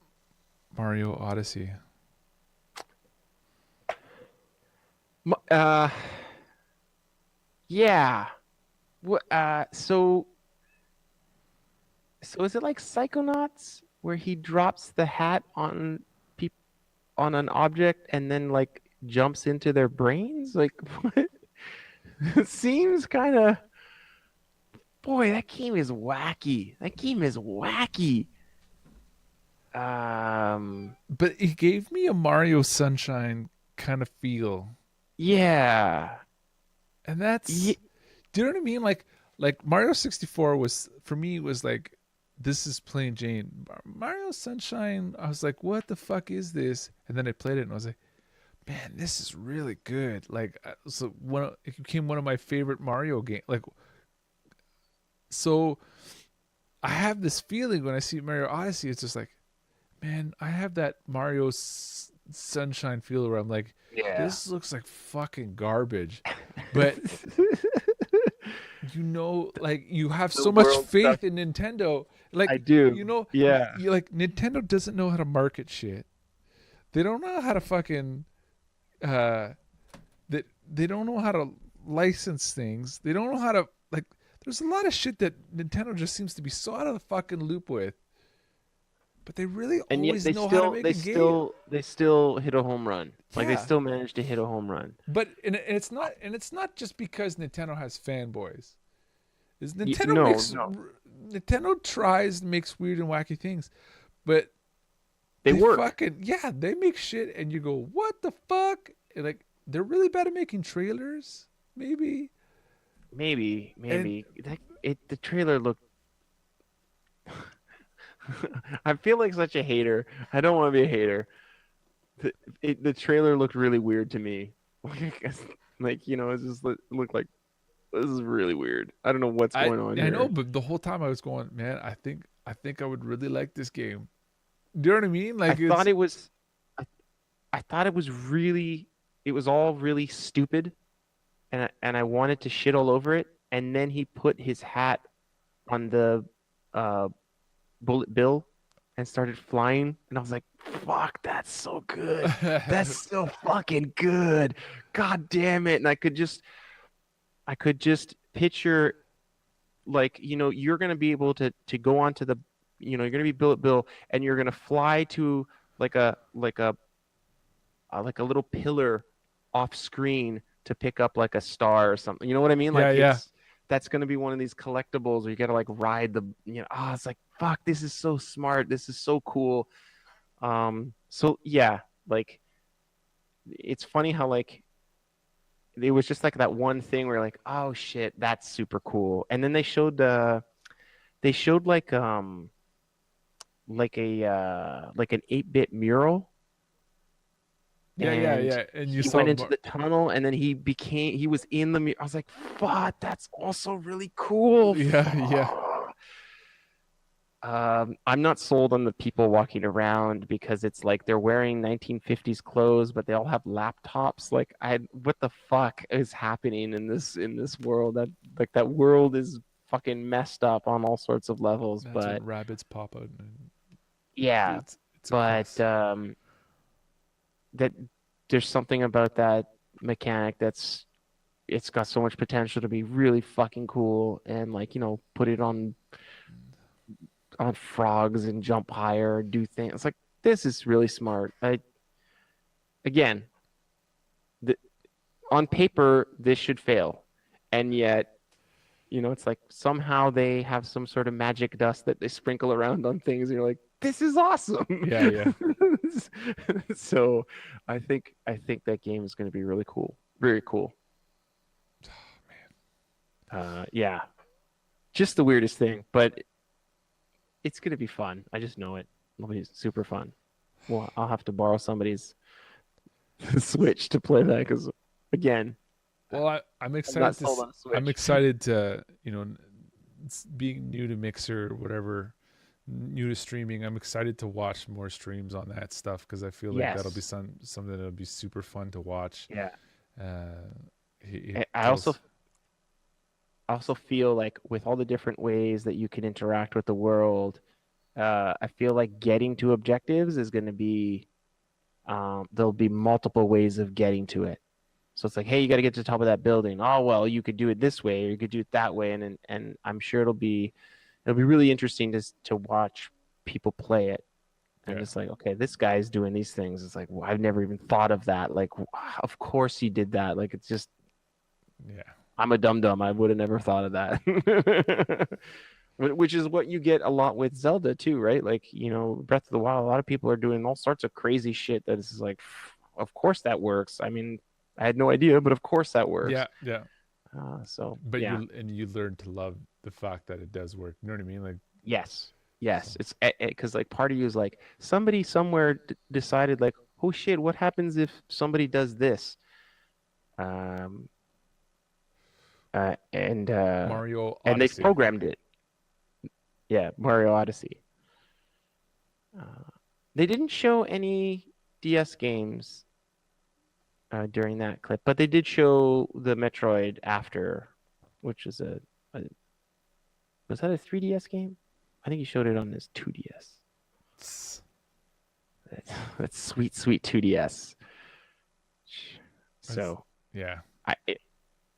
Mario Odyssey? Yeah. What? So is it like Psychonauts where he drops the hat on an object and then like jumps into their brains? Like, what? It seems kind of. Boy, that game is wacky. But it gave me a Mario Sunshine kind of feel. Yeah. And that's, do you know what I mean? Like Mario 64 was, for me, was like, this is plain Jane. Mario Sunshine, I was like, what the fuck is this? And then I played it and I was like, man, this is really good. Like, so it became one of my favorite Mario games. Like, so I have this feeling when I see Mario Odyssey, it's just like, man, I have that Mario Sunshine feel where I'm like, this looks like fucking garbage. But like, you have so much faith in Nintendo. Like, I do. Like, Nintendo doesn't know how to market shit. They don't know how to fucking they don't know how to license things. They don't know how to, like, there's a lot of shit that Nintendo just seems to be so out of the fucking loop with. But they really always know how to make a game. They still hit a home run. Like, they still managed to hit a home run. But and it's not just because Nintendo has fanboys. Nintendo tries and makes weird and wacky things, but they work. They make shit and you go, what the fuck? And, like, they're really bad at making trailers. Maybe. The trailer looked. I feel like such a hater. I don't want to be a hater. The trailer looked really weird to me. Like, it just looked like, this is really weird. I don't know what's going on here. I know, but the whole time I was going, man, I think I would really like this game. Do you know what I mean? Like, I thought it was really, it was all really stupid, and I wanted to shit all over it. And then he put his hat on the bullet bill and started flying, and I was like, fuck, that's so good. That's so fucking good. God damn it. And I could just picture, like, you're going to be able to go onto the you're gonna be Bill, and you're gonna fly to like a like a little pillar off screen to pick up like a star or something. You know what I mean? Yeah, Like yeah. that's gonna be one of these collectibles where you gotta like ride the it's like fuck, this is so smart, this is so cool. So yeah, like it's funny how like it was just like that one thing where like, oh shit, that's super cool. And then they showed like a like an 8-bit mural, Yeah, yeah, and yeah. And you he saw went into the tunnel, and then he was in the I was like, fuck, that's also really cool. yeah, yeah. Fuck. I'm not sold on the people walking around because it's like they're wearing 1950s clothes, but they all have laptops. Like, what the fuck is happening in this world? That like that world is fucking messed up on all sorts of levels. That's But when rabbits pop out. And yeah, it's a but cross. that there's something about that mechanic it's got so much potential to be really fucking cool, and like put it on frogs and jump higher, do things. It's like this is really smart. Again, the, on paper this should fail, and yet it's like somehow they have some sort of magic dust that they sprinkle around on things, and you're like, this is awesome. Yeah, yeah. So I think that game is going to be really cool, very cool. Yeah, just the weirdest thing, but it's going to be fun. I just know it. It'll be super fun. Well, I'll have to borrow somebody's Switch to play that because, again, Well, I'm I'm not excited to. sold on a I'm Switch. excited to being new to Mixer, whatever, new to streaming. I'm excited to watch more streams on that stuff because I feel like that'll be Yes. something that'll be super fun to watch. Yeah. Uh, it I also tells. I also feel like with all the different ways that you can interact with the world, I feel like getting to objectives is going to be there'll be multiple ways of getting to it. So it's like, hey, you got to get to the top of that building. Oh, well, you could do it this way, or you could do it that way, and I'm sure it'll be really interesting to watch people play it. And Yeah, just like, okay, this guy's doing these things. It's like, well, I've never even thought of that. Like, of course he did that. Like, it's just, yeah, I'm a dum dum. I would have never thought of that. Which is what you get a lot with Zelda too, right? Like, Breath of the Wild, a lot of people are doing all sorts of crazy shit that is like, of course that works. I mean, I had no idea, but of course that works. yeah, yeah. So But yeah, you learn to love the fact that it does work. You know what I mean? Like, yes, so yes. It's because like part of you is like somebody somewhere decided like, oh shit, what happens if somebody does this? Um, uh, and uh, Mario and they've Odyssey. programmed it. Yeah, Mario Odyssey. Uh, they didn't show any DS games during that clip, but they did show the Metroid after, which is a was that a 3DS game? I think he showed it on his 2DS. That's sweet, sweet 2DS. That's, So yeah, I it,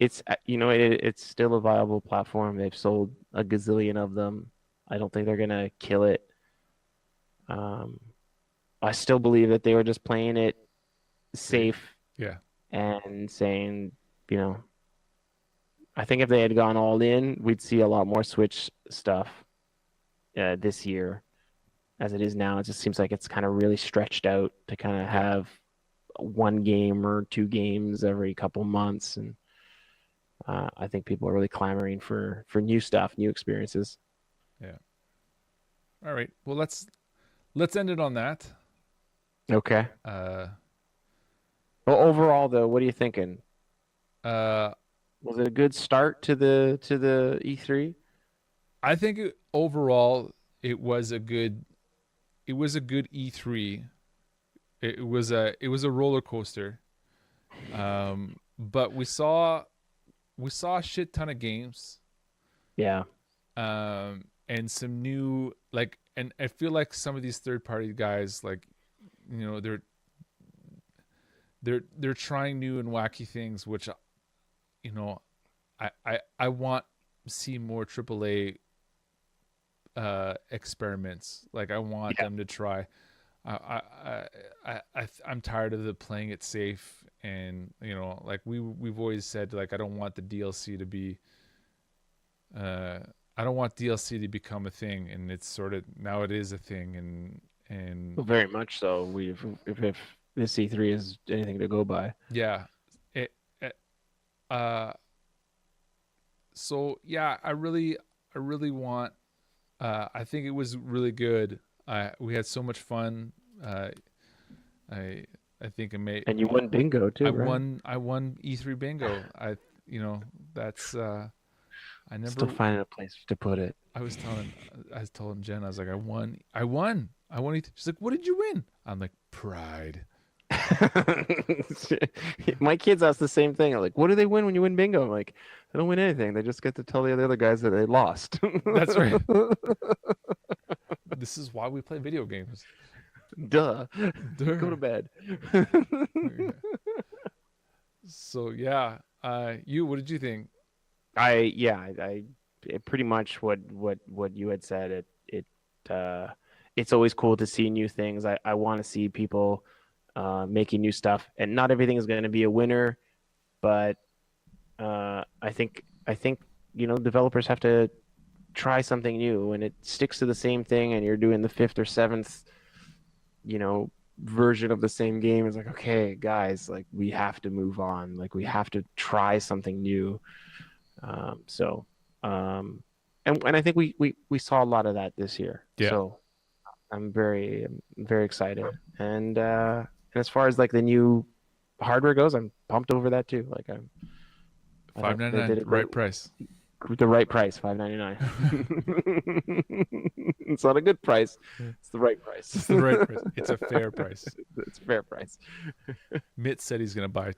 it's it's still a viable platform. They've sold a gazillion of them. I don't think they're gonna kill it. Um, I still believe that they were just playing it safe. safe Yeah, and saying, you know, I think if they had gone all in, we'd see a lot more Switch stuff this year. As it is now, it just seems like it's kind of really stretched out to kind of yeah, have one game or two games every couple months, and I think people are really clamoring for new stuff, new experiences. yeah. All right. Well, let's end it on that. Okay. Uh, Well, overall, though, what are you thinking? uh, Was it a good start to the E3? I think overall it was a good E3. It was a roller coaster. But we saw a shit ton of games. Yeah. And some new like, and I feel like some of these third party guys, like, they're trying new and wacky things, which, you know, I want to see more AAA experiments. Like I want them to try. I'm tired of the playing it safe, and like we've always said, like I don't want the DLC to be I don't want DLC to become a thing, and it's sort of now it is a thing, and Well, very much so. If this E3 is anything to go by. yeah, it uh so yeah, I really want. I think it was really good. We had so much fun. I I think it made. And you won bingo too, right? I won E3 bingo. That's I Still never. finding a place to put it. I was telling Jen, I was like, I won E3. She's like, what did you win? I'm like, pride. My kids ask the same thing. I'm like, what do they win when you win bingo? I'm like, they don't win anything. They just get to tell the other guys that they lost. That's right. This is why we play video games. Duh. Duh. Go to bed. So yeah, what did you think? I pretty much what you had said. It's always cool to see new things. I want to see people making new stuff, and not everything is going to be a winner, but I think developers have to try something new. When it sticks to the same thing, and you're doing the fifth or seventh, version of the same game, it's like, okay, guys, like we have to move on. Like we have to try something new. And I think we saw a lot of that this year. Yeah. So I'm very excited. And as far as like the new hardware goes, I'm pumped over that too. Like $599, right price. The right price, $599. It's not a good price. It's the right price. It's the right price. It's a fair price. It's a fair price. Mitt said he's gonna buy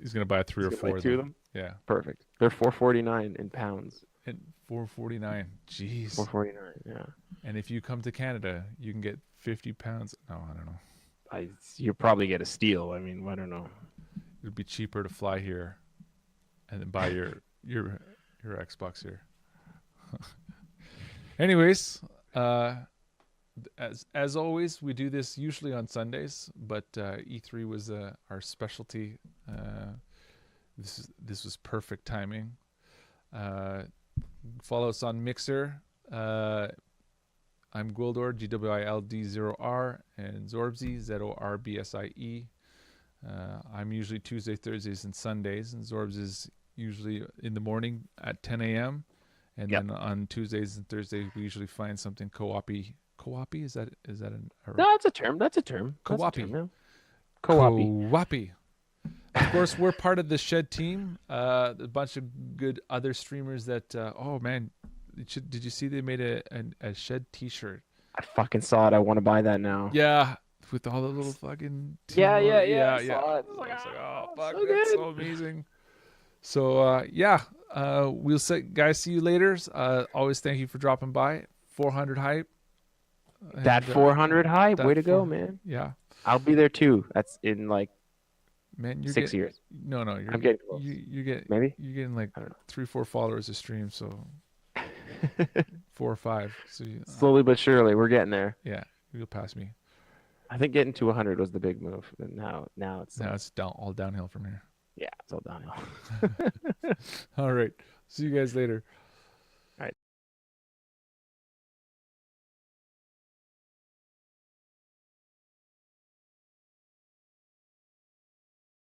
3 or 4 buy 2 of them. Yeah. Perfect. They're $4.49 in pounds. And $4.49. Jeez. $4.49. Yeah. And if you come to Canada, you can get 50 pounds. No, I don't know. You probably get a steal. I mean, I don't know. It'd be cheaper to fly here, and then buy your Xbox here. Anyways, as always, we do this usually on Sundays, but E3 was our specialty. This was perfect timing. Follow us on Mixer. I'm Gwildor, GWILD0R, and Zorbsy, ZORBSIE. I'm usually Tuesday, Thursdays, and Sundays, and Zorbs is usually in the morning at 10 a.m. And then on Tuesdays and Thursdays, we usually find something co-op-y. Co-op-y? Is that No, that's a term. Co-op-y. Yeah. Co-op-y. Co-op-y. Of course, we're part of the Shed team. A bunch of good other streamers that. Oh man, did you see they made a Shed T-shirt? I fucking saw it. I want to buy that now. Yeah, with all the little fucking. Yeah. I saw it. was like, oh fuck, so that's good. so amazing. So we'll say, guys, see you later. Always thank you for dropping by. 400 hype. That 400 hype. Way to go, man. Yeah. I'll be there too. That's in like Man, you're 6 years. No, I'm getting close. You get Maybe you're getting like I don't know. 3-4 followers a stream, so 4 or 5. So Slowly but surely, we're getting there. yeah, you'll pass me. I think getting to 100 was the big move. And now it's It's all downhill from here. yeah, it's all downhill. All right, see you guys later.